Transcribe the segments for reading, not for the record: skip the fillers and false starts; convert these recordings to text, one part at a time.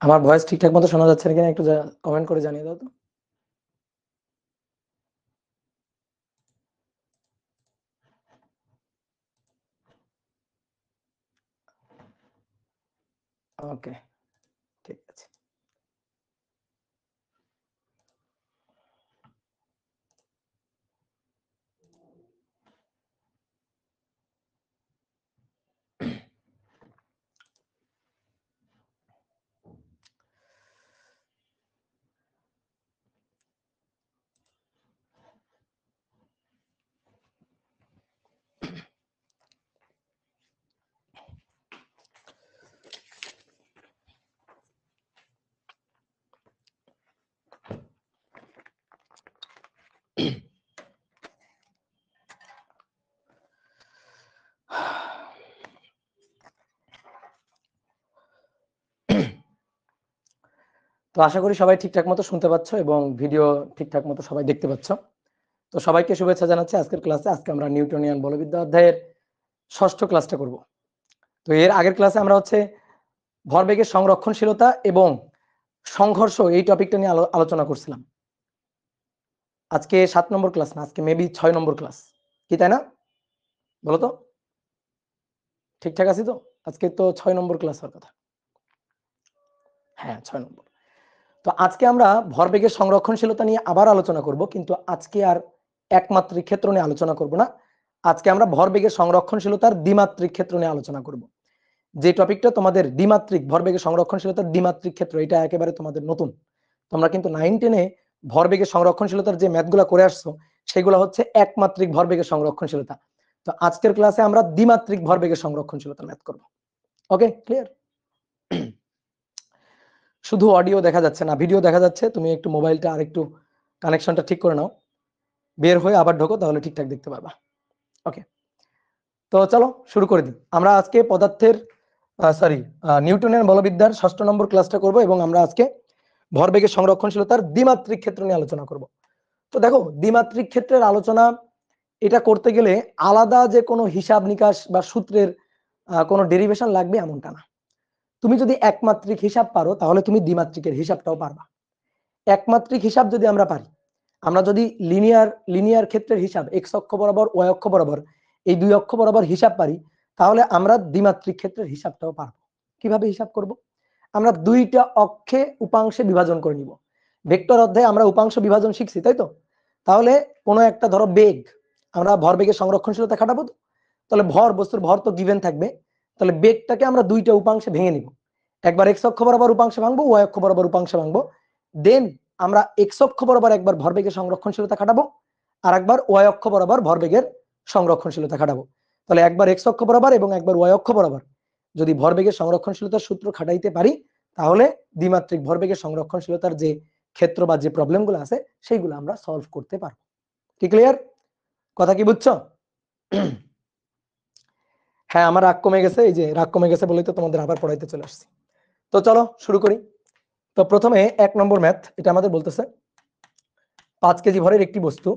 আমার ভয়েস ঠিকঠাক মতো শোনা যাচ্ছে কিনা একটু কমেন্ট করে জানিয়ে দাও তো। ওকে, ঠিক আছে। তো আশা করি সবাই ঠিকঠাক মতো শুনতে পাচ্ছ এবং ভিডিও ঠিকঠাক মতো সবাই দেখতে পাচ্ছ। তো সবাইকে শুভেচ্ছা জানাচ্ছি আজকের ক্লাসে। আজকে আমরা নিউটনিয়ান বলবিদ্যা অধ্যায়ের 6ষ্ঠ ক্লাসটা করব। তো এর আগের ক্লাসে আমরা হচ্ছে ভরবেগের সংরক্ষণশীলতা এবং সংঘর্ষ এই টপিকটা নিয়ে আলোচনা করছিলাম। আজকে 7 নম্বর ক্লাস না, আজকে মেবি 6 নম্বর ক্লাস, কি তাই না? বলো তো, ঠিকঠাক আছি তো? আজকে তো 6 নম্বর ক্লাস হওয়ার কথা। হ্যাঁ, 6 নম্বর। তো আজকে আমরা ভরবেগের সংরক্ষণশীলতা নিয়ে আবার আলোচনা করব, কিন্তু আজকে আর একমাত্রিক ক্ষেত্র নিয়ে আলোচনা করব না। আজকে আমরা ভরবেগের সংরক্ষণশীলতার দ্বিমাত্রিক ক্ষেত্র নিয়ে আলোচনা করব। যে টপিকটা তোমাদের দ্বিমাত্রিক ভরবেগের সংরক্ষণশীলতার দ্বিমাত্রিক ক্ষেত্র, এটা একেবারে তোমাদের নতুন। তোমরা কিন্তু 9-10-এ ভরবেগের সংরক্ষণশীলতার যে ম্যাথগুলো করে আসছো সেগুলো হচ্ছে একমাত্রিক ভরবেগের সংরক্ষণশীলতা। তো আজকের ক্লাসে আমরা দ্বিমাত্রিক ভরবেগের সংরক্ষণশীলতা ম্যাথ করব। ওকে, ক্লিয়ার? শুধু অডিও দেখা যাচ্ছে না, ভিডিও দেখা যাচ্ছে। তুমি একটু মোবাইলটা আর একটু কানেকশনটা ঠিক করে নাও, বের হয়ে আবার ঢোকো, তাহলে ঠিকঠাক দেখতে পারবা। ওকে, তো চলো শুরু করে দিই। আমরা আজকে পদার্থের নিউটনের বলবিদ্যার 6ষ্ঠ নম্বর ক্লাসটা করব এবং আমরা আজকে ভরবেগের সংরক্ষণশীলতার দ্বিমাত্রিক ক্ষেত্র নিয়ে আলোচনা করব। তো দেখো, দ্বিমাত্রিক ক্ষেত্রের আলোচনা এটা করতে গেলে আলাদা যে কোনো হিসাব নিকাশ বা সূত্রের কোনো ডেরিভেশন লাগবে এমনটা না। তুমি যদি একমাত্রিক হিসাব পারো তাহলে তুমি দ্বিমাত্রিকের হিসাবটাও পারবা। একমাত্রিক হিসাব যদি আমরা পারি, আমরা যদি লিনিয়ার ক্ষেত্রের হিসাব এক্স অক্ষ বরাবর ওয়াই অক্ষ বরাবর এই দুই অক্ষ বরাবর হিসাব পারি, তাহলে আমরা দ্বিমাত্রিক ক্ষেত্রের হিসাবটাও পারবো। কিভাবে হিসাব করব? আমরা দুইটা অক্ষে উপাংশে বিভাজন করে নিব। ভেক্টর অধ্যায়ে আমরা উপাংশ বিভাজন শিখছি, তাই তো? তাহলে কোনো একটা ধরো বেগ, আমরা ভরবেগের সংরক্ষণশীলতা খাটাবো, তাহলে বস্তুর ভর তো গিভেন থাকবে। তাহলে বেগটাকে আমরা দুইটা উপাংশে ভেঙে নিব। একবার এক্স অক্ষ বরাবর উপাংশে ভাঙবো, ওয়াই অক্ষ বরাবর উপাংশে ভাঙবো। দেন আমরা এক্স অক্ষ বরাবর একবার ভরবেগের সংরক্ষণশীলতা খাটাবো, আর একবার ওয়াই অক্ষ বরাবর ভরবেগের সংরক্ষণশীলতা খাটাবো। তাহলে একবার এক্স অক্ষ বরাবর এবং একবার ওয়াই অক্ষ বরাবর যদি ভরবেগের সংরক্ষণশীলতার সূত্র খাটাইতে পারি, তাহলে দ্বিমাত্রিক ভরবেগের সংরক্ষণশীলতার যে ক্ষেত্র বা যে প্রবলেমগুলো আছে সেইগুলো আমরা সলভ করতে পারবো। কি ক্লিয়ার? কথা কি বুঝছো? হ্যাঁ, আমার রাগ কমে গেছে। এই যে রাগ কমে গেছে বলেই তো তোমাদের আবার পড়াইতে চলে আসছি। তো চলো শুরু করি। তো প্রথমে 1 নম্বর ম্যাথ, এটা আমাদের বলতেছে 5 কেজি ভরের একটি বস্তু,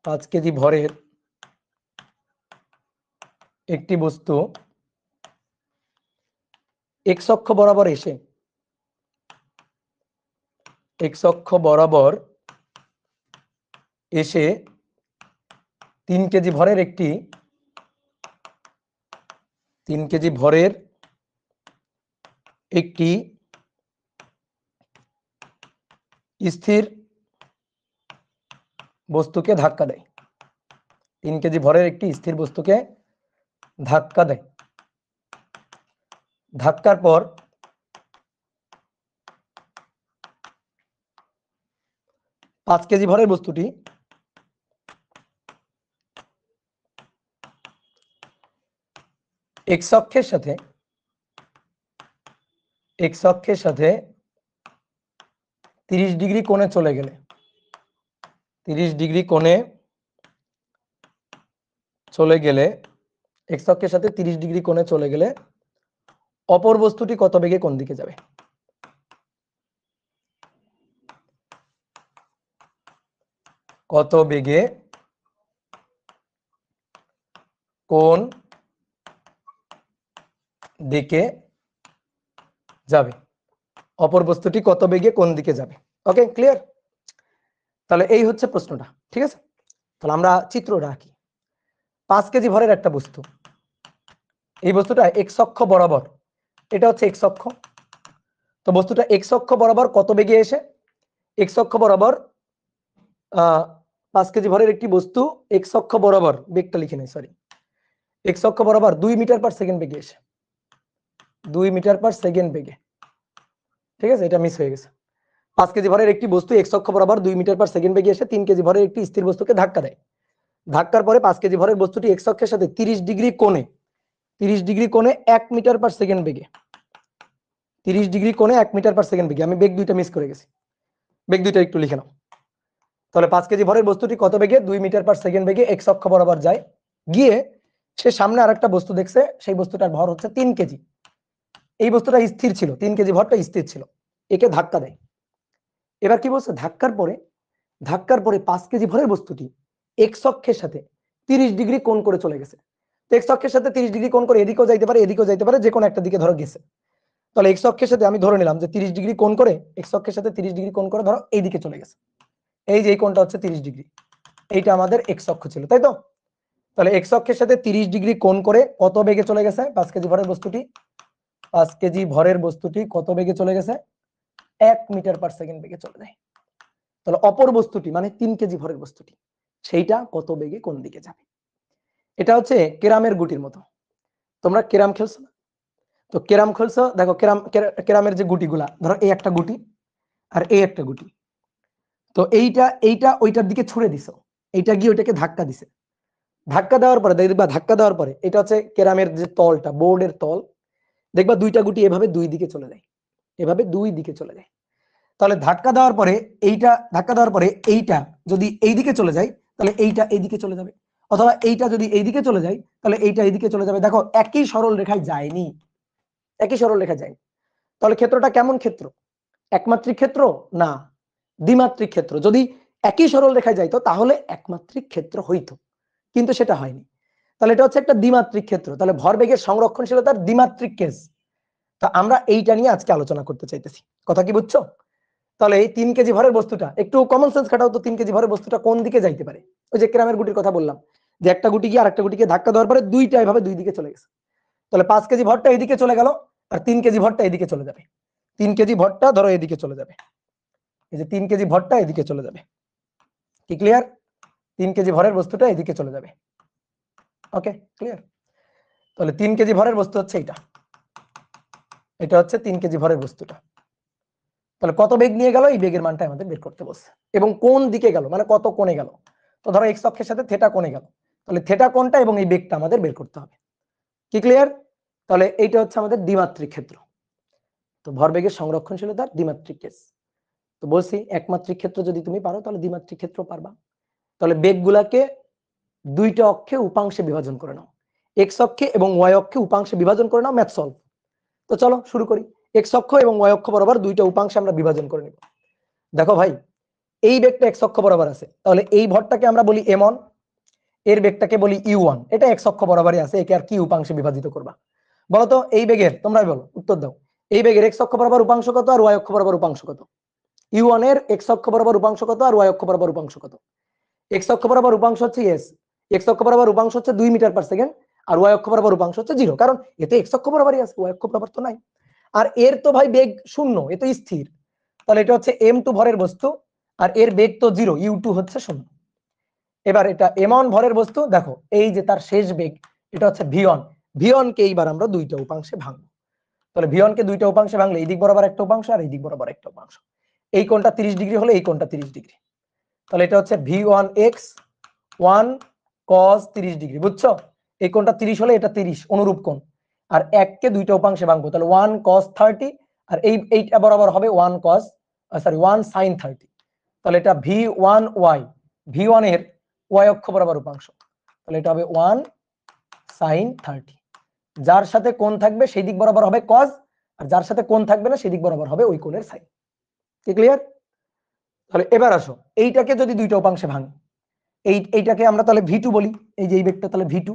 5 কেজি ভরের একটি বস্তু এক্স অক্ষ বরাবর এসে 3 কেজি ভরের একটি 3 কেজি ভরের একটি স্থির বস্তুকে ধাক্কা দেয়। 3 কেজি ভরের একটি স্থির বস্তুকে ধাক্কা দেয়। ধাক্কার পর 5 কেজি ভরের বস্তুটি এক্স অক্ষের সাথে 30 ডিগ্রি কোণে চলে গেলে 30 ডিগ্রি কোণে চলে গেলে এক্স অক্ষের সাথে 30 ডিগ্রি কোণে চলে গেলে অপর বস্তুটি কত বেগে কোন দিকে যাবে? কত বেগে কোন দিকে যাবে, অপর বস্তুটি কত বেগে কোন দিকে যাবে। ওকে, ক্লিয়ার? তাহলে এই হচ্ছে প্রশ্নটা, ঠিক আছে? তাহলে আমরা চিত্রটা আঁকি। 5 কেজি ভরের একটা বস্তু, এই বস্তুটা এক্স অক্ষ বরাবর, এটা হচ্ছে এক্স অক্ষ। তো বস্তুটা এক্স অক্ষ বরাবর কত বেগে এসে, এক্স অক্ষ বরাবর 5 কেজি ভরের একটি বস্তু এক্স অক্ষ বরাবর, বেগটা লিখে নেই, সরি, এক্স অক্ষ বরাবর 2 মিটার পার সেকেন্ড বেগে এসে, 2 মিটার পার সেকেন্ড বেগে, ঠিক আছে? এটা মিস হয়ে গেছে। 5 কেজি ভরের একটি বস্তু এক্স অক্ষ বরাবর 2 মিটার পার সেকেন্ড বেগে এসে 3 কেজি ভরের একটি স্থির বস্তুকে ধাক্কা দেয়। ধাক্কার পরে 5 কেজি ভরের বস্তুটি এক্স অক্ষের সাথে 30 ডিগ্রি কোণে 1 মিটার পার সেকেন্ড বেগে, 30 ডিগ্রি কোণে 1 মিটার পার সেকেন্ড বেগে, আমি বেগ দুইটা মিস করে গেছি, বেগ দুইটা একটু লিখে নাও। তাহলে 5 কেজি ভরের বস্তুটি কত বেগে, 2 মিটার পার সেকেন্ড বেগে এক্স অক্ষ বরাবর যায়, গিয়ে সে সামনে আরেকটা বস্তু দেখছে, সেই বস্তুটার ভর হচ্ছে 3 কেজি। এই বস্তুটা স্থির ছিল, 3 কেজি ভরটা স্থির ছিল, একে ধাক্কা দেয়। এবার কি বলছে, ধাক্কার পরে 5 কেজি ভরের বস্তুটি এক্স অক্ষের সাথে 30 ডিগ্রি কোণ করে চলে গেছে। তো এক্স অক্ষের সাথে 30 ডিগ্রি কোণ করে এদিকেও যাইতে পারে, এদিকেও যাইতে পারে, যে কোনো একটা দিকে ধরো গেছে। তাহলে এক্স অক্ষের সাথে আমি ধরে নিলাম যে 30 ডিগ্রি কোণ করে, এক্স অক্ষের সাথে 30 ডিগ্রি কোণ করে ধরো এই দিকে চলে গেছে, এই যে এই কোণটা হচ্ছে 30 ডিগ্রি, এইটা আমাদের এক্স অক্ষ ছিল, তাই তো? তাহলে এক্স অক্ষের সাথে 30 ডিগ্রি কোণ করে কত বেগে চলে গেছে 5 কেজি ভরের বস্তুটি, 5 কেজি ভরের বস্তুটি কত বেগে চলে গেছে, 1 মিটার পার সেকেন্ড বেগে চলে যায়। তাহলে অপর বস্তুটি মানে 3 কেজি ভরের বস্তুটি, সেইটা কত বেগে কোন দিকে যাবে। এটা হচ্ছে কেরামের গুটির মতো। তোমরা কেরাম খেলছো না? তো কেরাম খেলছো, দেখো কেরামের যে গুটিগুলা, ধরো এই একটা গুটি আর এই একটা গুটি, তো এইটা ওইটার দিকে ছুড়ে দিছো, এইটা গিয়ে ওইটাকে ধাক্কা দিছে। ধাক্কা দেওয়ার পরে দেখবা, ধাক্কা দেওয়ার পরে এটা হচ্ছে কেরামের যে তলটা, বোর্ডের তল, দেখবা দুইটা গুটি এভাবে দুই দিকে চলে যায়, এভাবে দুই দিকে চলে যায়। তাহলে ধাক্কা দেওয়ার পরে এইটা যদি এইদিকে চলে যায়, তাহলে এইটা এইদিকে চলে যাবে, অথবা এইটা যদি এইদিকে চলে যায়, তাহলে এইটা এইদিকে চলে যাবে। দেখো একই সরল রেখায় যায়নি, একই সরল রেখায় যায়নি। তাহলে ক্ষেত্রটা কেমন ক্ষেত্র, একমাত্রিক ক্ষেত্র না দ্বিমাত্রিক ক্ষেত্র। যদি একই সরল রেখায় যাইতো তাহলে একমাত্রিক ক্ষেত্র হইতো, কিন্তু সেটা হয়নি। তাহলে এটা হচ্ছে একটা দ্বিমাত্রিক ক্ষেত্র। তাহলে ভরবেগের সংরক্ষণশীলতার দ্বিমাত্রিক কেস। তো আমরা এইটা নিয়ে আজকে আলোচনা করতে চাইতেছি, কথা কি বুঝছো? তাহলে এই 3 কেজি ভরের বস্তুটা, একটু কমন সেন্স খাটাও তো, 3 কেজি ভরের বস্তুটা কোন দিকে যাইতে পারে? ওই যে কেরামের গুটির কথা বললাম, যে একটা গুটি গিয়ে আরেকটা গুটিকে ধাক্কা দেওয়ার পরে দুইটা এভাবে দুই দিকে চলে গেছে। তাহলে 5 কেজি ভরটা এদিকে চলে গেল, আর 3 কেজি ভরটা এদিকে চলে যাবে। 3 কেজি ভরটা ধরো এদিকে চলে যাবে, এই যে 3 কেজি ভরটা এদিকে চলে যাবে, কি ক্লিয়ার? 3 কেজি ভরের বস্তুটা এদিকে চলে যাবে, ওকে ক্লিয়ার? তাহলে 3 কেজি ভরের বস্তু হচ্ছে এটা হচ্ছে 3 কেজি ভরের বস্তুটা। তাহলে কত বেগ নিয়ে গেল, এই বেগের মানটা আমাদের বের করতে বলছে, এবং কোন দিকে গেল মানে কত কোণে গেল। তো ধরো এক্স অক্ষের সাথে থেটা কোণে গেল, তাহলে থেটা কোণটা এবং এই বেগটা আমাদের বের করতে হবে, কি ক্লিয়ার? তাহলে এইটা হচ্ছে আমাদের দ্বিমাত্রিক ক্ষেত্র। তো ভরবেগের সংরক্ষণশীলতার দ্বিমাত্রিক কেস। তো বলছি একমাত্রিক ক্ষেত্র যদি তুমি পারো তাহলে দ্বিমাত্রিক ক্ষেত্র পারবা। তাহলে বেগগুলাকে দুইটা অক্ষে উপাংশে বিভাজন করে নাও, এক্স অক্ষে এবং ওয়াই অক্ষে উপাংশে বিভাজন করে নাও, ম্যাথ সলভ। তো চলো শুরু করি। এক্স অক্ষ এবং ওয়াই অক্ষ বরাবর দুইটা উপাংশে আমরা বিভাজন করে নেব। দেখো ভাই, এই বেগটা এক্স অক্ষ বরাবর আছে, তাহলে এই ভরটাকে আমরা বলি m1, এর বেগটাকে বলি u1, এটা এক্স অক্ষ বরাবরই আছে, একে আর কি উপাংশে বিভাজিত করবা বলো তো? এই বেগের তোমরাই বলো, উত্তর দাও। এই বেগের এক্স অক্ষ বরাবর উপাংশ কত আর ওয়াই অক্ষ বরাবর উপাংশ কত? u1 এর এক্স অক্ষ বরাবর উপাংশ কত আর ওয়াই অক্ষ বরাবর উপাংশ কত? এক্স অক্ষ বরাবর উপাংশ হচ্ছে এক্স অক্ষ বরাবর উপাংশ হচ্ছে 2 মিটার পার সেকেন্ড, আর ওয়াই অক্ষ বরাবর উপাংশ হচ্ছে 0, কারণ এতে এক্স অক্ষ বরাবরই আছে, ওয়াই অক্ষ বরাবর তো নাই। আর এর তো ভাই বেগ শূন্য, এ তো স্থির। তাহলে এটা হচ্ছে m2 ভরের বস্তু, আর এর বেগ তো 0, u2 হচ্ছে 0। এবার এটা m1 ভরের বস্তু, দেখো এই যে তার শেষ বেগ, এটা হচ্ছে v1। v1 কে এইবার আমরা দুইটা উপাংশে ভাঙবো। তাহলে v1 কে দুইটা উপাংশে ভাঙলে এই দিক বরাবর একটা উপাংশ আর এই দিক বরাবর একটা উপাংশ, এই কোণটা 30 ডিগ্রি হলে এই কোণটা 30 ডিগ্রি। তাহলে এটা হচ্ছে v1x 1 cos 30 ডিগ্রি, বুঝছো? এই কোণটা 30 হলে এটা 30 অনুরূপ কোণ, আর 1 কে দুইটা উপাংশে ভাঙবো, তাহলে 1 cos 30, আর এইটা বরাবর হবে 1 cos 1 sin 30। তাহলে এটা v1y, v1 এর y অক্ষ বরাবর উপাংশ, তাহলে এটা হবে 1 sin 30। যার সাথে কোণ থাকবে সেই দিক বরাবর হবে cos, আর যার সাথে কোণ থাকবে না সেই দিক বরাবর হবে ওই কোণের sin, কি ক্লিয়ার? তাহলে এবার আসো, এইটাকে যদি দুইটা উপাংশে ভাঙি, এইটাকে আমরা তাহলে v2 বলি, এই যে এই বেগটা তাহলে v2,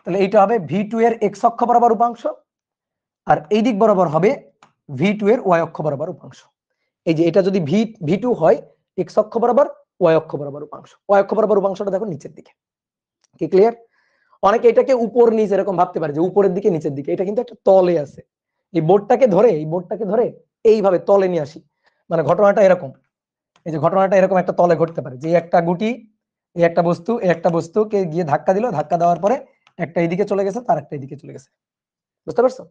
তাহলে এইটা হবে v2 এর x অক্ষ বরাবর উপাংশ, আর এই দিক বরাবর হবে v2 এর y অক্ষ বরাবর উপাংশ। এই যে এটা যদি v2 হয় x অক্ষ বরাবর y অক্ষ বরাবর উপাংশ, y অক্ষ বরাবর উপাংশটা দেখো নিচের দিকে। কি ক্লিয়ার? অনেকে এটাকে উপর নিচ এরকম ভাবতে পারে যে উপরের দিকে নিচের দিকে, এটা কিন্তু একটা তলে আছে। এই বোর্ডটাকে ধরে এইভাবে তলে নিয়ে আসি, মানে ঘটনাটা এরকম, এই যে ঘটনাটা এরকম একটা তলে ঘটতে পারে যে একটা গুটি, এই একটা বস্তুকে গিয়ে ধাক্কা দিল, ধাক্কা দেওয়ার পরে একটা এইদিকে চলে গেছে, তার একটা এইদিকে চলে গেছে। বুঝতে পারছো?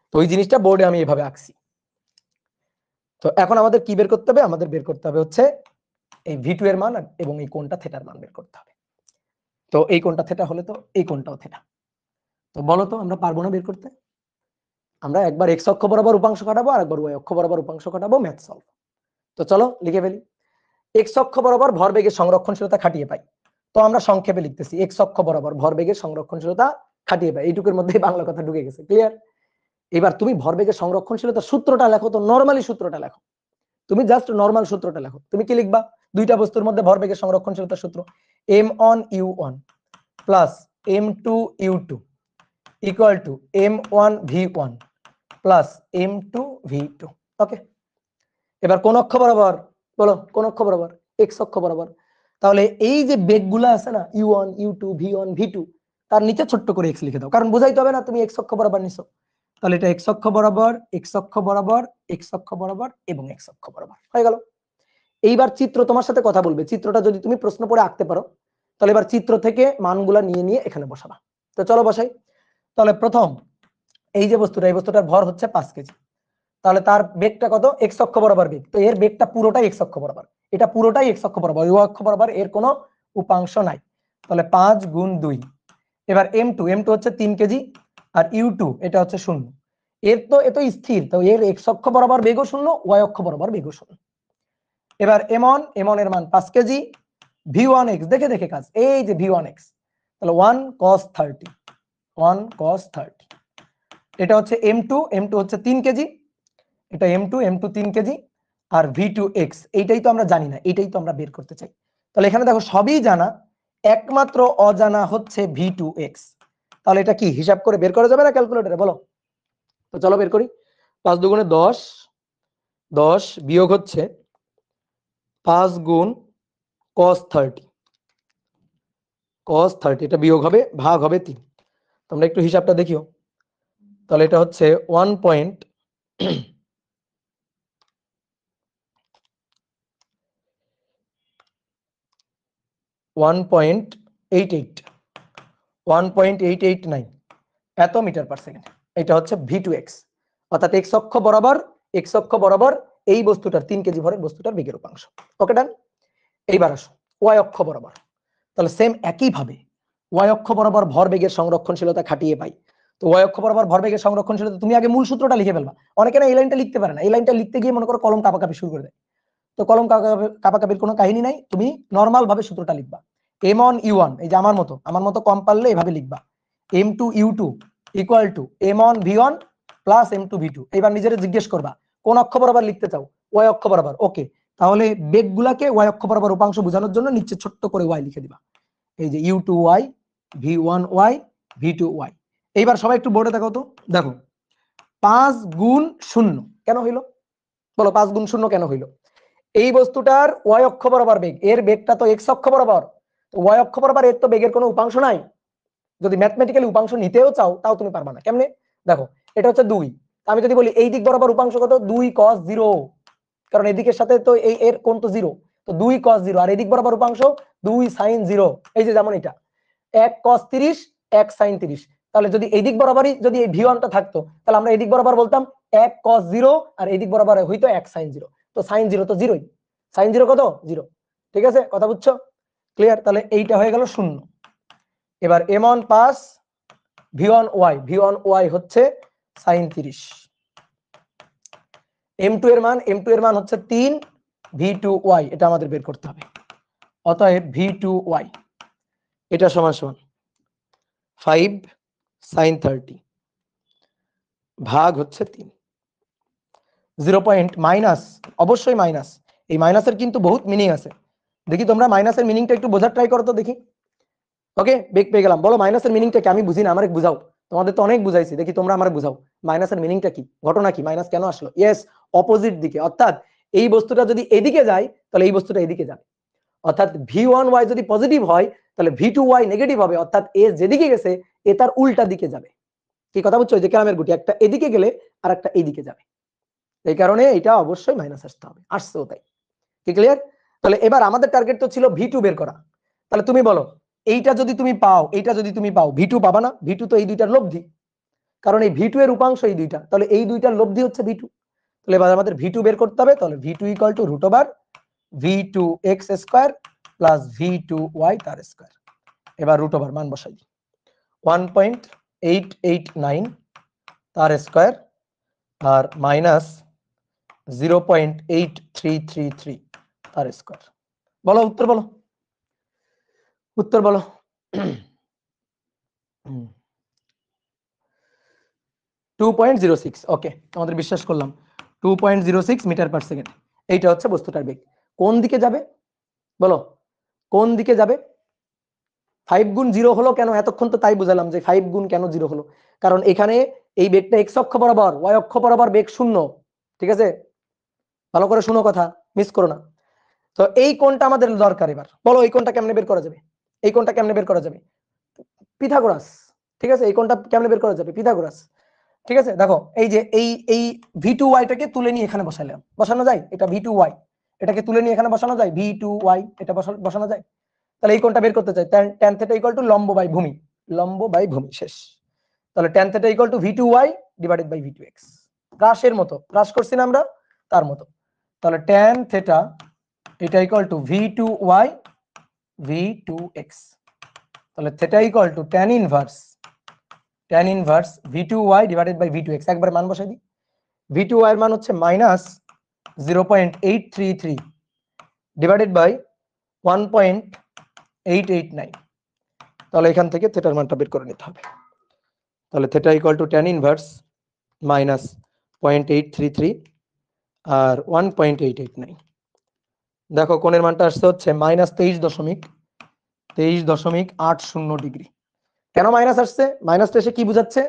তো ওই জিনিসটা বোর্ডে আমি এইভাবে আঁকছি। তো এখন আমাদের কি বের করতে হবে? আমাদের বের করতে হবে হচ্ছে এই v2 এর মান এবং এই কোণটা থিটার মান বের করতে হবে। তো এই কোণটা থিটা হলে তো এই কোণটাও থিটা। তো বলো তো আমরা পারবো না বের করতে? আমরা একবার x অক্ষ বরাবর উপাংশ কাটাবো আর একবার y অক্ষ বরাবর উপাংশ কাটাবো, ম্যাথ সলভ। তো চলো লিখে ফেলি। x অক্ষ বরাবর ভরবেগের সংরক্ষণশীলতা খাটিয়ে পাই। তো আমরা সংক্ষেপে লিখতেছি x অক্ষ বরাবর ভরবেগের সংরক্ষণশীলতা খাটিয়ে পাই। এইটুকুর মধ্যেই বাংলা কথা ঢুকে গেছে। ক্লিয়ার? এবার তুমি ভরবেগের সংরক্ষণশীলতার সূত্রটা লেখো, তো নরমালি সূত্রটা লেখো। তুমি জাস্ট নরমাল সূত্রটা লেখো। তুমি কি লিখবা? দুইটা বস্তুর মধ্যে ভরবেগের সংরক্ষণশীলতার সূত্র m1u1 plus m2u2 equal to m1v1 plus m2v2। ওকে, এবার কোন অক্ষ বরাবর? বলো কোন অক্ষ বরাবর? এক্স অক্ষ বরাবর। তাহলে এই যে বেগগুলো আছে না, u1 u2 v1 v2, তার নিচে ছোট্ট করে x লিখে দাও, কারণ বুঝাইতে হবে না তুমি এক্স অক্ষ বরাবর নিছো। তাহলে এটা এক্স অক্ষ বরাবর, এক্স অক্ষ বরাবর, এক্স অক্ষ বরাবর এবং এক্স অক্ষ বরাবর হয়ে গেল। এইবার চিত্র তোমার সাথে কথা বলবে, চিত্রটা যদি তুমি প্রশ্ন পড়ে আঁকতে পারো তাহলে এবার চিত্র থেকে মানগুলা নিয়ে নিয়ে এখানে বসাবা। তো চলো বসাই। তাহলে প্রথম এই যে বস্তুটা, এই বস্তুটার ভর হচ্ছে 5 কেজি, তাহলে তার বেগটা কত? এক্স অক্ষ বরাবর বেগ, তো এর বেগটা পুরোটাই এক্স অক্ষ বরাবর, এটা পুরোটাই এক্স অক্ষ বরাবর, y অক্ষ বরাবর এর কোনো উপাংশ নাই। তাহলে 5 গুণ 2। এবার m2 হচ্ছে 3 কেজি আর u2 এটা হচ্ছে 0। এর তো এত স্থির, তো এর এক্স অক্ষ বরাবর বেগও 0, y অক্ষ বরাবর বেগও 0। এবার m1 এর মান 5 কেজি, v1x দেখে দেখে কাজ, এই যে v1x, তাহলে 1 cos 30, 1 cos 30। এটা হচ্ছে m2 হচ্ছে 3 কেজি, এটা m2 3 কেজি আর v2x এইটাই তো আমরা জানি না, এইটাই তো আমরা বের করতে চাই। তাহলে এখানে দেখো সবই জানা, একমাত্র অজানা হচ্ছে v2x। তাহলে এটা কি হিসাব করে বের করা যাবে না ক্যালকুলেটরে? বলো তো চলো বের করি। 5 দুগুণে 10, 10 বিয়োগ হচ্ছে 5 গুণ cos 30, cos 30 এটা বিয়োগ হবে, ভাগ হবে 3। তোমরা একটু হিসাবটা দেখিও। তাহলে এটা হচ্ছে 1.889 এত মিটার পার সেকেন্ড। এটা হচ্ছে v2x, অর্থাৎ এক্স অক্ষ বরাবর এই বস্তুটার 3 কেজি ভরের বস্তুটার বেগের উপাংশ। ওকে ডান। এইবার আসো y অক্ষ বরাবর। তাহলে সেম একই ভাবে y অক্ষ বরাবর ভরবেগের সংরক্ষণশীলতা খাটিয়ে পাই। তো y অক্ষ বরাবর ভরবেগের সংরক্ষণশীলতা তুমি আগে মূল সূত্রটা লিখে ফেলবা। অনেকে না এই লাইনটা লিখতে পারে না, এই লাইনটা লিখতে গিয়ে মনে করো কলম কাঁপাকাঁপি শুরু করে দেয়। তো কলম কাঁপাকাঁপির কোনো কাহিনী নাই, তুমি নরমাল ভাবে সূত্রটা লিখবা। m1u1 এই যে আমার মতো কম পারলে এভাবে লিখবা, m2u2 equal to m1v1 plus m2v2। এবার নিজের জিজ্ঞেস করবা কোন অক্ষ বরাবর লিখতে চাও? y অক্ষ বরাবর। ওকে, তাহলে বেগগুলাকে y অক্ষ বরাবর উপাংশ বোঝানোর জন্য নিচে ছোট্ট করে y লিখে দিবা, এই যে u2y v1y v2y। এইবার সবাই একটু বোর্ডে দেখো তো, দেখো 5 গুণ 0 কেন হইলো? বলো 5 গুণ 0 কেন হইলো? এই বস্তুটার y অক্ষ বরাবর বেগ, এর বেগটা তো x অক্ষ বরাবর, তো y অক্ষ বরাবর এর তো বেগের কোনো উপাংশ নাই। যদি ম্যাথমেটিক্যালি উপাংশ নিতেও চাও তাও তুমি পারবা না। কেমনে? দেখো এটা হচ্ছে 2, আমি যদি বলি এই দিক বরাবর উপাংশ কত? 2 cos 0, কারণ এই দিকের সাথে তো এই এর কোণ তো 0, তো 2 cos 0, আর এই দিক বরাবর উপাংশ 2 sin 0। এই যে যেমন এটা 1 cos 30 1 sin 30, তাহলে যদি এই দিক বরাবরই যদি এই v1টা থাকতো তাহলে আমরা এই দিক বরাবর বলতাম 1 cos 0 আর এই দিক বরাবর হইতো 1 sin 0। তো sin 0 তো 0ই, sin 0 কত? 0। ঠিক আছে, কথা বুঝছো? ক্লিয়ার? তাহলে এইটা হয়ে গেল 0। এবার m1 পাস v1y হচ্ছে sin 30। m2 এর মান হচ্ছে 3 v2y, এটা আমাদের বের করতে হবে। অতএব v2y এটা সমান সমান 5 sin 30 ভাগ হচ্ছে 3। 0 পয়েন্ট মাইনাস, অবশ্যই মাইনাস, এই মাইনাসের কিন্তু বহুত মিনিং আছে। দেখি তোমরা মাইনাসের মিনিংটা একটু বোঝার ট্রাই করো তো দেখি। ওকে, বেগ পেয়ে গেলাম। বলো মাইনাসের মিনিংটা কি? আমি বুঝি না, আমারে বুঝাও। তোমাদের তো অনেক বুঝাইছি, দেখি তোমরা আমার বুঝাও মাইনাসের মিনিংটা কি, ঘটনা কি, মাইনাস কেন আসলো। ইয়েস, অপোজিট দিকে, অর্থাৎ এই বস্তুটা যদি এদিকে যায় তাহলে এই বস্তুটা এদিকে যাবে, অর্থাৎ v1y যদি পজিটিভ হয় তাহলে v2y নেগেটিভ হবে, অর্থাৎ এ যেদিকে গেছে এ তার উল্টা দিকে যাবে। কি কথা বুঝছো? যে ক্যারামের গুটি একটা এদিকে গেলে আর একটা এইদিকে যাবে, এই কারণে এটা অবশ্যই মাইনাস আসতে হবে, আসছেও তাই। কি ক্লিয়ার? তাহলে এবার আমাদের টার্গেট তো ছিল v2 বের করা। তাহলে তুমি বলো এইটা যদি তুমি পাও, এইটা যদি তুমি পাও, v2 পাবা না? v2 তো এই দুইটার লব্ধি, কারণ এই v2 এর উপাংশ এই দুইটা, তাহলে এই দুইটার লব্ধি হচ্ছে v2। তাহলে এবার আমাদের v2 বের করতে হবে, তাহলে v2 equal to root over v2x square plus v2y তার স্কয়ার। এবার রুট ওভার মান বসাই দিই, 1.889 তার স্কয়ার আর মাইনাস 0.8333 তার স্কয়ার। বলো উত্তর, বলো উত্তর বলো। 2.06, ওকে, আমাদের বিশ্বাস করলাম 2.06 মিটার পার সেকেন্ড। এইটা হচ্ছে বস্তুটার বেগ। কোন দিকে যাবে বলো, কোন দিকে যাবে? 5 গুণ 0 হলো কেন? এতক্ষণ তো তাই বুঝালাম যে 5 গুণ কেন 0 হলো, কারণ এখানে এই বেগটা x অক্ষ বরাবর, y অক্ষ বরাবর বেগ 0। ঠিক আছে, ভালো করে শুনো কথা, মিস করো না। তো এই কোণটা আমাদের দরকার। এবার বলো এই কোণটা কেমনে বের করা যাবে? এই কোণটা কেমনে বের করা যাবে? পিথাগোরাস। ঠিক আছে, এই কোণটা কেমনে বের করা যাবে? পিথাগোরাস। ঠিক আছে, দেখো এই যে এই v2y টাকে তুলে নিয়ে এখানে বসাইলাম, বসানো যায়? এটা v2y, এটাকে তুলে নিয়ে এখানে বসানো যায়, v2y এটা বসানো যায়। তাহলে এই কোণটা বের করতে চাই, tan θ ইকুয়াল টু লম্ব বাই ভূমি, লম্ব বাই ভূমি, শেষ। তাহলে tan θ equal to v2y divided by v2x, হ্রাসের মতো, হ্রাস করছি না আমরা, তার মতো। তাহলে tan θ এটা ইকুয়াল টু v2y v2x, তাহলে θ equal to tan inverse v2y divided by v2x। একবার মান বসাই দিই, v2y এর মান হচ্ছে মাইনাস 0.833 ডিভাইডেড বাই 1.889। তাহলে এখান থেকে থেটার মানটা বের করে নিতে হবে। তাহলে theta equal to tan inverse minus 0.833 আর 1.889। দেখো কোণের মানটা আসছে হচ্ছে মাইনাস 23.80 ডিগ্রি। কেন মাইনাস আসছে? মাইনাসটা এসে কি বুঝাচ্ছে?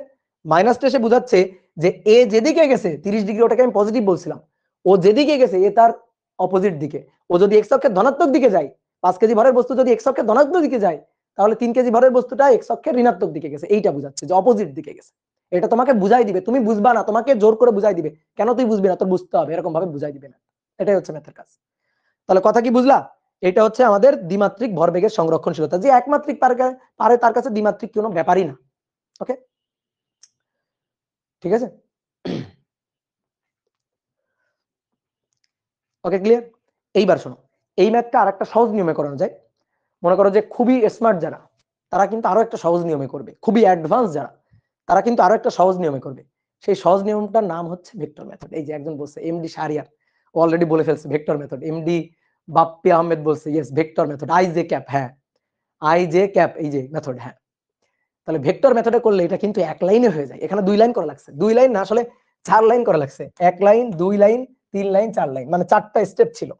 মাইনাসটা এসে বুঝাচ্ছে যে এ যেদিকে গেছে 30 ডিগ্রি, ওটাকে আমি পজিটিভ বলছিলাম, ও যেদিকে গেছে এ তার অপোজিট দিকে। ও যদি এক্স অক্ষের ধনাত্মক দিকে যায়, 5 কেজি ভরের বস্তু যদি এক্স অক্ষের ধনাত্মক দিকে যায়, তাহলে 3 কেজি ভরের বস্তুটা এক্স অক্ষের ঋণাত্মক দিকে গেছে, এইটা বুঝাচ্ছে যে অপোজিট দিকে গেছে। এটা তোমাকে বুঝাই দিবে, তুমি বুঝবা না, তোমাকে জোর করে বুঝাই দিবে। কেন তুই বুঝবি না? তোর বুঝতে হবে, এরকম ভাবে বুঝাই দিবে না। এটাই হচ্ছে ম্যাথের কাজ। তাহলে কথা কি বুঝলা? এটা হচ্ছে আমাদের দ্বিমাত্রিক ভরবেগের সংরক্ষণশীলতা। যে একমাত্রিক পারে তার কাছে দ্বিমাত্রিক কোনো ব্যাপারই না। ওকে, ঠিক আছে, ওকে, ক্লিয়ার? এইবার শোনো, এই ম্যাথটা আর একটা সহজ নিয়মে করানো যায়। মনে করো যে খুবই স্মার্ট যারা, তারা কিন্তু আরো একটা সহজ নিয়মে করবে। খুবই অ্যাডভান্স যারা, তারা কিন্তু আরো একটা সহজ নিয়মে করবে। সেই সহজ নিয়মটার নাম হচ্ছে ভেক্টর মেথড। এই যে একজন বলছে, এমডি শাহরিয়ার অলরেডি বলে ফেলছে vector method. MD Bappi Ahmed বলছে yes vector method, i j cap, হ্যাঁ আই জে ক্যাপ, এই যে মেথড, হ্যাঁ। তাহলে ভেক্টর মেথডে করলে এটা কিন্তু এক লাইনে হয়ে যায়। এখানে 2 লাইন করা লাগছে, 2 লাইন না, আসলে 4 লাইন করা লাগছে। 1 লাইন, 2 লাইন, 3 লাইন, 4 লাইন, মানে 4টা স্টেপ ছিল।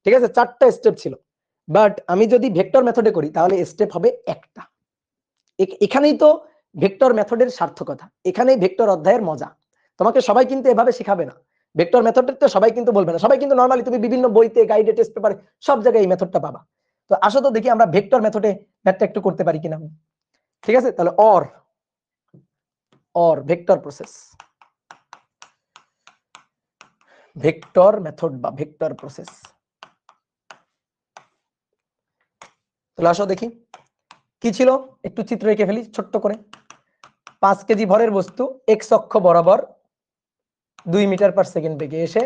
ঠিক আছে, 4টা স্টেপ ছিল। বাট আমি যদি ভেক্টর মেথডে করি তাহলে স্টেপ হবে একটা। এখানেই তো ভেক্টর মেথডের সার্থকতা, এখানেই ভেক্টর অধ্যায়ের মজা। তোমাকে সবাই কিন্তু এভাবে শেখাবে না, ভেক্টর মেথডের তো সবাই কিন্তু বলবে না। সবাই কিন্তু নরমালি তুমি বিভিন্ন বইতে, গাইডে, টেস্ট পেপারে সব জায়গায় এই মেথডটা পাবা। তো আসো তো দেখি আমরা ভেক্টর মেথডে ম্যাথটা একটু করতে পারি কিনা। ঠিক আছে, তাহলে or vector process, vector method বা ভেক্টর প্রসেস। তাহলে আসো দেখি কি ছিল, একটু চিত্র এঁকে ফেলি ছোট্ট করে। 5 কেজি ভরের বস্তু এক্স অক্ষ বরাবর 2 মিটার পার সেকেন্ড বেগে এসে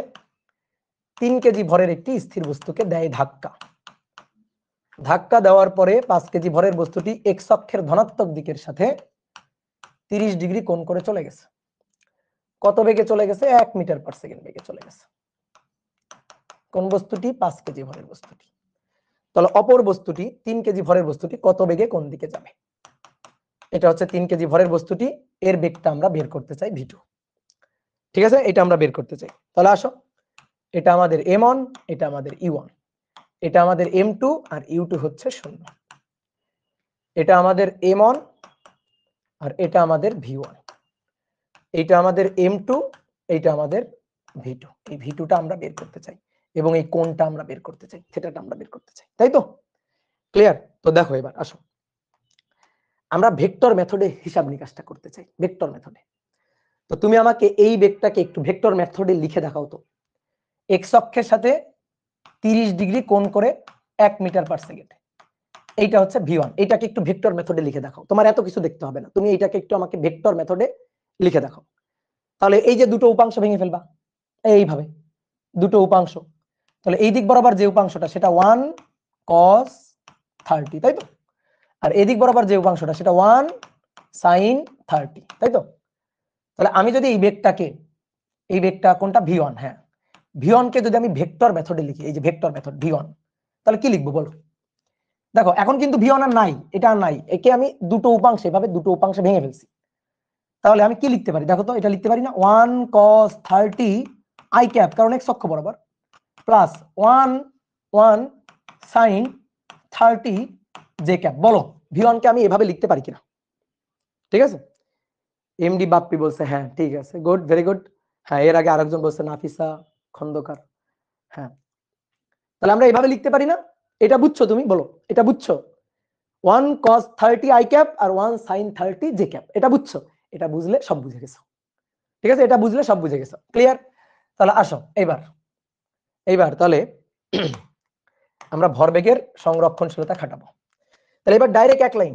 3 কেজি ভরের একটি স্থির বস্তুকে দেয় ধাক্কা। ধাক্কা দেওয়ার পরে 5 কেজি ভরের বস্তুটি এক্স অক্ষের ধনাত্মক দিকের সাথে 30 ডিগ্রি কোণ করে চলে গেছে। কত বেগে চলে গেছে? 1 মিটার পার সেকেন্ড বেগে চলে গেছে। কোন বস্তুটি? 5 কেজি ভরের বস্তুটি। তাহলে অপর বস্তুটি 3 কেজি ভরের বস্তুটি কত বেগে কোন দিকে যাবে? এটা হচ্ছে 3 কেজি ভরের বস্তুটি, এর বেগটা আমরা বের করতে চাই v2। ঠিক আছে, এটা আমরা বের করতে চাই। তাহলে আসো, এটা আমাদের m1, এটা আমাদের u1, এটা আমাদের m2 আর u2 হচ্ছে 0। এটা আমাদের m1 আর এটা আমাদের v1, এইটা আমাদের m2, এইটা আমাদের v2। এই v2টা আমরা বের করতে চাই এবং এই কোণটা আমরা বের করতে চাই, থিটাটা আমরা বের করতে চাই, তাই তো? ক্লিয়ার? তো দেখো এবার আসো, আমরা ভেক্টর মেথডে হিসাব নিকাশটা করতে চাই, ভেক্টর মেথডে। তো তুমি আমাকে এই বেগটাকে একটু ভেক্টর মেথডে লিখে দেখাও তো। এক্স অক্ষের সাথে 30 ডিগ্রি কোণ করে 1 মিটার পার সেকেন্ড, এইটা হচ্ছে v1। এইটাকে একটু ভেক্টর মেথডে লিখে দেখাও, তোমার এত কিছু দেখতে হবে না, তুমি এইটাকে একটু আমাকে ভেক্টর মেথডে লিখে দেখাও। তাহলে এই যে দুটো উপাংশ ভেঙে ফেলবা এইভাবে, দুটো উপাংশ, তাহলে এই দিক বরাবর যে উপাংশটা সেটা 1 cos 30, তাই তো? আর এই দিক বরাবর যে উপাংশটা সেটা 1 sin 30, তাই তো? তাহলে আমি যদি এই বেগটাকে, এই বেগটা কোনটা v1, হ্যাঁ v1 কে যদি আমি ভেক্টর মেথডে লিখি, এই যে ভেক্টর মেথড v1, তাহলে কি লিখবো বলো? দেখো এখন কিন্তু v1 আর নাই, এটা আর নাই, একে আমি দুটো উপাংশে, এভাবে দুটো উপাংশে ভেঙে ফেলছি। তাহলে আমি কি লিখতে পারি দেখো তো, এটা লিখতে পারি না 1 cos 30 i ক্যাপ, কারণ x অক্ষ বরাবর, প্লাস 1 sin 30 j ক্যাপ। বলো v1 কে আমি এভাবে লিখতে পারি কিনা? ঠিক আছে, এমডি বাপ্পি বলছে হ্যাঁ ঠিক আছে, গুড, ভেরি গুড। হ্যাঁ, এর আগে আরেকজন বলছে নাফিসা খন্দকার। হ্যাঁ, তাহলে আমরা এইভাবে লিখতে পারি না? এটা বুঝছো তুমি? বলো এটা বুঝছো? 1 cos 30 i ক্যাপ আর 1 sin 30 j ক্যাপ, এটা বুঝছো? এটা বুঝলে সব বুঝে গেছো, ঠিক আছে? এটা বুঝলে সব বুঝে গেছো, ক্লিয়ার? তাহলে আসো এইবার তাহলে আমরা ভরবেগের সংরক্ষণশীলতা খাটাবো। তাহলে এবার ডাইরেক্ট এক লাইন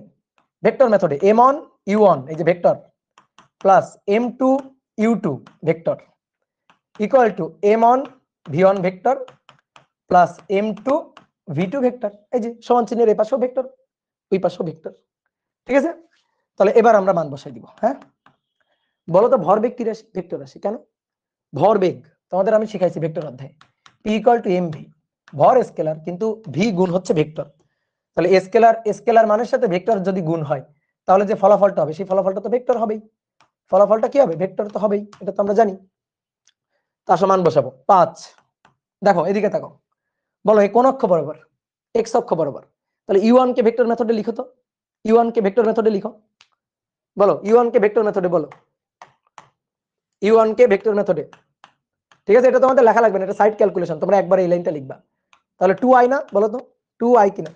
ভেক্টর মেথডে m1 u1, এই যে vector, plus m2 u2 vector equal to m1 v1 vector plus m2 v2 vector, এই যে সমান চিহ্নের এই পাশেও ভেক্টর ওই পাশেও ভেক্টর, ঠিক আছে? তাহলে এবার আমরা মান বসাই দিব। হ্যাঁ, বলো তো ভরবেগ কি রাশি? ভেক্টর রাশি। কেন? ভরবেগ তোমাদের আমি শিখাইছি ভেক্টর অধ্যায়ে, p ইকুয়াল টু mv, ভর স্কেলার কিন্তু v গুণ হচ্ছে ভেক্টর। তাহলে স্কেলার মানের সাথে ভেক্টর যদি গুণ হয় তাহলে যে ফলাফলটা হবে সেই ফলাফলটা তো ভেক্টর হবেই, ফলাফলটা কি হবে? ভেক্টর তো হবেই, এটা তো আমরা জানি। তার সমান বসাবো 5। দেখো এদিকে তাকাও, বলো এই কোন অক্ষ বরাবর? এক্স অক্ষ বরাবর। তাহলে u1 কে ভেক্টর মেথডে লিখো তো, u1 কে ভেক্টর মেথডে লিখো, বলো u1 কে ভেক্টর মেথডে, বলো u1 কে ভেক্টর মেথডে। ঠিক আছে, এটা তোমাদের লেখা লাগবে না, এটা সাইড ক্যালকুলেশন, তোমরা একবার এই লাইনটা লিখবা। তাহলে 2i না, বলো তো 2i কিনা?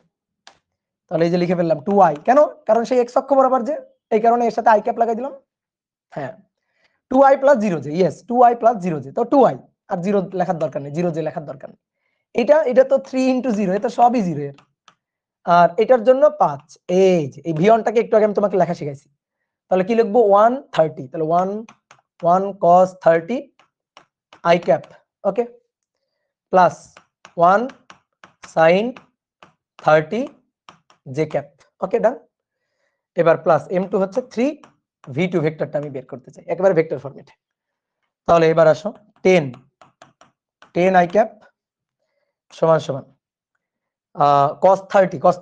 তাহলে এই যে লিখে ফেললাম 2i, কেন? কারণ সেই এক্স অক্ষ বরাবর যে, এই কারণে এর সাথে i ক্যাপ লাগাই দিলাম। হ্যাঁ, 2i plus 0j, yes 2i plus 0j, তো 2i, আর 0 লেখার দরকার নেই, 0j লেখার দরকার নেই। এটা তো 3 ইন্টু 0, এটা সবই 0 এর। আর এটার জন্য 5, এই যে এই v1টাকে একটু আগে আমি তোমাকে লেখা শিখাইছি। তাহলে কি লিখবো? 130, তাহলে 1 cos 30 i cap, okay, plus 1 sin 30 j cap, okay, done. এবার প্লাস m2 হচ্ছে 3 v2 ভেক্টরটা আমি বের করতে চাই একেবারে ভেক্টর ফরম্যাটে। তাহলে এবার আসো 10 i ক্যাপ সমান সমান cos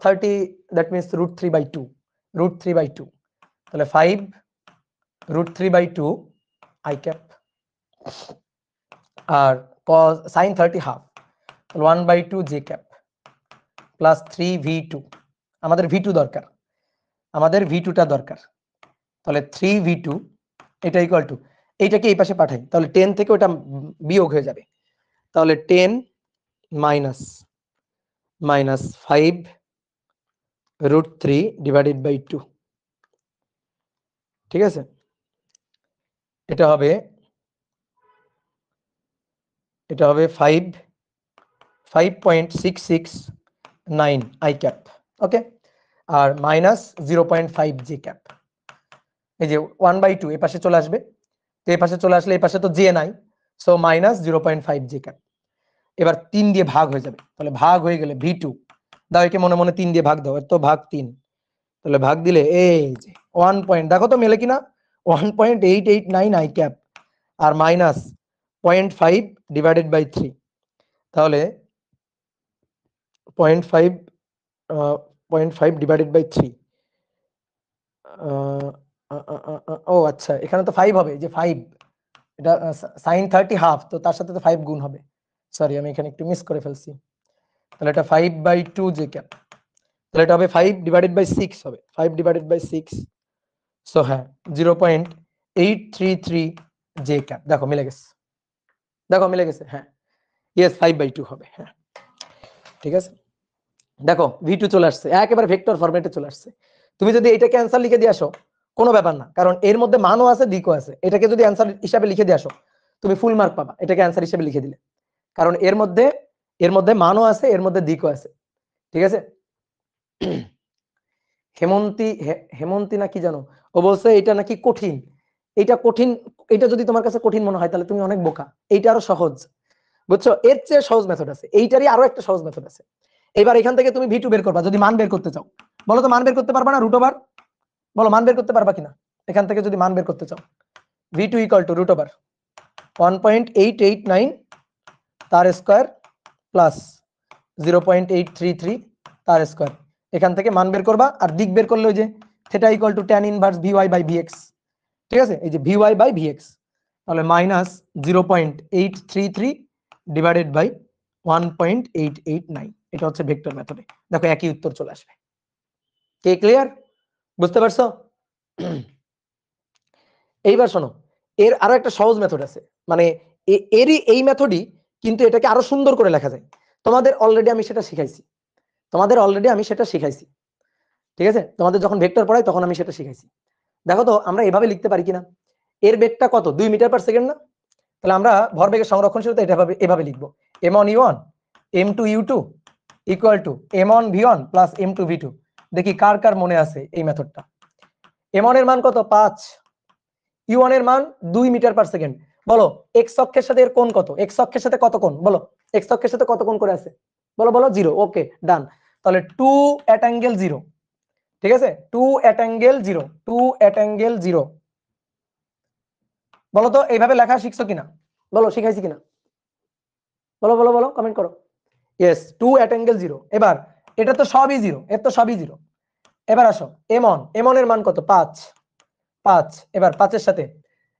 30 দ্যাট মিন্স √3/2, √3/2, তাহলে 5 √3/2 i ক্যাপ, আর cos sin 30 হাফ, তাহলে 1/2 j ক্যাপ, প্লাস 3 v2, আমাদের v2 দরকার, আমাদের v2টা দরকার। তাহলে 3 v2 এটা ইকুয়াল টু, এইটাকে এই পাশে পাঠাই, তাহলে 10 থেকে ওটা বিয়োগ হয়ে যাবে, তাহলে 10 মাইনাস 5 √3/2, ঠিক আছে? এটা হবে 5.669 i ক্যাপ, ওকে, আর মাইনাস 0.5 j ক্যাপ। এই যে 1/2 এই পাশে চলে আসবে, তো এই পাশে চলে আসলে এই পাশে তো j নাই, সো মাইনাস 0.5 j ক্যাপ। এবার 3 দিয়ে ভাগ হয়ে যাবে, তাহলে ভাগ হয়ে গেলে v2 দাও, একে মনে মনে 3 দিয়ে ভাগ দাও, তো ভাগ 3, তাহলে ভাগ দিলে এই যে 1 পয়েন্ট, দেখো তো মেলে কিনা, 1.889 i ক্যাপ আর মাইনাস 0.5/3, তাহলে 0.5/3, ও আচ্ছা, এখানে তো 5 হবে, যে 5, এটা sin 30 হাফ, তো তার সাথে তো 5 গুণ হবে, সরি আমি এখানে একটু মিস করে ফেলছি। তাহলে এটা 5/2 j ক্যাপ, তাহলে এটা হবে 5/6 হবে, 5/6, সো হ্যাঁ 0.833 জে ক্যাপ, দেখো মিলে গেছে, দেখো মিলে গেছে, হ্যাঁ ইয়েস 5/2 হবে, হ্যাঁ ঠিক আছে। দেখো V2 চলে আসছে, একেবারে ভেক্টর ফরম্যাটে চলে আসছে। তুমি যদি এটাকে অ্যান্সার লিখে দিয়ে আসো কোনো ব্যাপার না, কারণ এর মধ্যে মানও আছে দিকও আছে। এটাকে যদি অ্যান্সার হিসাবে লিখে দিয়ে আসো তুমি ফুল মার্ক পাবা, এটাকে অ্যান্সার হিসেবে লিখে দিলে, কারণ এর মধ্যে মানও আছে, এর মধ্যে দিকও আছে, ঠিক আছে। হেমন্তী না কি জানো, ও বলছে এটা নাকি কঠিন, এটা কঠিন, এটা যদি তোমার কাছে কঠিন মনে হয় তাহলে তুমি অনেক বোকা, এইটা আরো সহজ, বুঝছো, এর চেয়ে সহজ মেথড আছে, এইটারই আরো একটা সহজ মেথড আছে। এবার এখান থেকে তুমি V2 বের করবা, যদি মান বের করতে চাও, বলো তো মান বের করতে পারবা না রুট ওভার, বলো মান বের করতে পারবা কিনা, এখান থেকে যদি মান বের করতে চাও V2 equal to root over 1.889 তার স্কয়ার প্লাস 0.833 তার স্কয়ার, এখান থেকে মান বের করবা, আর দিক বের করলে ওই যে theta equal to tan inverse VY by VX, ঠিক আছে, এই যে VY বাই VX, তাহলে মাইনাস 0.833 ডিভাইডেড বাই 1.889, এটা হচ্ছে ভেক্টর মেথডে, দেখো একই উত্তর চলে আসবে। কে ক্লিয়ার, বুঝতে পারছো? এইবার শোনো, এর আরো একটা সহজ মেথড আছে, মানে এরই এই মেথডই, কিন্তু এটাকে আরো সুন্দর করে লেখা যায়। তোমাদের অলরেডি আমি সেটা শিখাইছি, ঠিক আছে, তোমাদের যখন ভেক্টর পড়াই তখন আমি সেটা শিখাইছি। দেখো তো আমরা এভাবে লিখতে পারি কিনা, এর বেগটা কত 2 মিটার পার সেকেন্ড না, তাহলে আমরা ভরবেগের সংরক্ষণশীলতা এটা এভাবে লিখবো, m1 u1 m2 u2 equal to m1 v1 plus m2 v2। দেখি কার কার মনে আছে এই মেথডটা। m1 এর মান কত 5, u1 এর মান 2 মিটার পার সেকেন্ড, বলো x অক্ষের সাথে এর কোণ কত, x অক্ষের সাথে কত কোণ, বলো x অক্ষের সাথে কত কোণ করে আছে, বলো বলো 0, ওকে ডান, তাহলে 2 at angle 0, ঠিক আছে 2 at angle 0, 2 at angle 0, বলো তো এইভাবে লেখা শিখছো কিনা, বলো শিখাইছি কিনা, বলো বলো বলো কমেন্ট করো। ইয়েস 2 at angle 0, এবার এটা তো সবই 0, এর তো সবই 0। এবার আসো m1 এর মান কত 5, 5, এবার 5 এর সাথে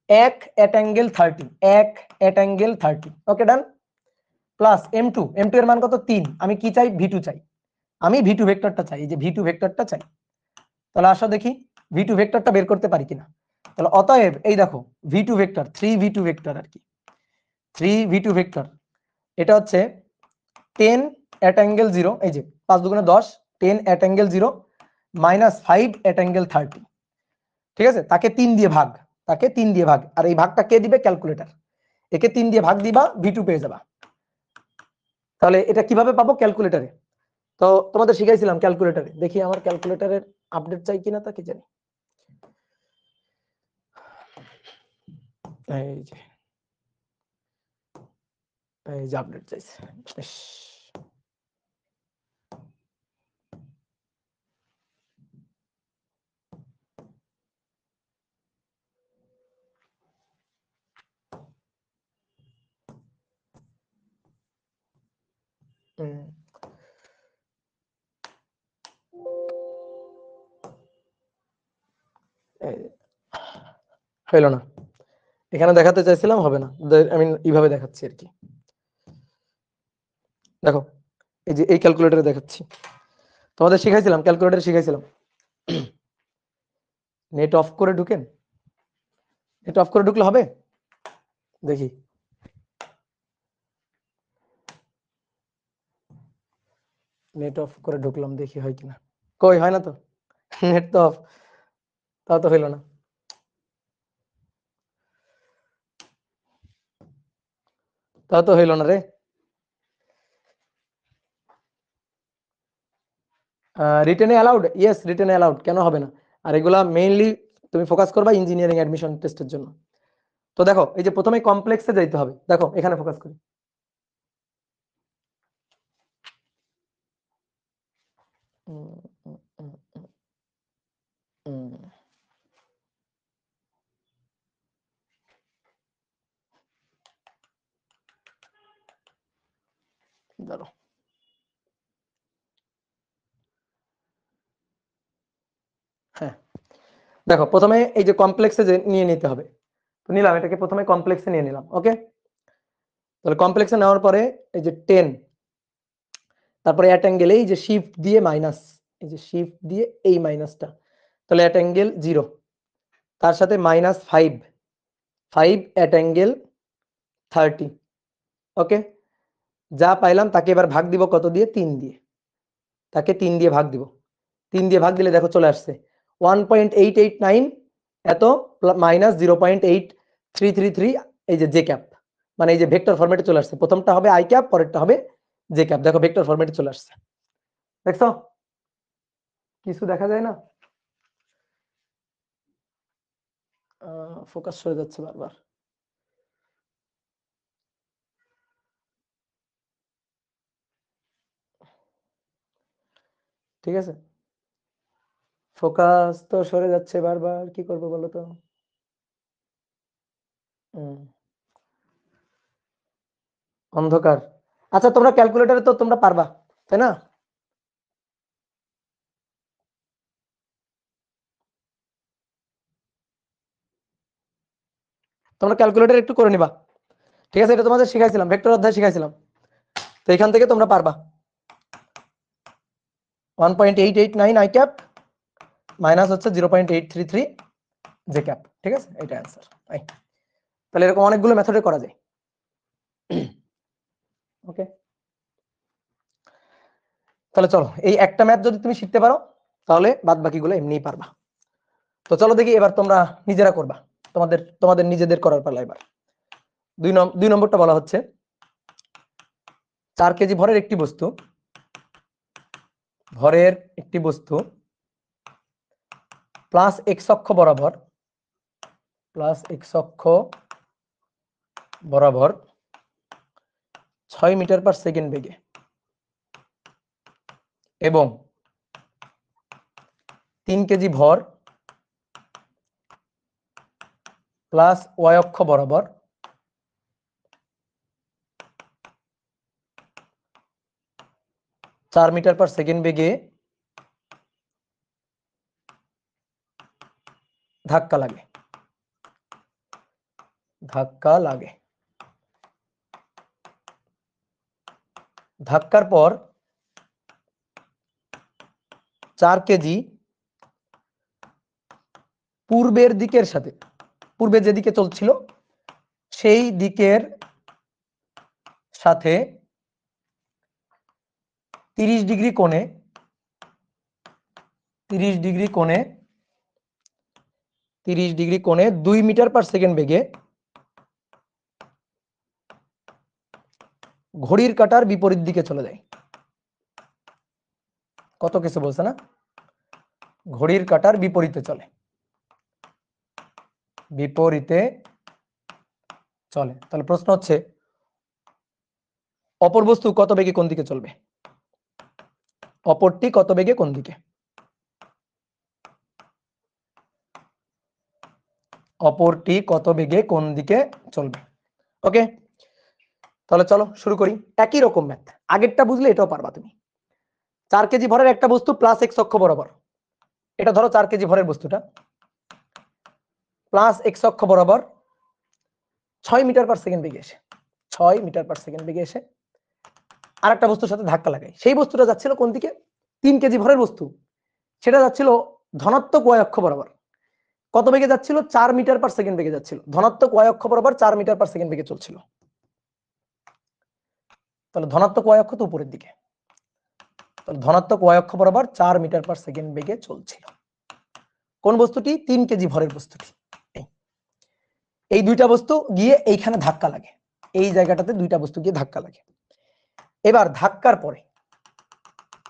1 at angle 30, 1 at angle 30, okay done, plus m2 এর মান কত 3, আমি কি চাই V2 চাই, আমি V2 ভেক্টরটা চাই, এই যে V2 ভেক্টরটা চাই। তাহলে আসো দেখি V2 ভেক্টরটা বের করতে পারি কিনা। তাহলে অতএব এই দেখো V2 ভেক্টর 3V2 ভেক্টর আর কি, 3V2 ভেক্টর এটা হচ্ছে 10 at angle 0, এই যে 5 দুগুণে 10, 10 at angle 0 minus 5 at angle 30, ঠিক আছে, তাকে 3 দিয়ে ভাগ, তাকে 3 দিয়ে ভাগ, আর এই ভাগটা কে দিবে ক্যালকুলেটর, একে 3 দিয়ে ভাগ দিবা V2 পেয়ে যাবা। তাহলে এটা কিভাবে পাবো ক্যালকুলেটরে, তো তোমাদের শিখাইছিলাম ক্যালকুলেটরে, দেখি আমার ক্যালকুলেটরের আপডেট চাই কিনা তা কি জানি, এই যে আপডেট চাইছে, হইল না, এখানে দেখাতে চাইছিলাম হবে না, আমি এইভাবে দেখাচ্ছি আর কি, দেখো এই যে এই ক্যালকুলেটরে দেখাচ্ছি, তোমাদের শিখাইছিলাম ক্যালকুলেটরে শিখাইছিলাম, নেট অফ করে ঢুকেন, নেট অফ করে ঢুকলে হবে, দেখি নেট অফ করে ঢুকলাম, দেখি হয় কিনা, কই হয় না তো, নেট তো অফ, তা তো হইল না, তা তো হইল না রে, রিটেনে অ্যালাউড, ইয়েস রিটেনে অ্যালাউড, কেন হবে না, আর এগুলা মেইনলি তুমি ফোকাস করবা ইঞ্জিনিয়ারিং অ্যাডমিশন টেস্টের জন্য। তো দেখো এই যে প্রথমে কমপ্লেক্সে যাইতে হবে, দেখো এখানে ফোকাস করি, ধরো হ্যাঁ, দেখো প্রথমে এই যে কমপ্লেক্সে নিয়ে নিতে হবে, তো নিলাম এটাকে প্রথমে কমপ্লেক্সে নিয়ে নিলাম, ওকে, তাহলে কমপ্লেক্সে নেওয়ার পরে এই যে 10, তারপরে অ্যাট অ্যাঙ্গেল এই যে শিফট দিয়ে মাইনাস, এই যে শিফট দিয়ে এই মাইনাসটা, তাহলে অ্যাট অ্যাঙ্গেল 0, তার সাথে -5 at অ্যাঙ্গেল 30। ওকে, যা পাইলাম তাকে এবার ভাগ দিব কত দিয়ে? 3 দিয়ে। তাকে 3 দিয়ে ভাগ দিব। 3 দিয়ে ভাগ দিলে দেখো চলে আসছে 1.889 এত -0.8333, এই যে জে ক্যাপ, মানে এই যে ভেক্টর ফরম্যাটে চলে আসছে। প্রথমটা হবে আই ক্যাপ, পরেরটা হবে জে ক্যাপ। দেখো ভেক্টর ফরম্যাটে চলে আসছে, দেখছো কিছু দেখা যায় না? ফোকাস সরে যাচ্ছে বারবার। ঠিক আছে, ফোকাস তো সরে যাচ্ছে বারবার, কি করবো বলো তো? অন্ধকার। আচ্ছা, তোমরা ক্যালকুলেটরে তো তোমরা পারবা, তাই না? তোমরা ক্যালকুলেটর একটু করে নিবা, ঠিক আছে? এটা তোমাদের শিখাইছিলাম, ভেক্টর অধ্যায় শিখাইছিলাম, তো এখান থেকে তোমরা পারবা। 1.889 আই ক্যাপ মাইনাস হচ্ছে 0.833 জে ক্যাপ। ঠিক আছে, এটা অ্যান্সার। তাহলে এরকম অনেকগুলো মেথডে করা যায়। ওকে, তাহলে চলো এই একটা ম্যাথ যদি তুমি শিখতে পারো তাহলে বাদ বাকিগুলো এমনিই পারবা। তো চলো দেখি এবার তোমরা নিজেরা করবা, তোমাদের নিজেদের করার পালা। এবার 2 নম্বরটা বলা হচ্ছে 4 কেজি ভরের একটি বস্তু প্লাস এক্স অক্ষ বরাবর 6 মিটার পার সেকেন্ড বেগে এবং 3 কেজি ভর প্লাস ওয়াই অক্ষ বরাবর 4 মিটার পার সেকেন্ড বেগে ধাক্কা লাগে। ধাক্কার পর 4 কেজি পূর্বে যেদিকে চলছিল সেই দিকের সাথে 30 ডিগ্রি কোণে 2 মিটার পার সেকেন্ড বেগে ঘড়ির কাঁটার বিপরীত দিকে চলে যায়। কত কিছু বলছে না? ঘড়ির কাঁটার বিপরীতে চলে। তাহলে প্রশ্ন হচ্ছে অপর বস্তু কত বেগে কোন দিকে চলবে? অপরটি কত বেগে কোন দিকে? অপরটি কত বেগে কোন দিকে চলবে? ওকে, তাহলে চলো শুরু করি। একই রকম ম্যাথ, আগেরটা বুঝলে এটাও পারবা তুমি। 4 কেজি ভরের একটা বস্তু প্লাস এক্স অক্ষ বরাবর, এটা ধরো 4 কেজি ভরের বস্তুটা প্লাস এক্স অক্ষ বরাবর 6 মিটার পার সেকেন্ড বেগে এসে আর একটা বস্তুর সাথে ধাক্কা লাগায়। সেই বস্তুটা যাচ্ছিল কোন দিকে? 3 কেজি ভরের বস্তু, সেটা যাচ্ছিল ধনাত্মক ওয়াই অক্ষ বরাবর। কত বেগে যাচ্ছিল? 4 মিটার পার সেকেন্ড বেগে যাচ্ছিল। ধনাত্মক ওয়াই অক্ষ বরাবর 4 মিটার পার সেকেন্ড বেগে চলছিল। তাহলে ধনাত্মক ওয়াই অক্ষ তো উপরের দিকে, তাহলে ধনাত্মক ওয়াই অক্ষ বরাবর 4 মিটার পার সেকেন্ড বেগে চলছিল। কোন বস্তুটি? 3 কেজি ভরের বস্তুটি। এই দুইটা বস্তু গিয়ে এইখানে ধাক্কা লাগে, এই জায়গাটাতে দুইটা বস্তু গিয়ে ধাক্কা লাগে। এবার ধাক্কার পরে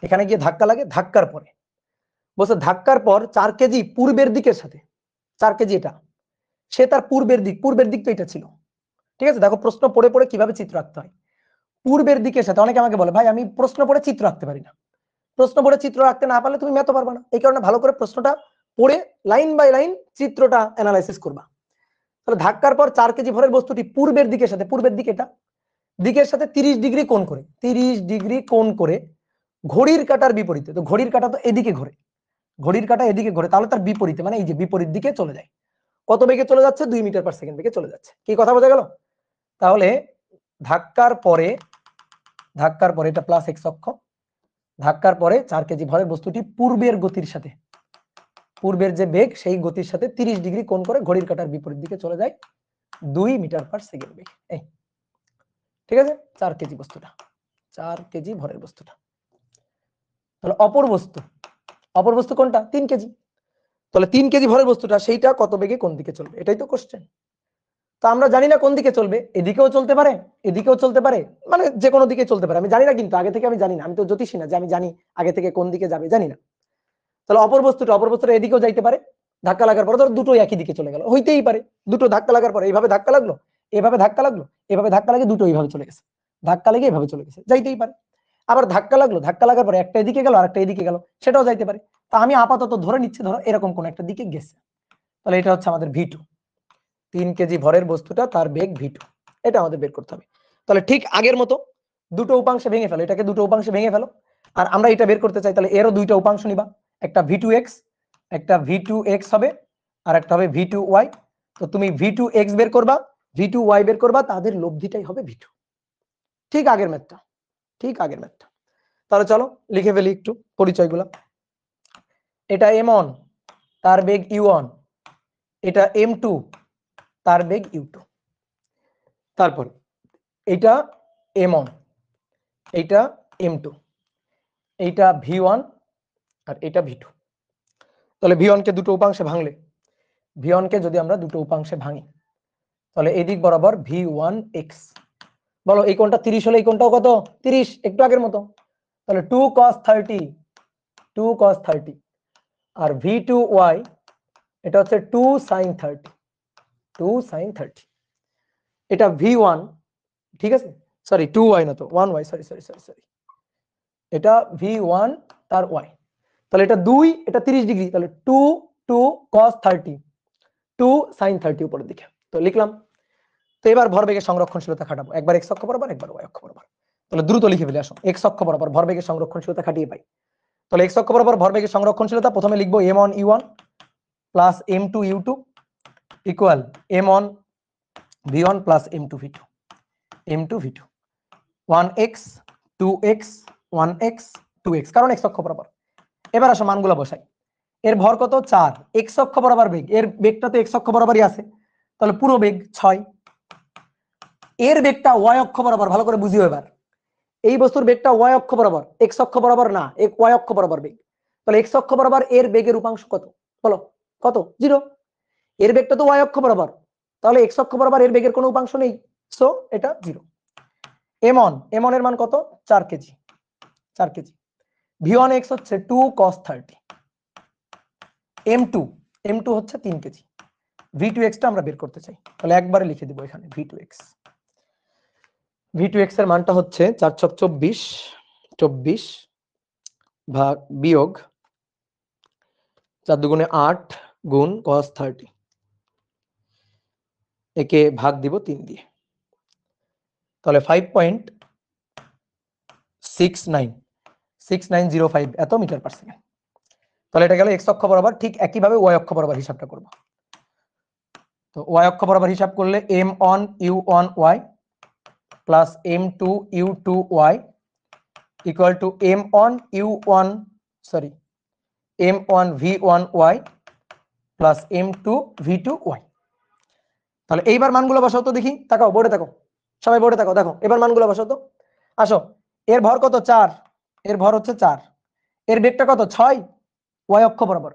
এখানে গিয়ে ধাক্কা লাগে। ধাক্কার পরে বলছে ধাক্কার পর 4 কেজি পূর্বের দিকের সাথে, 4 কেজি এটা, সে তার পূর্বের দিক তো এটা ছিল। ঠিক আছে, দেখো প্রশ্ন পড়ে পড়ে কিভাবে চিত্র আঁকতে হয়। পূর্বের দিকের সাথে, অনেকে আমাকে বলে ভাই আমি প্রশ্ন পড়ে চিত্র আঁকতে পারি না। প্রশ্ন পড়ে চিত্র আঁকতে না পারলে তুমি ম্যাথও পারবা না। এই কারণে ভালো করে প্রশ্নটা পড়ে লাইন বাই লাইন চিত্রটা অ্যানালাইসিস করবা। তাহলে ধাক্কার পর 4 কেজি ভরের বস্তুটি পূর্বের দিকে এটা দিকের সাথে 30 ডিগ্রি কোণ করে ঘড়ির কাঁটার বিপরীতে, তো ঘড়ির কাঁটা তো এদিকে ঘোরে, তাহলে তার বিপরীতে মানে এই যে বিপরীত দিকে চলে যায়। কত বেগে চলে যাচ্ছে? 2 মিটার পার সেকেন্ড বেগে চলে যাচ্ছে। কি কথা বোঝা গেল? তাহলে ধাক্কার পরে এটা প্লাস এক্স অক্ষ, ধাক্কার পরে 4 কেজি ভরের বস্তুটি পূর্বের গতির সাথে পূর্বের যে বেগ সেই গতির সাথে 30 ডিগ্রি কোণ করে ঘড়ির কাঁটার বিপরীত দিকে চলে যায় 2 মিটার পার সেকেন্ড বেগে। এই ঠিক আছে, 4 কেজি বস্তুটা, 4 কেজি ভরের বস্তুটা। তাহলে অপর বস্তু কোনটা? 3 কেজি। তাহলে 3 কেজি ভরের বস্তুটা সেইটা কত বেগে কোন দিকে চলবে, এটাই তো কোশ্চেন। তো আমরা জানি না কোন দিকে চলবে, এদিকেও চলতে পারে এদিকেও চলতে পারে, মানে যে কোনো দিকে চলতে পারে। আমি জানি না, কিন্তু আগে থেকে আমি জানি না, আমি তো জ্যোতিষী না যে আমি জানি আগে থেকে কোন দিকে যাবে, জানি না। তাহলে অপর বস্তুটা এদিকেও যাইতে পারে, ধাক্কা লাগার পরে ধরো দুটো একই দিকে চলে গেল, হইতেই পারে। দুটো ধাক্কা লাগার পরে এইভাবে ধাক্কা লাগলো, এভাবে ধাক্কা লাগলো, এভাবে ধাক্কা লাগে, দুটো এইভাবে চলে গেছে, ধাক্কা লেগে এভাবে চলে গেছে, যাইতেই পারে। আবার ধাক্কা লাগলো, ধাক্কা লাগার পরে একটা এদিকে গেল আর একটা এদিকে গেল, সেটাও যাইতে পারে। তা আমি আপাতত ধরে নিচ্ছি ধরো এরকম কোন একটা দিকে গেছে। তাহলে এটা হচ্ছে আমাদের V2, 3 কেজি ভরের বস্তুটা তার বেগ V2, এটা আমাদের বের করতে হবে। তাহলে ঠিক আগের মতো দুটো উপাংশে ভেঙে ফেলো, এটাকে দুটো উপাংশে ভেঙে ফেলো। আর আমরা এটা বের করতে চাই, তাহলে এরও দুইটা উপাংশ নিবা, একটা V2x, একটা V2x হবে, আর একটা হবে V2y। তো তুমি V2x বের করবা, V2y বের করবা, তাদের লব্ধিটাই হবে V2। ঠিক আগের ম্যাথটা, ঠিক আগের ম্যাথটা। তাহলে চলো লিখে ফেলি একটু পরিচয়গুলো। এটা M1, তার বেগ U1, এটা M2, তার বেগ U2। তারপর এটা M1, এইটা M2, এইটা V1, আর এটা V2। তাহলে V1 কে দুটো উপাংশে ভাঙলে, V1 কে যদি আমরা দুটো উপাংশে ভাঙি, তাহলে এই দিক বরাবর V1x, বলো এই কোণটা 30 হলে এই কোণটাও কত? 30, একটু আগের মতো। তাহলে 2 cos 30, 2 cos 30। আর V2y এটা হচ্ছে 2 sin 30, 2 sin 30। এটা V1, ঠিক আছে, সরি 2y না তো 1y, sorry sorry sorry sorry, এটা V1 তার y। তাহলে এটা 2, এটা 30 ডিগ্রি, তাহলে 2 2 cos 30, 2 sin 30 উপরের দিকে। তো লিখলাম। তো এবার ভরবেগের সংরক্ষণশীলতা খাটাবো, একবার x অক্ষ বরাবর একবার y অক্ষ বরাবর। তাহলে দ্রুত লিখে ফেলে আসো, x অক্ষ বরাবর ভরবেগের সংরক্ষণশীলতা খাটিয়ে পাই। তাহলে x অক্ষ বরাবর ভরবেগের সংরক্ষণশীলতা প্রথমে লিখবো m1 u1 plus m2 u2 equal m1 v1 plus m2 v2, m2 v2, 1x 2x 1x 2x, কারণ x অক্ষ বরাবর। এবার আসো মানগুলো বসাই। এর ভর কত? 4, x অক্ষ বরাবর বেগ, এর বেগটা তো x অক্ষ বরাবরই আছে, তাহলে পুরো বেগ 6। এর বেগটা y অক্ষ বরাবর, ভালো করে বুঝিও এবার। এই বস্তুর বেগটা y অক্ষ বরাবর, x অক্ষ বরাবর না, y অক্ষ বরাবর বেগ। তাহলে x অক্ষ বরাবর এর বেগের উপাংশ কত? বলো কত? 0। এর বেগটা তো y অক্ষ বরাবর, তাহলে x অক্ষ বরাবর এর বেগের কোনো উপাংশ নেই, সো এটা 0। m1 এর মান কত? 4 কেজি, 4 কেজি। v1x হচ্ছে 2 cos 30, m2 হচ্ছে 3 কেজি। v2x টা আমরা বের করতে চাই, তাহলে একবারে লিখে দিব এখানে v2x এর মানটা হচ্ছে 4 ছক 24, 24 ভাগ বিয়োগ 4 দুগুণে 8 গুণ cos 30, একে ভাগ দিব 3 দিয়ে, তাহলে 5.6905 এত মিটার পার সেকেন্ড। তাহলে এটা গেল x অক্ষ বরাবর। ঠিক একইভাবে y অক্ষ বরাবর হিসাবটা করব। তো y অক্ষ বরাবর হিসাব করলে m1 u1y plus m2 u2y equal to m1 v1y plus m2 v2y। তাহলে এইবার মানগুলো বসাও তো দেখি, তাকাও বোর্ডে, তাকাও সবাই বোর্ডে তাকাও, দেখো এবার মানগুলো বসাও তো। আসো, এর ভর কত? 4, এর ভর হচ্ছে 4। এর বেগটা কত? 6, y অক্ষ বরাবর।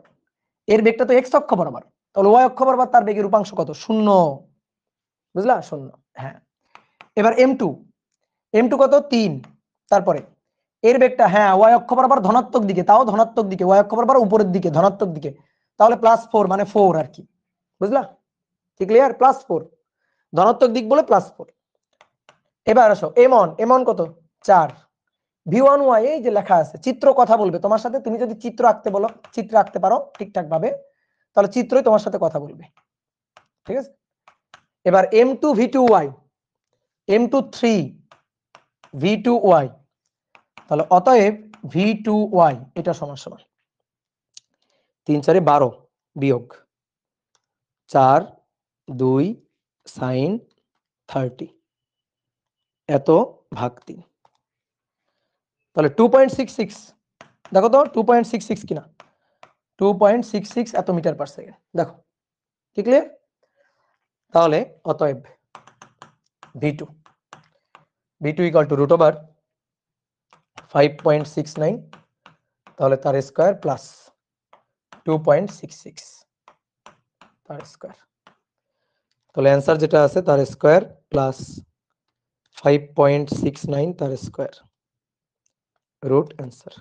এর বেগটা তো x অক্ষ বরাবর, তাহলে y অক্ষ বরাবর তার বেগের উপাংশ কত? 0, বুঝলা? 0, হ্যাঁ। এবার m2 কত? 3। তারপরে এর বেগটা, হ্যাঁ, y অক্ষ বরাবর ধনাত্মক দিকে, তাও ধনাত্মক দিকে, y অক্ষ বরাবর উপরের দিকে ধনাত্মক দিকে, তাহলে +4, মানে 4 আর কি, বুঝলা? কি ক্লিয়ার? +4, ধনাত্মক দিক বলে +4। এবার আসো m1 কত? 4। v1y এই যে লেখা আছে, চিত্র কথা বলবে তোমার সাথে। তুমি যদি চিত্র আঁকতে বলো, চিত্র আঁকতে পারো ঠিকঠাক ভাবে, তাহলে চিত্রই তোমার সাথে কথা বলবে, ঠিক আছে? এবার m2 v2y, m2 3 v2y, তাহলে অতএব v2y এটা সমান সমান 3 4 12 বিয়োগ 4 2 sin 30 এত ভাগ 3। তাহলে 2.66, দেখো তো 2.66 কিনা? 2.66 এত মিটার পার সেকেন্ড। দেখো কি ক্লিয়ার? তাহলে অতএব v2 equal to root over 5.69, তাহলে তার স্কয়ার প্লাস 2.66 তার স্কয়ার। তাহলে অ্যান্সার যেটা আছে তার স্কয়ার প্লাস 5.69 তার স্কয়ার রুট অ্যান্সার।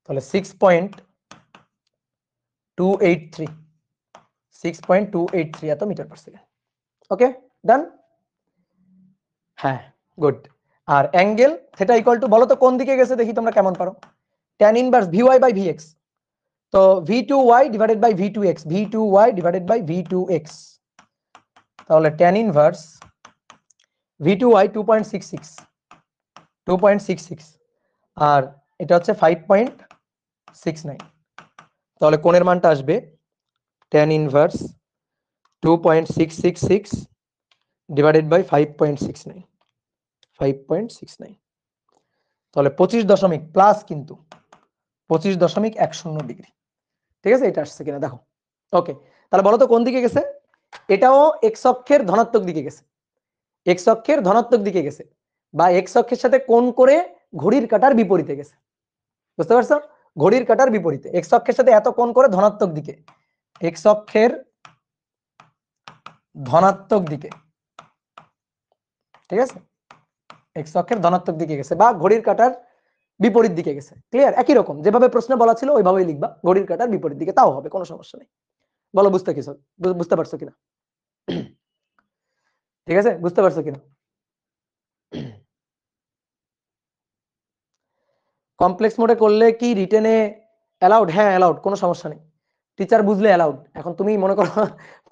তাহলে 6.283 এত metre per second. Okay done. হ্যাঁ গুড। আর অ্যাঙ্গেল থিটা ইকুয়াল টু, বলো তো কোন দিকে গেছে দেখি তোমরা কেমন পারো। tan inverse vy by vx, তো v2y divided by v2x, v2y divided by v2x, তাহলে tan ইনভার্স v2y 2.66 আর এটা হচ্ছে 5.69, তাহলে কোণের মানটা আসবে tan ইনভার্স 2.666 ডিভাইডেড বাই 5.69, তাহলে 25 প্লাস কিন্তু 25.10 ডিগ্রি। ঠিক আছে, এটা আসছে কিনা দেখো। ওকে, তাহলে বলো তো কোন দিকে গেছে? এটাও এক্স অক্ষের ধনাত্মক দিকে গেছে, এক্স অক্ষের ধনাত্মক দিকে গেছে, বা এক্স অক্ষের সাথে কোণ করে ঘড়ির কাঁটার বিপরীতে গেছে। বুঝতে পারছো? ঘড়ির কাঁটার বিপরীতে এক্স অক্ষের সাথে এত কোণ করে ধনাত্মক দিকে, এক্স অক্ষের ধনাত্মক দিকে, ঠিক আছে, এক্স অক্ষের ধনাত্মক দিকে গেছে বা ঘড়ির কাঁটার বিপরীত দিকে গেছে। ক্লিয়ার? একই রকম যেভাবে প্রশ্ন বলা ছিল ওইভাবেই লিখবা, ঘড়ির কাঁটার বিপরীত দিকে, তাও হবে, কোনো সমস্যা নেই। বলো বুঝতে পারছো কিনা? ঠিক আছে, বুঝতে পারছো কিনা? কমপ্লেক্স মোডে করলে কি রিটেনে অ্যালাউড? হ্যাঁ অ্যালাউড, কোনো সমস্যা নেই, টিচার বুঝলে অ্যালাউড। এখন তুমি মনে করো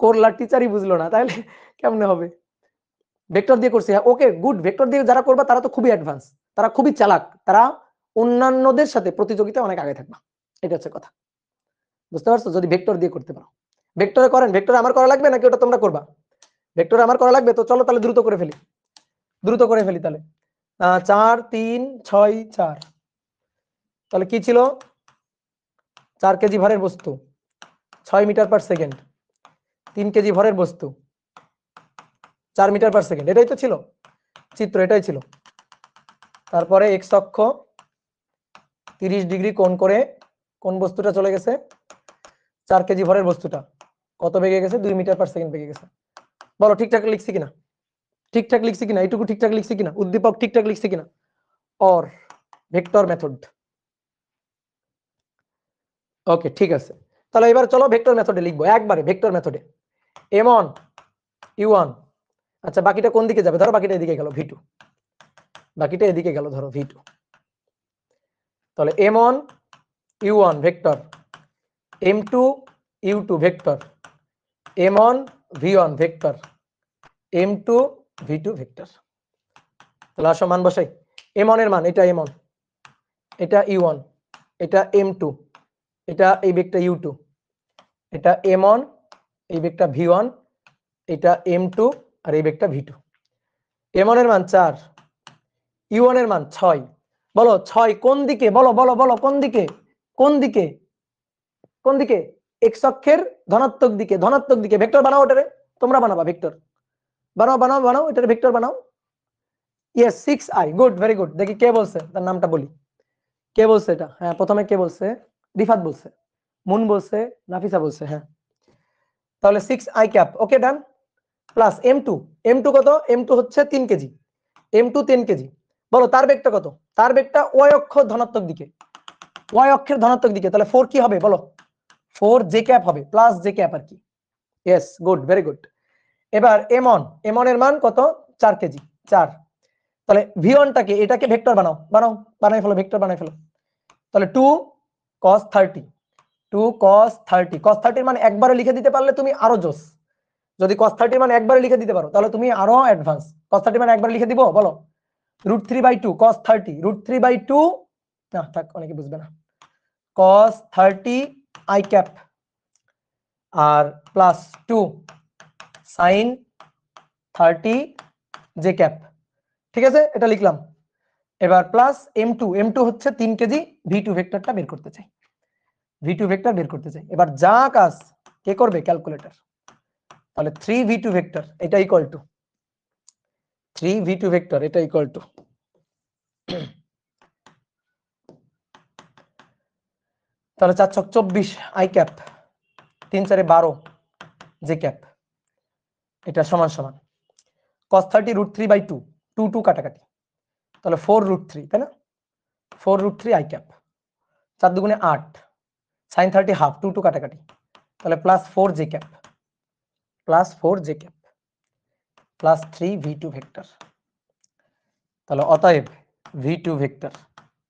করলা, টিচারই বুঝলো না, তাহলে কেমনে হবে? ভেক্টর দিয়ে করছি, হ্যাঁ ওকে গুড। ভেক্টর দিয়ে যারা করবা তারা তো খুবই অ্যাডভান্স, তারা খুবই চালাক, তারা অন্যান্যদের সাথে প্রতিযোগিতায় অনেক আগে থাকবা, এটা হচ্ছে কথা। বুঝতে পারছো? যদি ভেক্টর দিয়ে করতে পারো। ভেক্টরে করেন, ভেক্টরে আমার করা লাগবে নাকি ওটা তোমরা করবা? ভেক্টরে আমার করা লাগবে, তো চলো তাহলে দ্রুত করে ফেলি, তাহলে 4 3 6 4, তাহলে কি ছিল? 4 কেজি ভরের বস্তু 6 মিটার পার সেকেন্ড, 3 কেজি ভরের বস্তু 4 মিটার পার সেকেন্ড, এটাই তো ছিল চিত্র, এটাই ছিল। তারপরে এক্স অক্ষ 30 ডিগ্রি কোণ করে কোন বস্তুটা চলে গেছে? 4 কেজি ভরের বস্তুটা কত বেগে গেছে? 2 মিটার পার সেকেন্ড বেগে গেছে। বলো ঠিকঠাক লিখছি কিনা? ঠিকঠাক লিখছি কিনা? এইটুকু ঠিকঠাক লিখছি কিনা? উদ্দীপক ঠিকঠাক লিখছি কিনা? Or vector method. ওকে ঠিক আছে, তাহলে এবার চলো ভেক্টর মেথডে লিখবো একবারে, ভেক্টর মেথডে m1 u1। আচ্ছা বাকিটা কোন দিকে যাবে? ধরো বাকিটা এদিকে গেল v2, বাকিটা এদিকে গেল ধরো v2, তাহলে m1 u1 vector, m2 u2 vector, m1 v1 vector, m2 v2 vector. তাহলে আসো মান বসাই। m1 এর মান এটা m1, এটা u1, এটা m2, এটা এই বেগটা u2, এটা m1, এই বেগটা v1, এটা m2 আর এই বেগটা v2। m1 এর মান 4, u1 এর মান 6। বলো 6 কোন দিকে? বলো বলো বলো কোন দিকে? কোন দিকে? কোন দিকে? এক্স অক্ষের ধনাত্মক দিকে, ধনাত্মক দিকে। ভেক্টর বানাও ওটারে, তোমরা বানাবা ভেক্টর, বানাও এটারে ভেক্টর বানাও। Yes 6i, good, very good. দেখি কে বলছে, তার নামটা বলি, কে বলছে এটা? হ্যাঁ প্রথমে কে বলছে? রিফাত বলছে, মুন বলছে, নাফিসা বলছে। হ্যাঁ তাহলে 6i ক্যাপ, ওকে ডান। প্লাস m2, m2 কত? m2 হচ্ছে 3 কেজি, m2 10 কেজি। বলো তার বেগটা কত? তার বেগটা y অক্ষ ধনাত্মক দিকে, y অক্ষের ধনাত্মক দিকে, তাহলে 4 কি হবে বলো? 4 j ক্যাপ হবে, প্লাস j ক্যাপ আর কি। Yes good, very good. এবার m1, m1 এর মান কত? 4 কেজি, 4। তাহলে v1 টাকে, এটাকে ভেক্টর বানাও, বানাই ফেলো, ভেক্টর বানাই ফেলো। তাহলে 2 cos 30, 2 cos 30, cos 30 এর মান একবারে লিখে দিতে পারলে তুমি আরো জোস। যদি cos 30 এর মান একবারে লিখে দিতে পারো তাহলে তুমি আরো অ্যাডভান্স। cos 30 মান একবারে লিখে দিব, বলো √3/2 cos 30, √3/2 না থাক, অনেকে বুঝবে না, cos 30 i ক্যাপ আর প্লাস 2 sin 30 j ক্যাপ। ঠিক আছে, এটা লিখলাম। এবার প্লাস m2, m2 হচ্ছে 3 কেজি, v2 ভেক্টরটা বের করতে চাই। v2 ভেক্টর বের করতে চাই। এবার যা কাজ কে করবে? ক্যালকুলেটর। তাহলে 3v2 ভেক্টর এটা ইকুয়াল টু 3v2 ভেক্টর এটা ইকুয়াল টু তাহলে 4 ছক 24 আই ক্যাপ 3 4 12 জে ক্যাপ এটা সমান সমান cos 30 √3/2 2 2 কাটাকাটি তাহলে 4 √3 তাই না 4 √3 আই ক্যাপ 4 দুগুণে 8 sin 30 হাফ 2 2 কাটাকাটি তাহলে plus 4 J cap plus 4 J cap plus 3v2 vector. তাহলে অতএব v2 ভেক্টর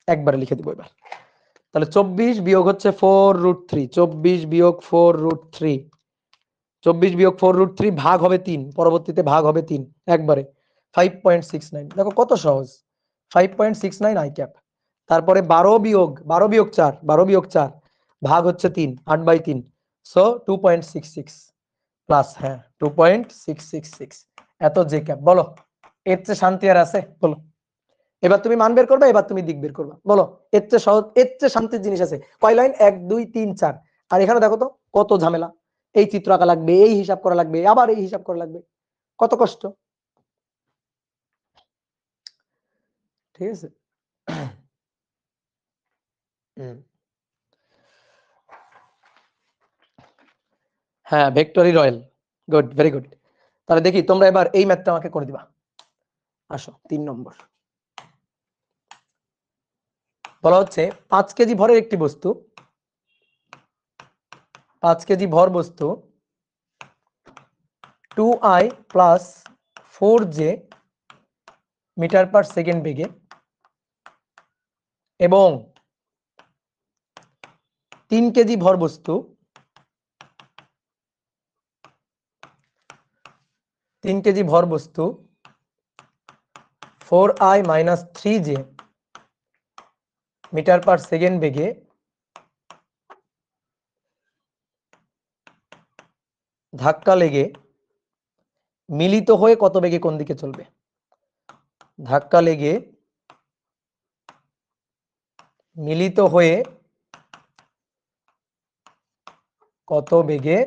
একবারে লিখে দেব এবার। তাহলে 24 বিয়োগ হচ্ছে 4 √3 24 বিয়োগ 4 √3 24 বিয়োগ 4 √3 ভাগ হবে 3 পরবর্তীতে ভাগ হবে 3 একবারে 5.69 দেখো কত সহজ 5.69 আই ক্যাপ। তারপরে 12 বিয়োগ 4 ভাগ হচ্ছে 3 8/3 সো 2.66 প্লাস হ্যাঁ 2.666 এত জে ক্যাপ। বলো এর চেয়ে শান্তি আর আছে? বলো এবার তুমি মান বের করবে, এবার তুমি দিক বের করবা। বলো এর চেয়ে সহজ এর চেয়ে শান্তির জিনিস আছে? কয় লাইন? 1 2 3 4। আর এখানে দেখো তো কত ঝামেলা, এই চিত্র আঁকা লাগবে, এই হিসাব করা লাগবে, আবার এই হিসাব করা লাগবে, কত কষ্ট। ঠিক আছে হ্যাঁ victory royal good very good. তাহলে দেখি তোমরা এবার এই ম্যাথটা আমাকে করে দিবা। আসো 3 নম্বর বলা হচ্ছে 5 কেজি ভরের একটি বস্তু 5 কেজি ভর বস্তু 2i plus 4j metre per second বেগে এবং 3 কেজি ভর বস্তু 3 কেজি ভর বস্তু 4i minus 3j metre per second বেগে ধাক্কা লেগে মিলিত হয়ে কত বেগে কোন দিকে চলবে? ধাক্কা লেগে মিলিত হয়ে কত বেগে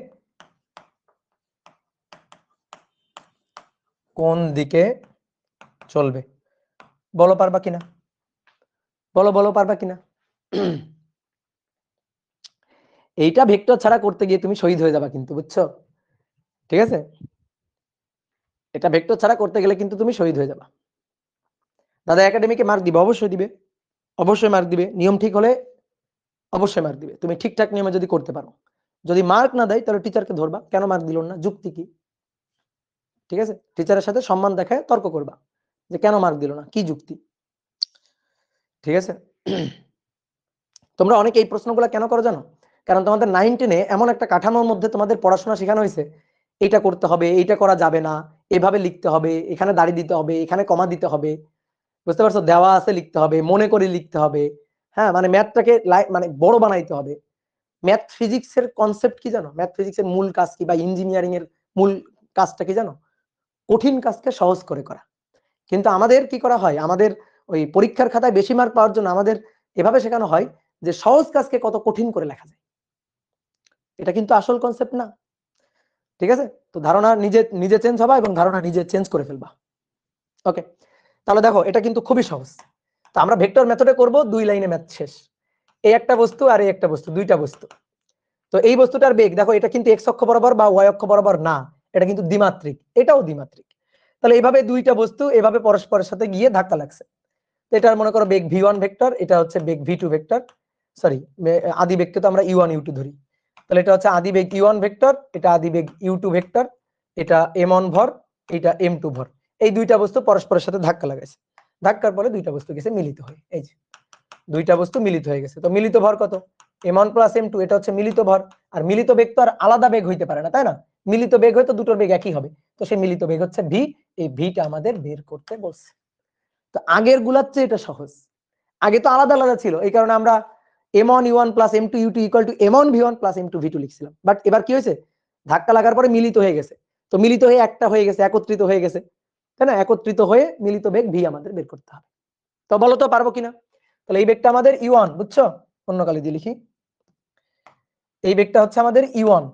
কোন দিকে চলবে? বলো পারবা কিনা? বলো পারবা কিনা? এইটা ভেক্টর ছাড়া করতে গিয়ে তুমি শহীদ হয়ে যাবা কিন্তু, বুঝছো? ঠিক আছে, এটা ভেক্টর ছাড়া করতে গেলে কিন্তু তুমি শহীদ হয়ে যাবা। দাদা একাডেমিকে মার্ক দিবে, অবশ্যই দিবে, অবশ্যই মার্ক দিবে। নিয়ম ঠিক হলে অবশ্যই মার্ক দিবে, তুমি ঠিকঠাক নিয়মে যদি করতে পারো। যদি মার্ক না দেয় তাহলে টিচারকে ধরবা, কেন মার্ক দিল না, যুক্তি কি? ঠিক আছে, টিচারের সাথে সম্মান দেখায় তর্ক করবা যে কেন মার্ক দিল না, কি যুক্তি। ঠিক আছে, তোমরা অনেকে এই প্রশ্নগুলো কেন করো জানো? কারণ তোমাদের 9 10-এ এমন একটা কাঠামোর মধ্যে তোমাদের পড়াশোনা শেখানো হয়েছে, এইটা করতে হবে, এইটা করা যাবে না, এভাবে লিখতে হবে, এখানে দাড়ি দিতে হবে, এখানে কমা দিতে হবে, বুঝতে পারছো? দেওয়া আছে লিখতে হবে, মনে করে লিখতে হবে। হ্যাঁ, মানে ম্যাথটাকে মানে বড় বানাইতে হবে। ম্যাথ ফিজিক্সের কনসেপ্ট কি জানো? ম্যাথ ফিজিক্সের মূল কাজ কি, বা ইঞ্জিনিয়ারিং এর মূল কাজটা কি জানো? কঠিন কাজকে সহজ করে করা। কিন্তু আমাদের কি করা হয়, আমাদের ওই পরীক্ষার খাতায় বেশি মার্ক পাওয়ার জন্য আমাদের এভাবে শেখানো হয় যে সহজ কাজকে কত কঠিন করে লেখা যায়। এটা কিন্তু আসল কনসেপ্ট না। ঠিক আছে, তো ধারণা নিজে নিজে চেঞ্জ হবা এবং ধারণা নিজে চেঞ্জ করে ফেলবা। ওকে, তাহলে দেখো এটা কিন্তু খুবই সহজ। তো আমরা ভেক্টর মেথডে করব 2 লাইনে ম্যাথ শেষ। এই একটা বস্তু আর এই একটা বস্তু, দুইটা বস্তু। তো এই বস্তুটার বেগ দেখো, এটা কিন্তু এক্স অক্ষ বরাবর বা ওয়াই অক্ষ বরাবর না, এটা কিন্তু দ্বিমাত্রিক, এটাও দ্বিমাত্রিক। তাহলে এইভাবে দুইটা বস্তু এভাবে পরস্পরের সাথে গিয়ে ধাক্কা লাগছে। তো এটার মনে করো বেগ v1 ভেক্টর, এটা হচ্ছে বেগ v2 ভেক্টর, সরি আদি বেগকে তো আমরা u1 u2 ধরি। তাহলে এটা হচ্ছে আদি বেগ u1 ভেক্টর, এটা আদি বেগ u2 ভেক্টর, এটা m1 ভর, এটা m2 ভর। এই দুইটা বস্তু পরস্পরের সাথে ধাক্কা লাগাইছে, ধাক্কার পরে দুইটা বস্তু গেছে মিলিত হয়ে, এই যে দুইটা বস্তু মিলিত হয়ে গেছে। তো মিলিত ভর কত? m1 প্লাস m2, এটা হচ্ছে মিলিত ভর। আর মিলিত বেগ তো আর আলাদা বেগ হইতে পারে না, তাই না? মিলিত বেগ হয়তো দুটোর বেগ একই হবে, তো সেই মিলিত বেগ হচ্ছে v। এই vটা আমাদের বের করতে বলছে। তো আগের গুলার চেয়ে এটা সহজ। আগে তো আলাদা আলাদা ছিল, এই কারণে আমরা m1 u1 plus m2 u2 equal to m1 v1 plus m2 v2 লিখছিলাম। বাট এবার কি হয়েছে, ধাক্কা লাগার পরে মিলিত হয়ে গেছে। তো মিলিত হয়ে একটা হয়ে গেছে, একত্রিত হয়ে গেছে, তাই না? একত্রিত হয়ে মিলিত বেগ v আমাদের বের করতে হবে। তো বলো তো পারবো কিনা? তাহলে এই বেগটা আমাদের u1, বুঝছো? অন্য কালি দিয়ে লিখি, এই বেগটা হচ্ছে আমাদের u1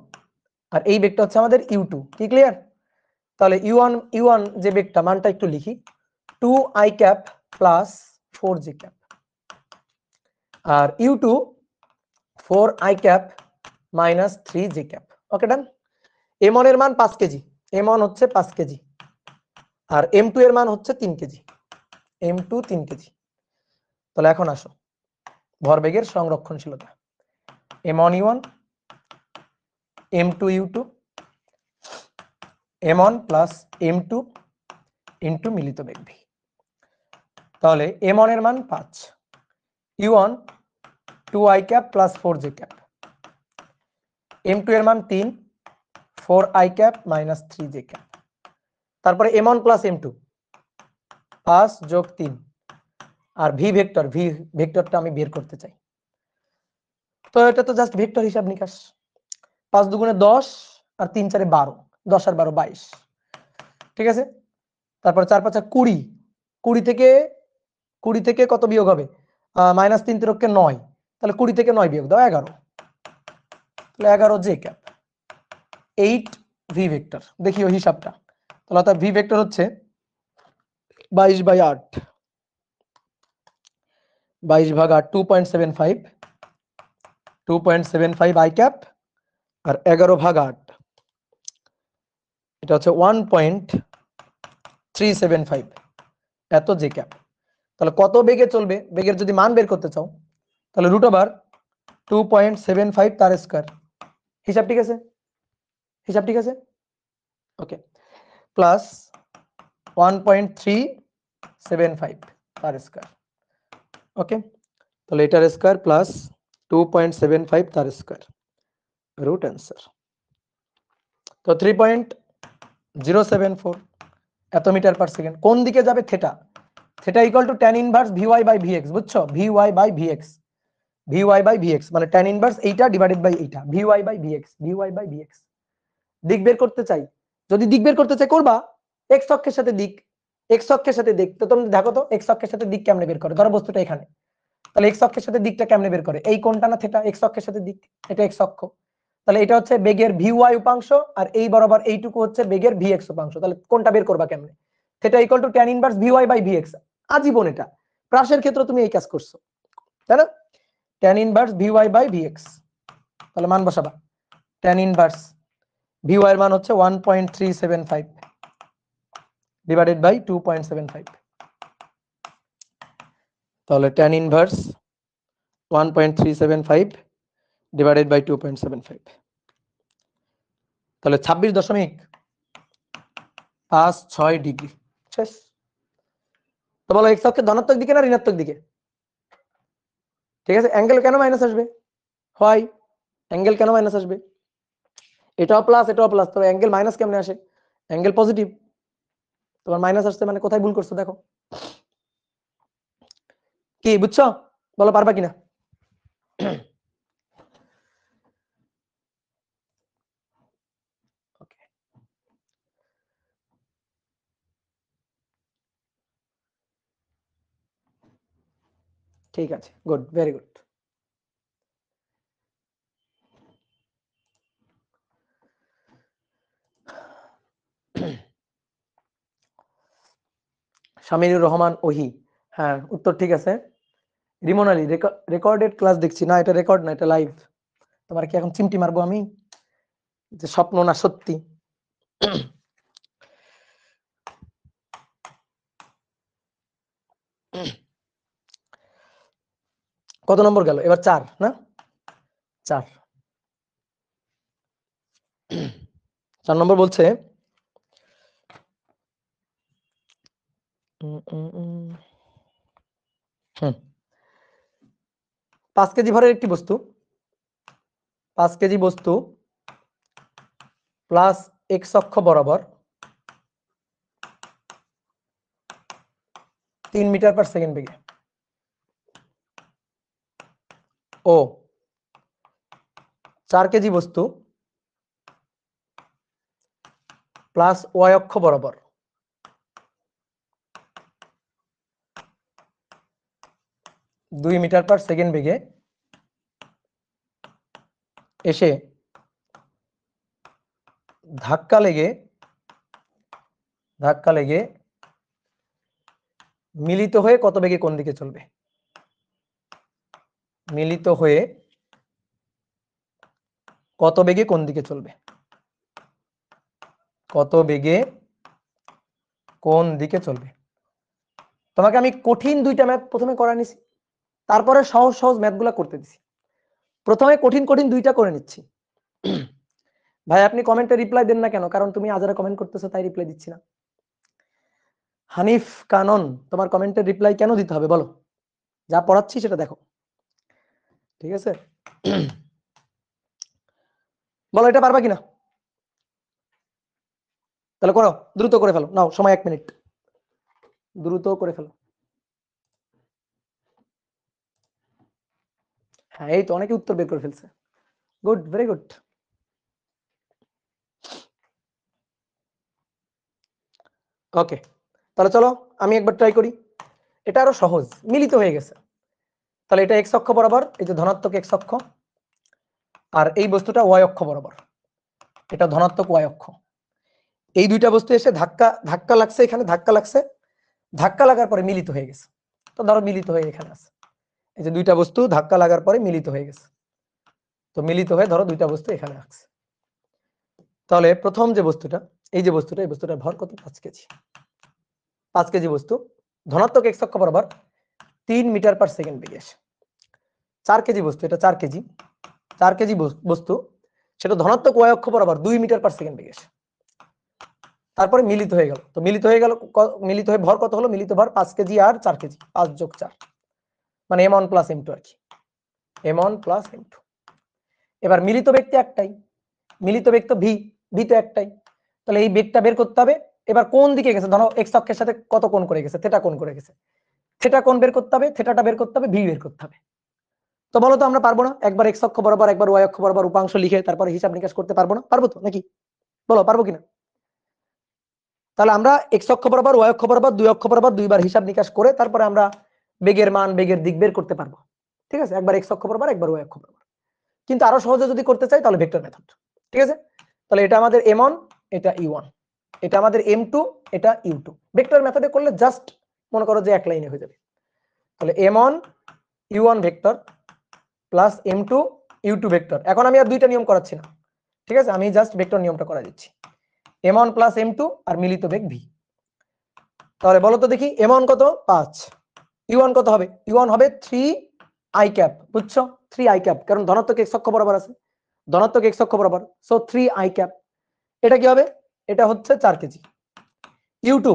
আর এই বেগটা হচ্ছে আমাদের u2, কি ক্লিয়ার? তাহলে u1 যে বেগটা মানটা একটু লিখি, 2i cap plus 4j cap, আর u2 4i cap minus 3j cap. Okay done. m1 এর মান 5 কেজি, m1 হচ্ছে 5 কেজি, আর m2 এর মান হচ্ছে 3 কেজি, m2 3 কেজি। তাহলে এখন আসো ভরবেগের সংরক্ষণশীলতা, m1 u1 m2 u2 m1 plus m2 into মিলিত বেগ ভি। তাহলে m1 এর মান 5, u1 2i cap plus 4j cap, m2 এর মান 3, 4i cap minus 3j cap. তারপরে m1 প্লাস m2 5 যোগ 3, আর ভি ভেক্টরটা আমি বের করতে চাই। তো এটা তো জাস্ট ভেক্টর হিসাব নিকাশ, 5 দুগুণে 10 আর 3 4 12, 10 আর 12 22, ঠিক আছে। তারপর 4 5 20, 20 থেকে কত বিয়োগ হবে, মাইনাস 3 তিরকে 9, তাহলে 20 থেকে 9 বিয়োগ দাও 11, তাহলে 11 জে ক্যাপ 8 ভি ভেক্টর। দেখি ওই হিসাবটা, তাহলে অর্থাৎ ভি ভেক্টর হচ্ছে 22/8, 22/8 2.75 আই ক্যাপ, আর 11/8 এটা হচ্ছে 1.375 এত জে ক্যাপ। তাহলে কত বেগে চলবে, বেগের যদি মান বের করতে চাও তাহলে √2.75 তার স্কয়ার। হিসাব ঠিক আছে, হিসাব ঠিক আছে, ওকে, প্লাস 1.375 তার স্কয়ার। ওকে, তাহলে এটার স্কয়ার প্লাস 2.75 তার স্কয়ার, রুট অ্যান্সার। তো 3.074 এত মিটার পার সেকেন্ড। কোন দিকে যাবে? Theta. Theta equal to tan inverse v y by v x, বুঝছো? V y by v x, v y by v x মানে tan ইনভার্স এইটা ডিভাইডেড বাই এইটা, v y by v x, v y by v x. দিক বের করতে চাই, যদি দিক বের করতে চাই করবা এক্স অক্ষের সাথে দিক, এক্স অক্ষের সাথে দিক। তো তুমি দেখো তো এক্স অক্ষের সাথে দিক কেমনে বের করে, ধরো বস্তুটা এখানে, তাহলে এক্স অক্ষের সাথে দিকটা কেমনে বের করে, এই কোণটা না থেটা, এক্স অক্ষের সাথে দিক, এটা এক্স অক্ষ। তাহলে এটা হচ্ছে বেগের ভিওয়াই উপাংশ, আর এই বরাবর এইটুকু হচ্ছে বেগের ভিএক্স উপাংশ। তাহলে কোনটা বের করবা কেমনে? Theta equal to tan inverse v y by v x. আজীবন এটা প্রাসের ক্ষেত্রে তুমি এই কাজ করছো, তাই না? tan inverse v y by v x, তাহলে মান বসাবা। tan ইনভার্স ভিওয়াই এর মান হচ্ছে 1.375 ডিভাইডেড বাই 2.75, তাহলে tan ইনভার্স 1.375 ডিভাইডেড বাই 2.75, তাহলে 26.56 ডিগ্রি। শেষ। তো বলো এক্স অক্ষের ধনাত্মক দিকে না ঋণাত্মক দিকে? ঠিক আছে, অ্যাঙ্গেল কেন মাইনাস আসবে? হয়, অ্যাঙ্গেল কেন মাইনাস আসবে? এটাও প্লাস এটাও প্লাস, তো অ্যাঙ্গেল মাইনাস কেমনে আসে? অ্যাঙ্গেল পজিটিভ, তোমার মাইনাস আসছে মানে কোথায় ভুল করছো দেখো। কি বুঝছো? বলো পারবা কিনা? ঠিক আছে, গুড, ভেরি গুড। শামিরুর রহমান ওহি, হ্যাঁ উত্তর ঠিক আছে। রিমন আলী, রেকর্ডেড ক্লাস দেখছি না, এটা রেকর্ড না, এটা লাইভ। তোমার কি এখন চিমটি মারবো আমি যে স্বপ্ন না সত্যি? কত নম্বর গেল এবার? 4 না? 4 নম্বর বলছে 5 কেজি ভরের একটি বস্তু, 5 কেজি বস্তু প্লাস এক্স অক্ষ বরাবর 3 মিটার পার সেকেন্ড বেগে ও 4 কেজি বস্তু প্লাস ওয়াই অক্ষ বরাবর 2 মিটার পার সেকেন্ড বেগে এসে ধাক্কা লেগে মিলিত হয়ে কত বেগে কোন দিকে চলবে? মিলিত হয়ে কত বেগে কোন দিকে চলবে? কত বেগে কোন দিকে চলবে? তোমাকে আমি কঠিন দুইটা ম্যাথ প্রথমে করা নিছি, তারপরে সহজ সহজ ম্যাথগুলো করতে দিছি। প্রথমে কঠিন কঠিন দুইটা করে নিচ্ছি। ভাই আপনি কমেন্টে রিপ্লাই দেন না কেন? কারণ তুমি আজারে কমেন্ট করতেছো তাই রিপ্লাই দিচ্ছি না। হানিফ কানন, তোমার কমেন্টের রিপ্লাই কেন দিতে হবে বলো? যা পড়াচ্ছি সেটা দেখো, ঠিক আছে? বলো এটা পারবা কিনা? তাহলে করো, দ্রুত করে ফেলো, নাও সময় 1 মিনিট, দ্রুত করে ফেলো। হ্যাঁ এই তো অনেকে উত্তর বের করে ফেলছে, গুড, ভেরি গুড। ওকে, তাহলে চলো আমি একবার ট্রাই করি। এটা আরো সহজ, মিলিত হয়ে গেছে। তাহলে এটা এক্স অক্ষ বরাবর, এই যে ধনাত্মক এক্স অক্ষ, আর এই বস্তুটা ওয়াই অক্ষ বরাবর, এটা ধনাত্মক ওয়াই অক্ষ। এই দুইটা বস্তু এসে ধাক্কা লাগছে, এখানে ধাক্কা লাগছে, ধাক্কা লাগার পরে মিলিত হয়ে গেছে। তো ধরো মিলিত হয়ে এখানে আছে, এই যে দুইটা বস্তু ধাক্কা লাগার পরে মিলিত হয়ে গেছে, তো মিলিত হয়ে ধরো দুইটা বস্তু এখানে আছে। তাহলে প্রথম যে বস্তুটা, এই যে বস্তুটা, এই বস্তুটার ভর কত? 5 কেজি। 5 কেজি বস্তু ধনাত্মক এক্স অক্ষ বরাবর 3 মিটার পার সেকেন্ড বেগে আসে। 4 কেজি বস্তু, এটা 4 কেজি, 4 কেজি বস্তু সেটা ধনাত্মক ওয়াই অক্ষ বরাবর 2 মিটার পার সেকেন্ড বেগে আসে। তারপরে মিলিত হয়ে গেল, তো মিলিত হয়ে গেল, মিলিত হয়ে ভর কত হলো? মিলিত ভর 5 কেজি আর 4 কেজি, 5 যোগ 4 মানে m1 প্লাস m2 আর কি, m1 প্লাস m2। এবার মিলিত বেগ তো একটাই, মিলিত বেগ তো ভি তো একটাই, তাহলে এই বেগটা বের করতে হবে। এবার কোন দিকে গেছে? ধরো এক্স অক্ষের সাথে কত কোণ করে গেছে? থেটা কোণ করে গেছে, থেটা কোণ বের করতে হবে, থেটাটা বের করতে হবে, ভি বের করতে হবে। তো বলো তো আমরা পারবো না? একবার এক্স অক্ষ বরাবর একবার ওয়াই অক্ষ বরাবর উপাংশ লিখে তারপরে হিসাব নিকাশ করতে পারবো না? পারবো তো নাকি? বলো পারবো কিনা? তাহলে আমরা এক্স অক্ষ বরাবর ওয়াই অক্ষ বরাবর দুই অক্ষ বরাবর দুইবার হিসাব নিকাশ করে তারপরে আমরা বেগের মান বেগের দিক বের করতে পারবো, ঠিক আছে? একবার এক্স অক্ষ বরাবর একবার ওয়াই অক্ষ বরাবর। কিন্তু আরো সহজে যদি করতে চাই তাহলে ভেক্টর মেথড, ঠিক আছে? তাহলে এটা আমাদের m1, এটা e1, এটা আমাদের m2, এটা u2। ভেক্টর মেথডে করলে জাস্ট মনে করো যে এক লাইনে হয়ে যাবে। তাহলে m1 u1 vector plus m2 u2 vector. এখন আমি আর দুইটা নিয়ম করাচ্ছি না, ঠিক আছে? আমি জাস্ট ভেক্টর নিয়মটা করা দিচ্ছি, m1 প্লাস m2 আর মিলিত বেগ v। তাহলে বলো তো দেখি m1 কত? 5, u1 কত হবে? u1 হবে 3i ক্যাপ, বুঝছো? 3i ক্যাপ, কারণ ধনাত্মক এক্স অক্ষ বরাবর আছে, ধনাত্মক এক্স অক্ষ বরাবর, সো 3i ক্যাপ। এটা কি হবে? এটা হচ্ছে 4 কেজি। u2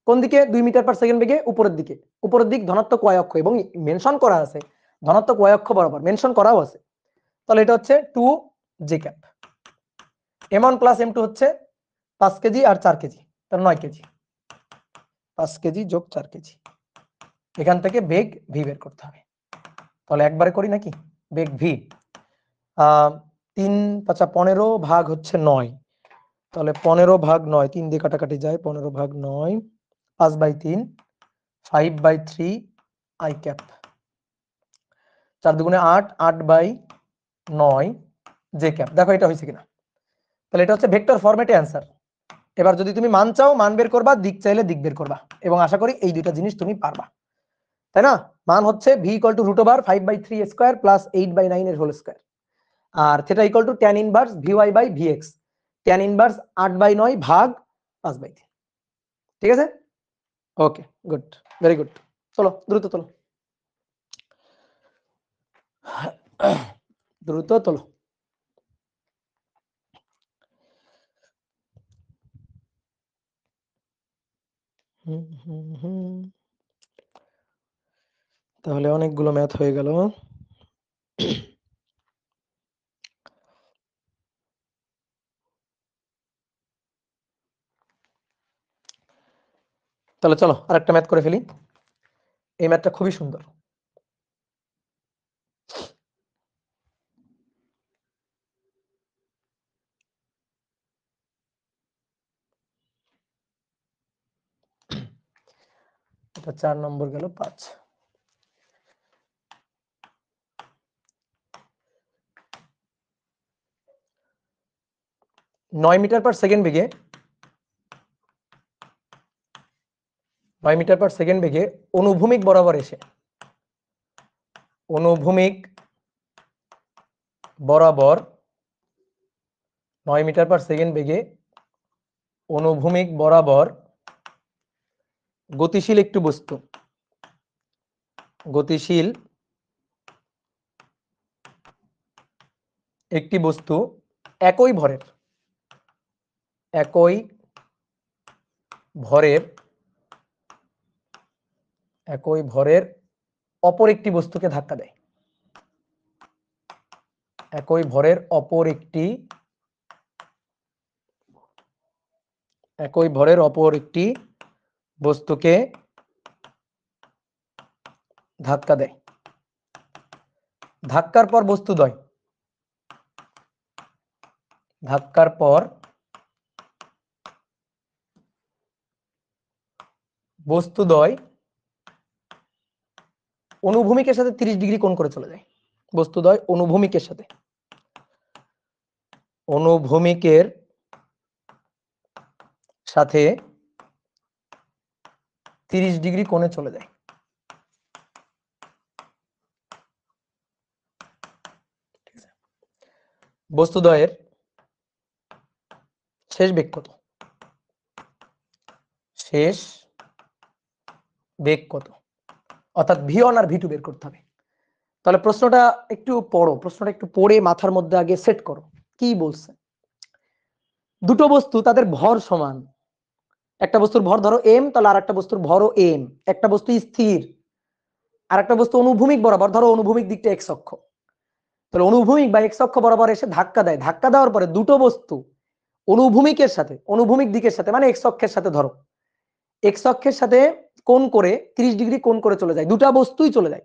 কোন দিকে? 2 মিটার পার সেকেন্ড বেগে উপরের দিকে, উপরের দিক ধনাত্মক ওয়াই অক্ষ, এবং মেনশন করা আছে ধনাত্মক ওয়াই অক্ষ বরাবর, মেনশন করাও আছে। তাহলে এটা হচ্ছে 2j cap. m1 plus m2 হচ্ছে 5 কেজি আর 4 কেজি, তার 9 কেজি। 5 কেজি যোগ 4 কেজি, এখান থেকে বেগ ভি বের করতে হবে। তাহলে একবারে করি নাকি? বেগ ভি 3 5 15 ভাগ হচ্ছে 9, তাহলে 15 ভাগ 9, 3 দিয়ে কাটাকাটি যায়, 15 ভাগ 9, 5/3, 5/3 i ক্যাপ, 4 দুগুণে 8, 8/9 জে ক্যাপ। দেখো এটা হয়েছে কিনা? তাহলে এটা হচ্ছে ভেক্টর ফরম্যাটে অ্যান্সার। এবার যদি তুমি মান চাও মান বের করবা, দিক চাইলে দিক বের করবা, এবং আশা করি এই দুইটা জিনিস তুমি পারবা, তাই না? মান হচ্ছে v = √5/3 স্কয়ার প্লাস 8/9 এর হোল স্কয়ার, আর থিটা = tan inverse vy by vx, tan inverse 8/9 ভাগ 5/3, ঠিক আছে? Okay, good, very good. চলো দ্রুত চলো, দ্রুত চলো। তাহলে অনেকগুলো ম্যাথ হয়ে গেল। তাহলে চলো আরেকটা ম্যাথ করে ফেলি। এই ম্যাথটা খুবই সুন্দর। এটা 4 নম্বর গেল, 5। 9 মিটার পার সেকেন্ড বেগে 9 মিটার পার সেকেন্ড বেগে অনুভূমিক বরাবর এসে অনুভূমিক বরাবর 9 মিটার পার সেকেন্ড বেগে অনুভূমিক বরাবর গতিশীল একটি বস্তু গতিশীল একটি বস্তু একই ভরের অপর একটি বস্তুকে ধাক্কা দেয় একই ভরের অপর একটি বস্তুকে ধাক্কা দেয় ধাক্কার পর বস্তুদ্বয় অনুভূমিকের সাথে 30 ডিগ্রি কোণ করে চলে যায় বস্তুদ্বয় অনুভূমিকের সাথে 30 ডিগ্রি কোণে চলে যায় বস্তুদ্বয়ের শেষ বেগ কত অর্থাৎ V1 আর V2 বের করতে হবে। তাহলে প্রশ্নটা একটু পড়ে মাথার মধ্যে আগে সেট করো কি বলছে। দুটো বস্তু তাদের ভর সমান, একটা বস্তুর ভর ধরো m, তাহলে আর একটা বস্তুর ভরও m। একটা বস্তু স্থির আর একটা বস্তু অনুভূমিক বরাবর, ধরো অনুভূমিক দিকটা x অক্ষ, তাহলে অনুভূমিক বা x অক্ষ বরাবর এসে ধাক্কা দেয়। ধাক্কা দেওয়ার পরে দুটো বস্তু অনুভূমিক দিকের সাথে মানে x অক্ষের সাথে, ধরো x অক্ষের সাথে কোণ করে 30 ডিগ্রি কোণ করে চলে যায়। দুটো বস্তুই চলে যায়।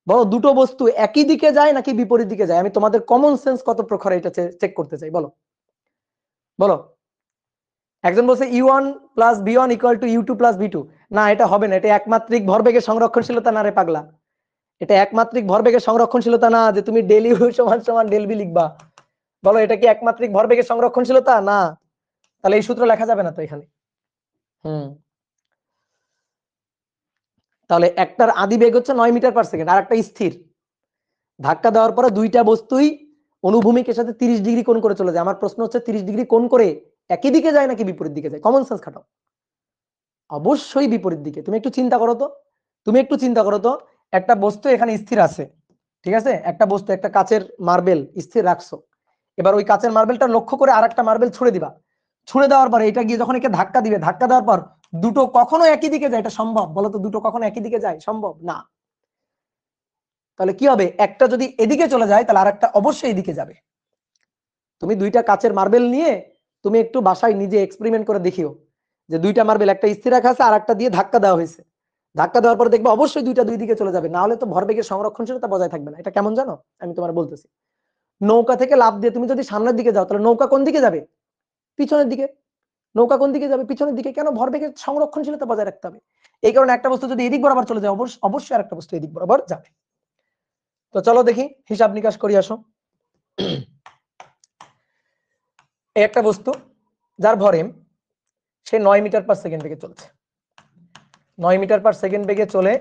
বলো দুটো বস্তু একই দিকে যায় নাকি বিপরীত দিকে যায়? আমি তোমাদের কমন সেন্স কত প্রখর এটা চেক করতে চাই। বলো একজন বলছে u1 plus v1 equal to u2 plus v2। না, এটা হবে না। এটা একমাত্রিক ভরবেগের সংরক্ষণশীলতা না রে পাগলা। এটা একমাত্রিক ভরবেগের সংরক্ষণশীলতা না যে তুমি ডেল ইউ সমান সমান ডেল বি লিখবা। বলো এটা কি একমাত্রিক ভরবেগের সংরক্ষণশীলতা? না, তাহলে এই সূত্র লেখা যাবে না তো এখানে। তাহলে একটার আদি বেগ হচ্ছে 9 মিটার পার সেকেন্ড আর একটা স্থির। ধাক্কা দেওয়ার পরে দুইটা বস্তুই অনুভূমিকের সাথে 30 ডিগ্রি কোণ করে চলে যায়। আমার প্রশ্ন হচ্ছে 30 ডিগ্রি কোণ করে একই দিকে যায় নাকি বিপরীত দিকে যায়? কমন সেন্স খাটাও। অবশ্যই বিপরীত দিকে। তুমি একটু চিন্তা করো তো একটা বস্তু এখানে স্থির আছে, ঠিক আছে? একটা বস্তু, একটা কাচের মার্বেল স্থির রাখছো। এবার ওই কাচের মার্বেলটা লক্ষ্য করে আরেকটা মার্বেল ছুড়ে দিবা। ছুড়ে দেওয়ার পরে এটা গিয়ে যখন একে ধাক্কা দিবে, ধাক্কা দেওয়ার পর দুটো কখনো একই দিকে যায়? এটা সম্ভব? বলো তো দুটো কখনো একই দিকে যায়? সম্ভব না। তাহলে কি হবে? একটা যদি এদিকে চলে যায় তাহলে আরেকটা অবশ্যই এদিকে যাবে। তুমি দুইটা কাচের মার্বেল নিয়ে তুমি একটু বাসায় নিজে এক্সপেরিমেন্ট করে দেখিও যে দুইটা মার্বেল একটা স্থির রাখা আছে আর একটা দিয়ে ধাক্কা দেওয়া হয়েছে। ধাক্কা দেওয়ার পরে দেখবে অবশ্যই দুইটা দুই দিকে চলে যাবে, না হলে তো ভরবেগের সংরক্ষণশীলতা বজায় থাকবে না। এটা কেমন জানো? আমি তোমার বলতেছি, নৌকা থেকে লাফ দিয়ে তুমি যদি সামনের দিকে যাও তাহলে নৌকা কোন দিকে যাবে? পিছনের দিকে। নৌকা কোন দিকে যাবে? পিছনের দিকে। কেন? ভরবেগের সংরক্ষণশীলতা বজায় রাখতে হবে। এই কারণে একটা বস্তু যদি এদিক বরাবর চলে যায় অবশ্যই আরেকটা বস্তু এদিক বরাবর যাবে। তো চলো দেখি, হিসাব নিকাশ করি আসো। একটা বস্তু যার ভর m, সে 9 মিটার পার সেকেন্ড বেগে চলছে। 9 মিটার পার সেকেন্ড বেগে চলে।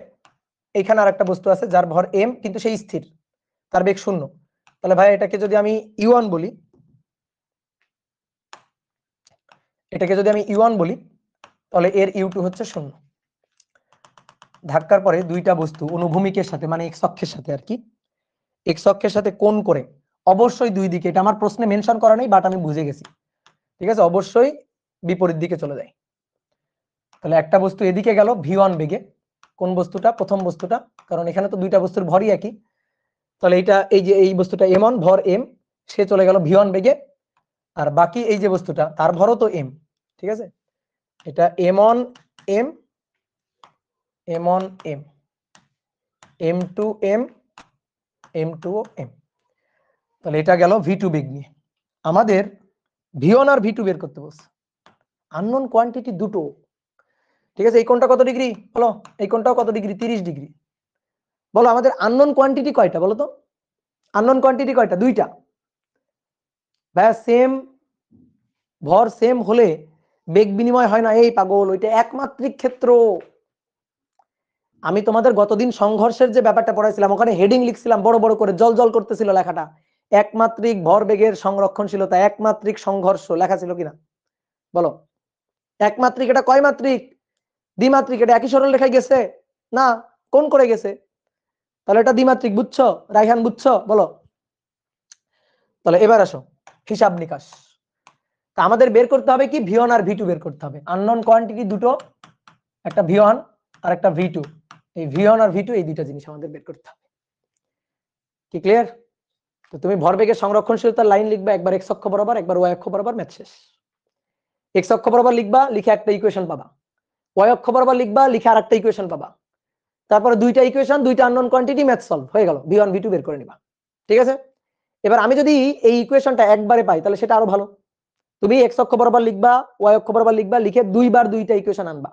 এখানে আর একটা বস্তু আছে যার ভর m কিন্তু সেই স্থির, তার বেগ 0। তাহলে ভাই এটাকে যদি আমি u1 বলি, তাহলে এর u2 হচ্ছে 0। ধাক্কার পরে দুইটা বস্তু অনুভূমিকের সাথে মানে x অক্ষের সাথে আর কি, x অক্ষের সাথে কোণ করে অবশ্যই দুই দিকে, এটা আমার প্রশ্নে মেনশন করা নেই বাট আমি বুঝে গেছি, ঠিক আছে? অবশ্যই বিপরীত দিকে চলে যায়। তাহলে একটা বস্তু এদিকে গেল v1 বেগে। কোন বস্তুটা? প্রথম বস্তুটা, কারণ এখানে তো দুইটা বস্তুর ভরই একই। তাহলে এটা এই বস্তুটা m1 ভর m, সে চলে গেল v1 বেগে। আর বাকি এই যে বস্তুটা তার ভরও তো m, ঠিক আছে? এটা m1 m, m1 m, m2 m, m2 m। তাহলে এটা গেল v2 বেগ নিয়ে। আমাদের v1 আর v2 বের করতে বলছে। আননোন কোয়ান্টিটি দুটো, ঠিক আছে? এই কোণটা কত ডিগ্রি বলো? এই কোণটাও কত ডিগ্রি? 30 ডিগ্রি। বলো আমাদের আননোন কোয়ান্টিটি কয়টা বলো তো? আননোন কোয়ান্টিটি কয়টা? দুইটা। ভাইয়া সেম ভর সেম হলে বেগ বিনিময় হয় না, এই পাগল, ওইটা একমাত্রিক ক্ষেত্র। আমি তোমাদের গতদিন সংঘর্ষের যে ব্যাপারটা পড়াইছিলাম, ওখানে হেডিং লিখছিলাম বড় বড় করে, জল জল করতেছিল লেখাটা, একমাত্রিক ভরবেগের সংরক্ষণশীলতা, একমাত্রিক সংঘর্ষ লেখা ছিল কিনা বলো? একমাত্রিক, এটা কয় মাত্রিক? দ্বিমাত্রিক। এটা একই সরল রেখায় গেছে না, কোন করে গেছে? তাহলে এটা দ্বিমাত্রিক, বুঝছো রাইহান, বুঝছো? বলো। তাহলে এবার আসো হিসাব নিকাশ। তা আমাদের বের করতে হবে কি, V1 আর V2 বের করতে হবে। আননোন কোয়ান্টিটি দুটো, একটা V1 আর একটা V2। এই V1 আর V2 এই দুইটা জিনিস আমাদের বের করতে হবে। কি ক্লিয়ার? তো তুমি ভরবেগের সংরক্ষণশীলতার লাইন লিখবা, একবার x অক্ষ বরাবর, একবার y অক্ষ বরাবর, ম্যাথ শেষ। x অক্ষ বরাবর লিখবা, লিখে একটা ইকুয়েশন পাবা। y অক্ষ বরাবর লিখবা, লিখে আরেকটা ইকুয়েশন পাবা। তারপরে দুইটা ইকুয়েশন, দুইটা আননোন কোয়ান্টিটি, ম্যাথ সলভ হয়ে গেল, V1 V2 বের করে নিবা। ঠিক আছে? এবার আমি যদি এই ইকুয়েশনটা একবারে পাই তাহলে সেটা আরো ভালো। তুমি x অক্ষ বরাবর লিখবা, y অক্ষ বরাবর লিখবা, লিখে দুইবার দুইটা ইকুয়েশন আনবা।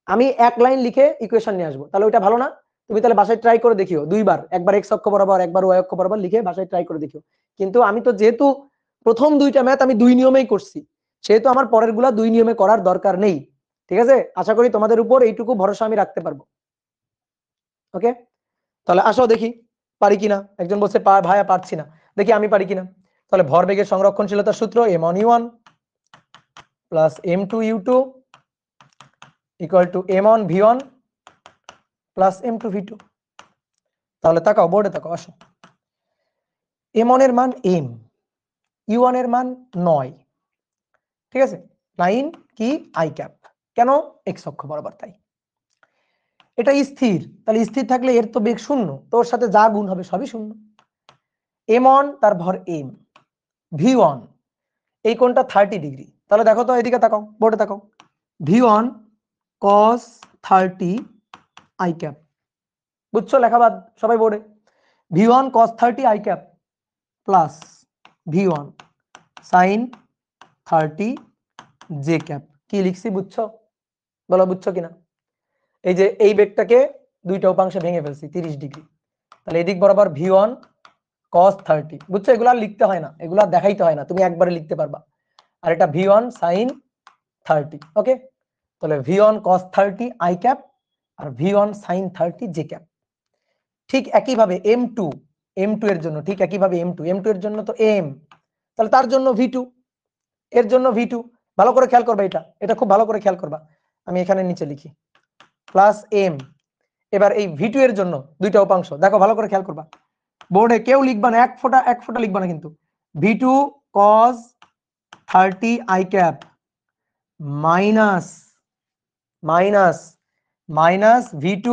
আমি এক লাইন লিখে ইকুয়েশন নিয়ে আসবো, তাহলে ওইটা ভালো না? তুমি তাহলে বাসায় ট্রাই করে দেখিও দুইবার, একবার x অক্ষ বরাবর, একবার y অক্ষ বরাবর লিখে বাসায় ট্রাই করে দেখিও। কিন্তু আমি তো যেহেতু প্রথম দুইটা ম্যাথ আমি দুই নিয়মেই করছি, সেহেতু আমার পরের গুলা দুই নিয়মে করার দরকার নেই। ঠিক আছে? আশা করি তোমাদের উপর এইটুকু ভরসা আমি রাখতে পারবো। ওকে, তাহলে আসো দেখি পারি কিনা। একজন বলছে ভাইয়া পারছি না, দেখি আমি পারি কিনা। তাহলে ভরবেগের সংরক্ষণশীলতার সূত্র m1u1 plus m2u2 equal to m1v1 plus m2v2। তাহলে তাকাও, বোর্ডে তাকাও, আসো। m1 এর মান m, u1 এর মান 9, ঠিক আছে? 9 কি i ক্যাপ, কেন? x অক্ষ বরাবর, তাই। এটা স্থির, তাহলে স্থির থাকলে এর তো বেগ শূন্য, তোর সাথে যা গুণ হবে সবই শূন্য। m1 তার ভর m, v1 এই কোণটা 30 ডিগ্রি, তাহলে দেখো তো এদিকে তাকাও, বোর্ডে তাকাও, v1 cos 30 i ক্যাপ, বুঝছো? লেখাবাদ সবাই বোর্ডে, v1 cos 30 i cap plus v1 sin 30 j cap. কি লিখছি বুঝছো? বলো বুঝছো কিনা? এই যে এই বেগটাকে দুইটা উপাংশে ভেঙে ফেলছি 30 ডিগ্রি, তাহলে এদিক বরাবর v1 cos 30, বুঝছো? এগুলো আর লিখতে হয় না, এগুলো দেখাইতে হয় না, তুমি একবারে লিখতে পারবা। আর এটা v1 sin 30। ওকে, তাহলে v1 cos 30 i ক্যাপ আর v1 sin 30 j ক্যাপ। ঠিক একইভাবে m2 এর জন্য, ঠিক একইভাবে m2 এর জন্য তো m, তাহলে তার জন্য v2, এর জন্য v2। ভালো করে খেয়াল করবা, এটা খুব ভালো করে খেয়াল করবা, আমি এখানে নিচে লিখি প্লাস m। এবার এই v2 এর জন্য দুইটা উপাংশ, দেখো ভালো করে খেয়াল করবা, বোর্ডে কেউ লিখবা না, এক ফোঁটা লিখবা না কিন্তু। v2 cos 30 i cap minus v2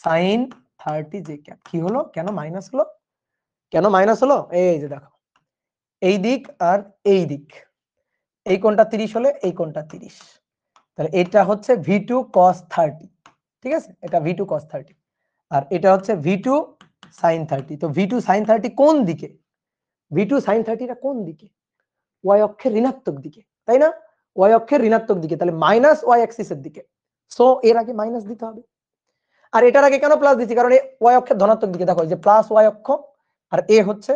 sin 30 j cap. কি হলো, কেন মাইনাস হলো, কেন মাইনাস হলো? এই যে দেখো, এই দিক আর এই দিক, এই কোণটা 30 হলে এই কোণটা 30, তাহলে এটা হচ্ছে v2 cos 30, ঠিক আছে? এটা v2 cos 30 আর এটা হচ্ছে v2 sin 30। তো v2 sin 30 কোন দিকে? v2 sin 30 টা কোন দিকে? y অক্ষের ঋণাত্মক দিকে, তাই না? y অক্ষের ঋণাত্মক দিকে, তাহলে মাইনাস y অ্যাক্সিসের দিকে, সো এর আগে মাইনাস দিতে হবে। আর এটার আগে কেন প্লাস দিচ্ছি? কারণ এই y অক্ষের ধনাত্মক দিকে, দেখো এই যে প্লাস y অক্ষ আর এ হচ্ছে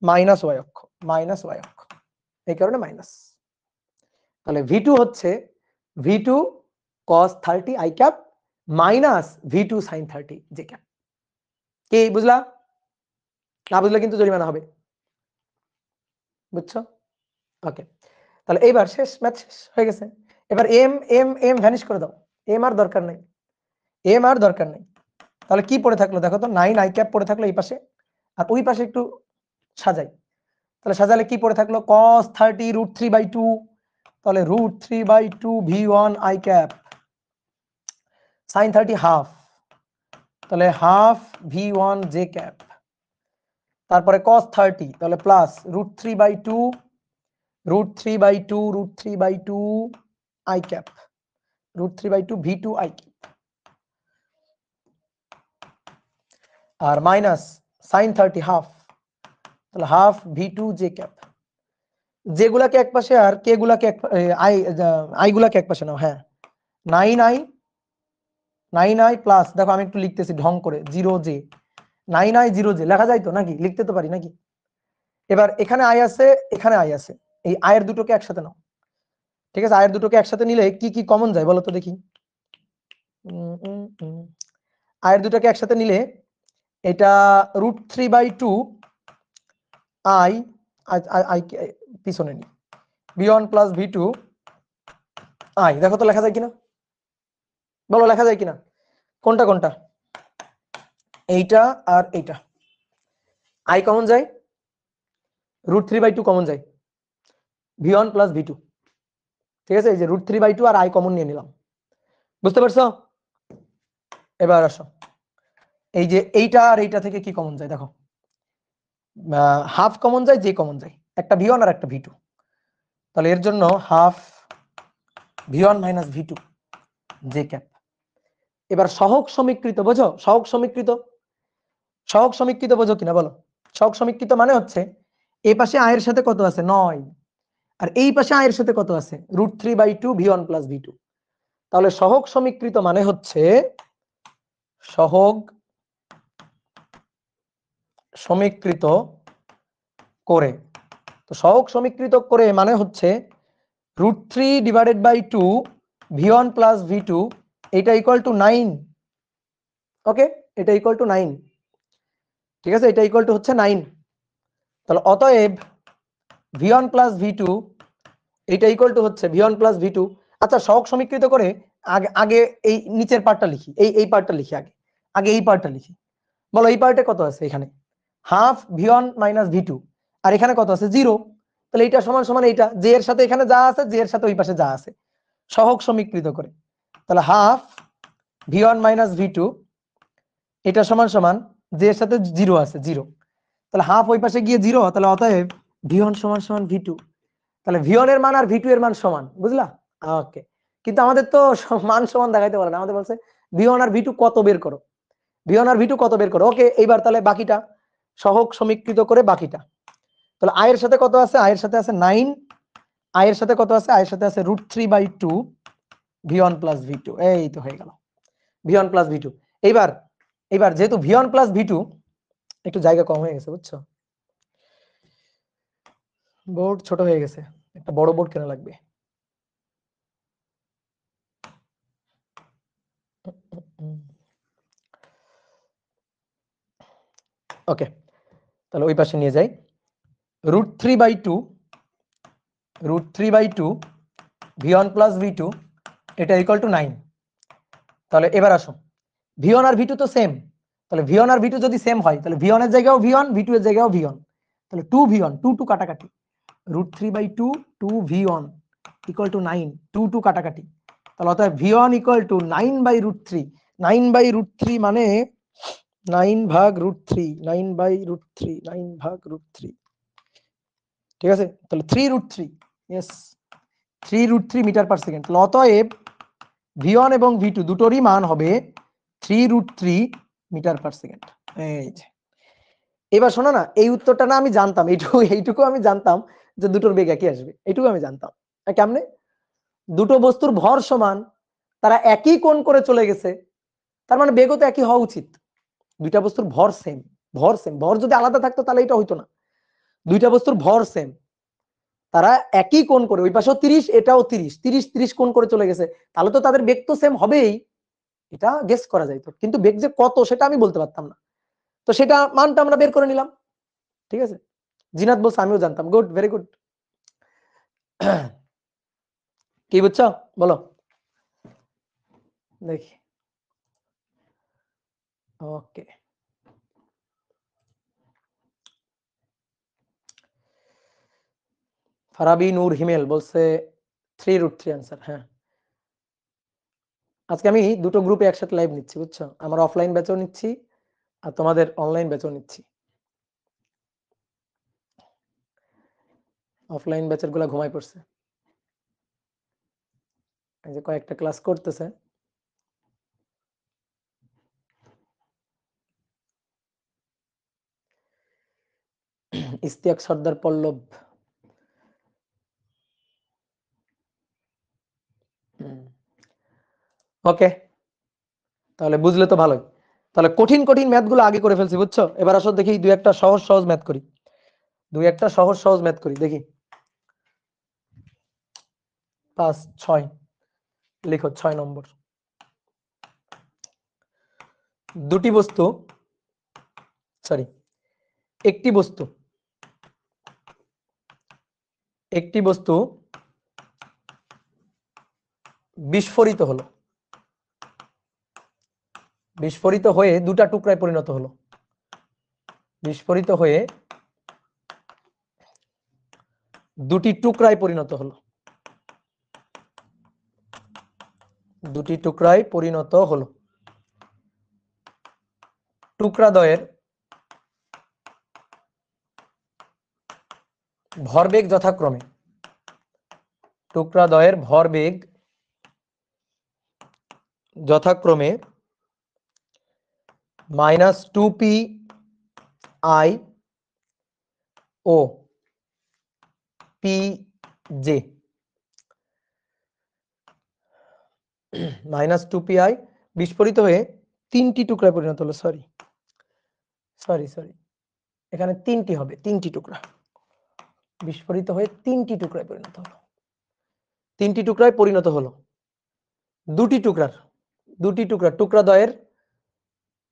মাইনাস y অক্ষ, এই কারণে মাইনাস। তাহলে v2 হচ্ছে v2 cos 30 i cap minus v2 sin 30 j cap. কি বুঝলা? না বুঝলে কিন্তু জরিমানা হবে, বুঝছো? ওকে, তাহলে এইবার শেষ, ম্যাথ শেষ হয়ে গেছে। এবার এম ভ্যানিশ করে দাও, এম আর দরকার নাই, তাহলে কি পড়ে থাকলো দেখো তো, 9 i ক্যাপ পড়ে থাকলো এই পাশে, আর ওই পাশে একটু সাজাই, তাহলে সাজালে কি পড়ে থাকলো, cos 30 √3/2, তাহলে √3/2 v1 i cap, sin 30 half, তাহলে হাফ v1 j ক্যাপ, তারপরে cos 30 তাহলে plus √3/2 i cap, √3/2 v2 i cap, আর মাইনাস sin 30 হাফ, তাহলে হাফ v2 j ক্যাপ। যেগুলাকে এক পাশে আর কে গুলাকে আই গুলাকে এক পাশে নাও, হ্যাঁ 9i প্লাস, দেখো আমি একটু লিখতেছি ঢং করে, 0j, 9i 0j লেখা যায় তো নাকি? লিখতে তো পারি নাকি? এবার এখানে আই আছে, এখানে আই আছে, এই আয়ের দুটোকে একসাথে নাও, ঠিক আছে, আয়ের দুটোকে একসাথে নিলে কি কি কমন যায় বলো তো দেখি। আয়ের দুটোকে একসাথে নিলে এটা √3/2 আই আই পিছনে নি v1 প্লাস v2 আই। দেখো তো লেখা যায় কিনা, বলো লেখা যায় কিনা, কোনটা কোনটা, এইটা আর এইটা। আই কমন যায়, √3/2 কমন যায়, v1 প্লাস v2। ঠিক আছে, এই যে √3/2 আর আই কমন নিয়ে নিলাম, বুঝতে পারছো? এবার আসো, এই যে এইটা আর এইটা থেকে কি কমন যায় দেখো, হাফ কমন যায়, যে কমন যায়, একটা v1 আর একটা v2। তাহলে এর জন্য half v1 minus v2 J cap. এবার সহগ সমীকৃত বোঝো, সহগ সমীকৃত, সহগ সমীকৃত বোঝো কিনা বলো। সহগ সমীকৃত মানে হচ্ছে এই পাশে আয়ের সাথে কত আছে 9, আর এই পাশে আয়ের সাথে কত আছে √3/2 v1 প্লাস v2। তাহলে সহগ সমীকৃত মানে হচ্ছে সহগ সমীকৃত করে। তো সহগ সমীকৃত করে মানে হচ্ছে √3/2 v1 প্লাস v2 এটা ইকুয়াল টু 9। ওকে, এটা ইকুয়াল টু 9, ঠিক আছে, এটা ইকুয়াল টু হচ্ছে 9। তাহলে অতএব v1 প্লাস v2 এটা ইকুয়াল টু হচ্ছে v1 প্লাস v2। আচ্ছা, সহগ সমীকৃত করে আগে আগে এই নিচের পার্টটা লিখি, এই পার্টটা লিখি আগে, আগে এই পার্টটা লিখি। বলো এই পার্টে কত আছে, এখানে হাফ v1 মাইনাস v2, আর এখানে কত আছে 0। তাহলে এইটা সমান সমান এইটা, জে এর সাথে এখানে যা আছে জে এর সাথে ওই পাশে যা আছে, সহগ সমীকৃত করে। তাহলে হাফ v1 মাইনাস v2 এটা সমান সমান জে এর সাথে 0 আছে 0, তাহলে হাফ ওই পাশে গিয়ে 0, তাহলে অতএব v1 সমান সমান v2। তাহলে v1 এর মান আর v2 এর মান সমান, বুঝলা? ওকে, কিন্তু আমাদের তো মান সমান দেখাইতে পারে না, আমাদের বলছে v1 আর v2 কত বের করো, v1 আর v2 কত বের করো। ওকে, এইবার তাহলে বাকিটা সহগ সমীকৃত করে বাকিটা। তাহলে আয়ের সাথে কত আছে, আয়ের সাথে আছে 9, আয়ের সাথে কত আছে, আয়ের সাথে আছে √3/2 v1 প্লাস v2। এই তো হয়ে গেল v1 প্লাস v2। এইবার এইবার যেহেতু v1 প্লাস v2 একটু জায়গা কম হয়ে গেছে বুঝছো, বোর্ড ছোট হয়ে গেছে, একটা বড় বোর্ড কেনা লাগবে। ওকে, তাহলে ওই পাশে নিয়ে যাই, √3/2 v1 প্লাস v2 এটা ইকুয়াল টু 9। তাহলে এবার আসো, v1 আর v2 তো সেম, তাহলে v1 আর v2 যদি সেম হয় তাহলে v1 এর জায়গাও v1, v2 এর জায়গাও v1, তাহলে 2v1 2 কাটাকাটি, √3/2 2v1 ইকুয়াল টু 9, 2 কাটাকাটি। তাহলে অতএব v1 ইকুয়াল টু 9/√3, 9/√3 মানে 9/√3, 9/√3, 9/√3, ঠিক আছে। তাহলে 3√3, ইয়েস 3√3 মিটার পার সেকেন্ড। তাহলে অতএব v1 এবং v2 দুটোরই মান হবে 3√3 মিটার পার সেকেন্ড। এই যে এবার শোনো না, এই উত্তরটা না আমি জানতাম, এইটুকু আমি জানতাম যে দুটোর বেগ একই আসবে, এইটুকু আমি জানতাম। কেমনে? দুটো বস্তুর ভর সমান, তারা একই কোণ করে চলে গেছে, তার মানে বেগও তো একই হওয়া উচিত। দুইটা বস্তুর ভর সেম, ভর সেম, ভর যদি আলাদা থাকতো তাহলে এটা হইতো না। দুইটা বস্তুর ভর সেম, তারা একই কোণ করে, ওই পাশেও 30 এটাও 30 30 30 কোণ করে চলে গেছে, তাহলে তো তাদের বেগ তো সেম হবেই, এটা গেস করা যাইতো। কিন্তু বেগ যে কত সেটা আমি বলতে পারতাম না, তো সেটা মানটা আমরা বের করে নিলাম। ঠিক আছে, জিনাত বলছে আমিও জানতাম, গুড, ভেরি গুড। কি বুঝছো বলো দেখি। ওকে, ফারাবি নূর হিমেল বলছে 3√3 आंसर। হ্যাঁ, আজকে আমি দুটো গ্রুপে একসাথে লাইভ নিচ্ছি বুঝছো, আমার অফলাইন ব্যাচও নিচ্ছি আর তোমাদের অনলাইন ব্যাচও নিচ্ছি। অফলাইন ব্যাচের গুলা ঘুমাই পড়ছে, এই যে কয়েকটা ক্লাস করতেছে। ইস্তিয়াক সর্দার পল্লব, ওকে, তাহলে বুঝলে তো ভালোই। তাহলে কঠিন কঠিন ম্যাথ গুলো আগে করে ফেলছি বুঝছো। এবার আসো দেখি দুই একটা সহজ সহজ ম্যাথ করি, দুই একটা সহজ সহজ ম্যাথ করি দেখি। 5 6 লিখো 6 নম্বর। দুটি বস্তু সরি একটি বস্তু বিস্ফোরিত হলো, বিস্ফোরিত হয়ে দুটা টুকরায় পরিণত হলো, বিস্ফোরিত হয়ে দুটি টুকরায় পরিণত হলো, দুটি টুকরায় পরিণত হলো। টুকরাদ্বয়ের ভরবেগ যথাক্রমে, টুকরাদ্বয়ের ভরবেগ যথাক্রমে -2p i O pj, -2p i বিস্ফোরিত হয়ে তিনটি টুকরায় পরিণত হলো। সরি এখানে তিনটি হবে, তিনটি টুকরা বিস্ফোরিত হয়ে তিনটি টুকরায় পরিণত হলো, তিনটি টুকরায় পরিণত হলো। দুটি টুকরা টুকরাদ্বয়ের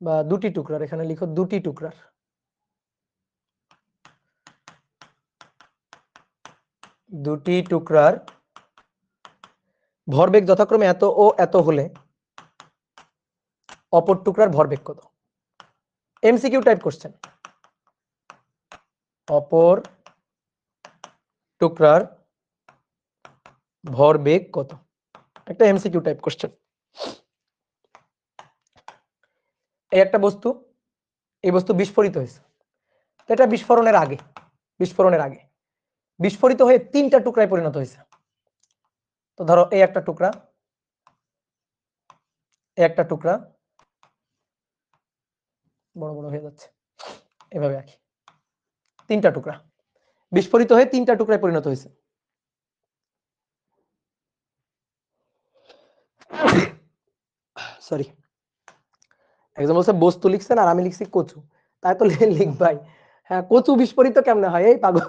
বা দুটি টুকরার, এখানে লিখো দুটি টুকরার, দুটি টুকরার ভরবেগ যথাক্রমে এত ও এত হলে অপর টুকরার ভরবেগ কত? MCQ type question. অপর টুকরার ভরবেগ কত? একটা এমসিকিউ টাইপ কোশ্চেন। এই একটা বস্তু, এই বস্তু বিস্ফোরিত হয়েছে, এটা বিস্ফোরণের আগে, বিস্ফোরিত হয়ে তিনটা টুকরায় পরিণত হয়েছে। তো ধরো এই একটা টুকরা, বড় বড় হয়ে যাচ্ছে, এভাবে আঁকি, তিনটা টুকরা বিস্ফোরিত হয়ে তিনটা টুকরায় পরিণত হয়েছে। সরি, একজন বলছে বস্তু লিখছেন আর আমি লিখছি কচু, তাই তো লিখবাই। হ্যাঁ, কচু বিস্ফোরিত কেমনে হয়? এই পাগল।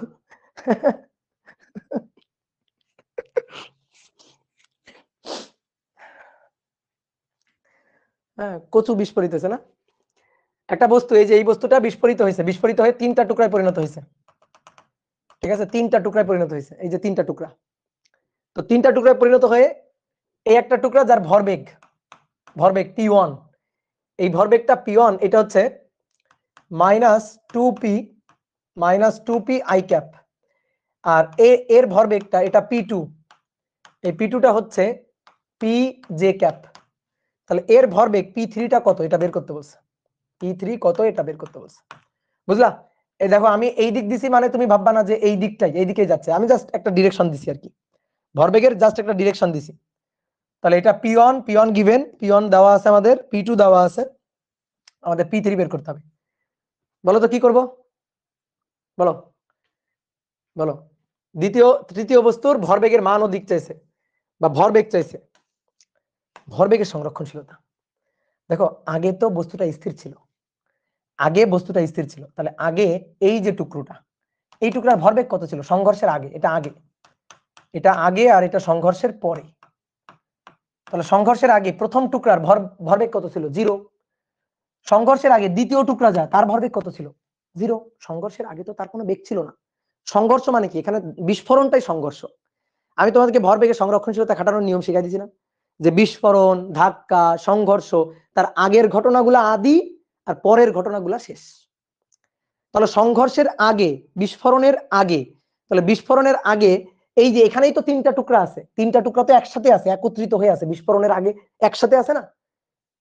হ্যাঁ, কচু বিস্ফোরিত হয়েছে না? একটা বস্তু, এই যে এই বস্তুটা বিস্ফোরিত হয়েছে, বিস্ফোরিত হয়ে তিনটা টুকরায় পরিণত হয়েছে, ঠিক আছে? তিনটা টুকরায় পরিণত হয়েছে, এই যে তিনটা টুকরা। তো তিনটা টুকরায় পরিণত হয়ে এই একটা টুকরা যার ভরবেগ p1, এই ভরবেগটা p1, এটা হচ্ছে -2p i ক্যাপ, আর এর ভরবেগটা এটা p2, এই p2টা হচ্ছে pj ক্যাপ। তাহলে এর ভরবেগ p3টা কত এটা বের করতে বলছে, p3 কত এটা বের করতে বলছে, বুঝলা? এই দেখো আমি এই দিক দিছি, মানে তুমি ভাববা না যে এই দিকটাই, এই দিকেই যাচ্ছে, আমি জাস্ট একটা ডিরেকশন দিছি আর কি, ভরবেগের জাস্ট একটা ডিরেকশন দিছি। তাহলে এটা p1 গিভেন, p1 দেওয়া আছে আমাদের, p2 দেওয়া আছে, আমাদের p3 বের করতে হবে। বলো তো কি করব? বলো বলো। তৃতীয় বস্তুর ভরবেগের মান ও দিক চাইছে, বা ভরবেগ চাইছে, ভরবেগের সংরক্ষণশীলতা। দেখো আগে তো বস্তুটা স্থির ছিল, তাহলে আগে এই যে টুকরোটা, এই টুকরার ভরবেগ কত ছিল সংঘর্ষের আগে? এটা আগে আর এটা সংঘর্ষের পরে। তাহলে সংঘর্ষের আগে প্রথম টুকরার ভরবেগ কত ছিল? 0। সংঘর্ষের আগে দ্বিতীয় টুকরা যা, তার ভরবেগ কত ছিল? 0। সংঘর্ষের আগে তো তার কোনো বেগ ছিল না। সংঘর্ষ মানে কি? এখানে বিস্ফোরণটাই সংঘর্ষ। আমি তোমাদেরকে ভরবেগের সংরক্ষণশীলতা খাটানোর নিয়ম শিখাই দিয়েছি না, যে বিস্ফোরণ, ধাক্কা, সংঘর্ষ, তার আগের ঘটনাগুলো আদি আর পরের ঘটনাগুলো শেষ। তাহলে সংঘর্ষের আগে, বিস্ফোরণের আগে, তাহলে বিস্ফোরণের আগে এই যে এখানেই তো তিনটা টুকরা আছে, তিনটা টুকরা তো একসাথে আছে, একত্রিত হয়ে আছে, বিস্ফোরণের আগে একসাথে আছে না?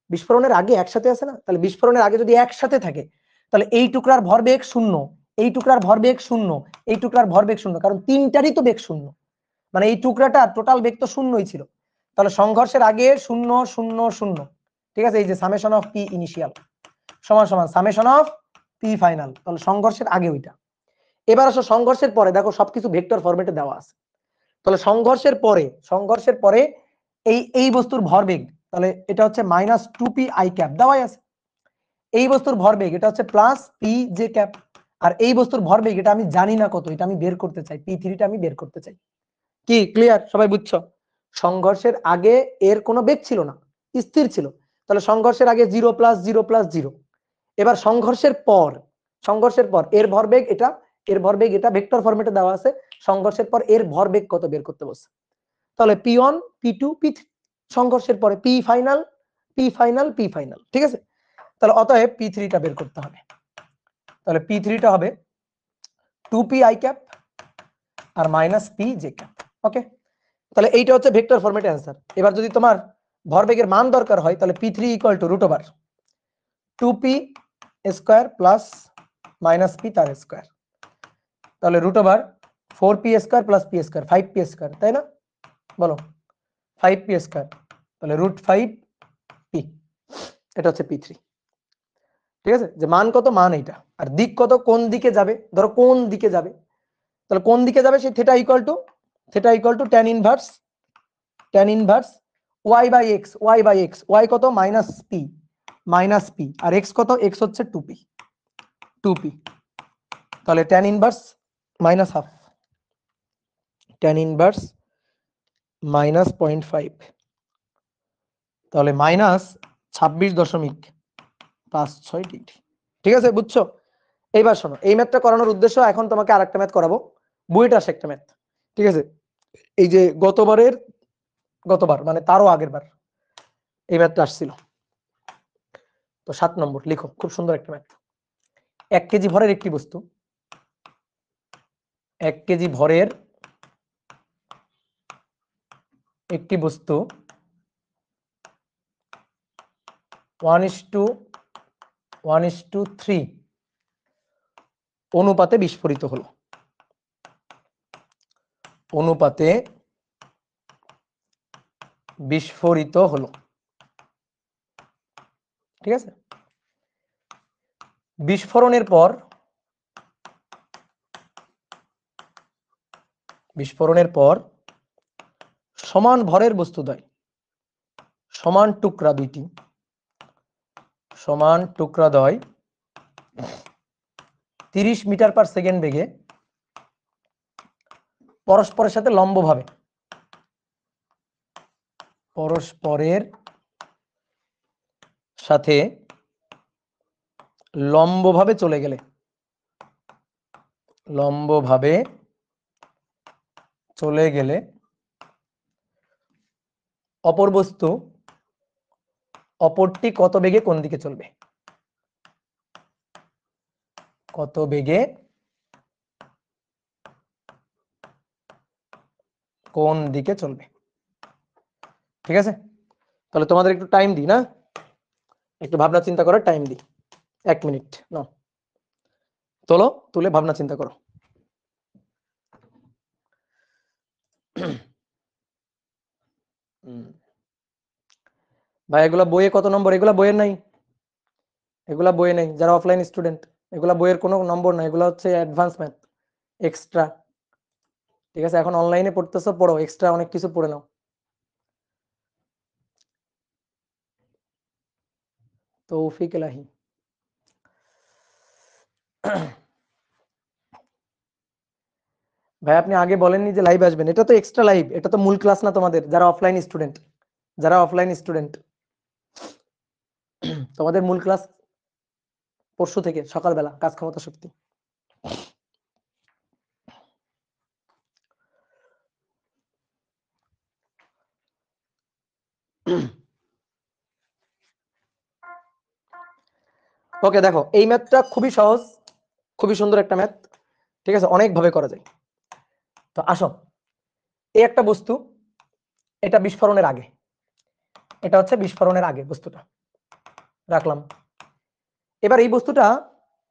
বিস্ফোরণের আগে একসাথে আছে না? তাহলে বিস্ফোরণের আগে যদি একসাথে থাকে, তাহলে এই টুকরার ভরবেগ 0, এই টুকরার ভরবেগ 0, এই টুকরার ভরবেগ 0, কারণ তিনটারই তো বেগ 0, মানে এই টুকরাটা টোটাল বেগ তো 0ই ছিল। তাহলে সংঘর্ষের আগে 0 0 0, ঠিক আছে? এই যে সামেশন অফ পি ইনিশিয়াল সমান সমান সামেশন অফ পি ফাইনাল, তাহলে সংঘর্ষের আগে ওইটা। এবার আসো সংঘর্ষের পরে, দেখো সবকিছু ভেক্টর ফরম্যাটে দেওয়া আছে। তাহলে সংঘর্ষের পরে এই বস্তুর ভরবেগ, তাহলে এটা হচ্ছে -2p i ক্যাপ দেওয়াই আছে। এই বস্তুর ভরবেগ এটা হচ্ছে +pj ক্যাপ, আর এই বস্তুর ভরবেগ এটা আমি জানি না কত, এটা আমি বের করতে চাই, p3টা আমি বের করতে চাই। কি ক্লিয়ার? সবাই বুঝছো? সংঘর্ষের আগে এর কোনো বেগ ছিল না, স্থির ছিল। তাহলে সংঘর্ষের আগে 0 + 0 + 0। এবার সংঘর্ষের পর এর ভরবেগ এটা, এর ভরবেগ এটা, ভেক্টর ফরম্যাটে দেওয়া আছে। সংঘর্ষের পর এর ভরবেগ কত বের করতে বলছে। তাহলে P1 P2 P3, সংঘর্ষের পরে P final P final P final, ঠিক আছে। তাহলে অতএব P3 টা বের করতে হবে। তাহলে P3 টা হবে 2P i ক্যাপ আর minus P j cap. Okay, তাহলে এইটা হচ্ছে ভেক্টর ফরম্যাটে অ্যান্সার। এবার যদি তোমার ভরবেগের মান দরকার হয় তাহলে P3 = √2P square plus minus P তার স্কয়ার। তাহলে √4P square plus P square, 5P square, তাই না? বলো 5P স্কয়ার, তাহলে √5P, এটা হচ্ছে P3। ঠিক আছে, যে মান কত, মান এইটা, আর দিক কত, কোন দিকে যাবে, ধরো কোন দিকে যাবে, তাহলে কোন দিকে যাবে সেই theta = tan inverse y by x, y কত, মাইনাস p, আর x কত, x হচ্ছে 2p। তাহলে tan inverse minus half, tan inverse minus 0.5, তাহলে মাইনাস 26.56 ডিগ্রি। ঠিক আছে, বুঝছো? এইবার শোনো, এই ম্যাথটা করানোর উদ্দেশ্য, এখন তোমাকে আরেকটা ম্যাথ করাবো, বইটা আসে একটা ম্যাথ। ঠিক আছে, এই যে গতবার মানে তারও আগের বার এই ম্যাথটা আসছিল। তো 7 নম্বর লিখো, খুব সুন্দর একটা ম্যাথ। 1 কেজি ভরের একটি বস্তু, 1 কেজি ভরের একটি বস্তু 1:1:3 অনুপাতে বিস্ফোরিত হলো। ঠিক আছে, বিস্ফোরণের পর সমান ভরের বস্তুদ্বয়, সমান টুকরাদ্বয় 30 মিটার/সেকেন্ড বেগে পরস্পরের সাথে লম্বভাবে চলে গেলে অপরটি কত বেগে কোন দিকে চলবে? কত বেগে কোন দিকে চলবে? ঠিক আছে, তাহলে তোমাদের একটু টাইম দিই না, একটু ভাবনা চিন্তা করার টাইম দিই, 1 মিনিট নাও, তুলে ভাবনা চিন্তা করো। ভাই এগুলা বইয়ে কত নম্বর? এগুলা বইয়ের নাই, যারা অফলাইন স্টুডেন্ট, এগুলা বইয়ের কোনো নম্বর নাই, এগুলা হচ্ছে অ্যাডভান্স ম্যাথ, এক্সট্রা। ঠিক আছে, এখন অনলাইনে পড়তেছো, পড়ো, এক্সট্রা অনেক কিছু পড়ে নাও। তৌফিক এলাহি। ভাই আপনি আগে বলেননি যে লাইভ আসবেন, এটা তো এক্সট্রা লাইভ, এটা তো মূল ক্লাস না তোমাদের, যারা অফলাইন স্টুডেন্ট তোমাদের মূল ক্লাস পরশু থেকে সকালবেলা, কাজ ক্ষমতা শক্তি। ওকে, দেখো এই ম্যাথটা খুবই সহজ, খুবই সুন্দর একটা ম্যাথ। ঠিক আছে, অনেক ভাবে করা যায়। তো আসো, এই একটা বস্তু, এটা বিস্ফোরণের আগে, এটা হচ্ছে বিস্ফোরণের আগে বস্তুটা রাখলাম। এবার এই বস্তুটা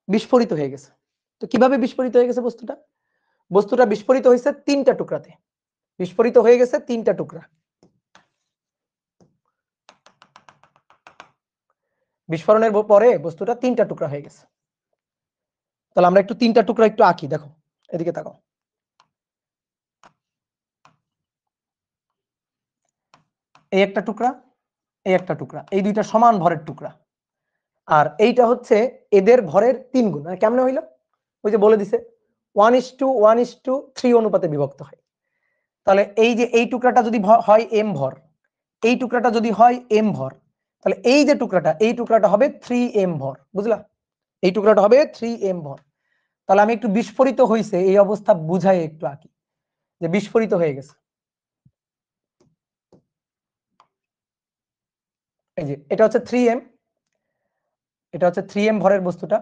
বিস্ফোরিত হয়ে গেছে। তো কিভাবে বিস্ফোরিত হয়ে গেছে বস্তুটা বিস্ফোরিত হয়েছে 3টা টুকরাতে, বিস্ফোরিত হয়ে গেছে 3টা টুকরা। বিস্ফোরণের পরে বস্তুটা 3টা টুকরা হয়ে গেছে। তাহলে আমরা একটু 3টা টুকরা একটু আঁকি, দেখো এদিকে তাকাও। এই একটা টুকরা, এই একটা টুকরা, এই দুইটা সমান ভরের টুকরা, আর এইটা হচ্ছে এদের ভরের 3 গুণ। কেমনে হইলো? ওই যে বলে দিছে 1:1:3 অনুপাতে বিভক্ত হয়। তাহলে এই যে এই টুকরাটা যদি হয় এম ভর, এই টুকরাটা যদি হয় এম ভর, তাহলে এই যে টুকরাটা, এই টুকরাটা হবে 3m ভর, বুঝলা? এই টুকরাটা হবে 3m ভর। তাহলে আমি একটু বিস্ফোরিত হয়েছে এই অবস্থা বুঝাই একটু আঁকি, যে বিস্ফোরিত হয়ে গেছে। এই যে এটা হচ্ছে 3m, এটা হচ্ছে 3m ভরের বস্তুটা।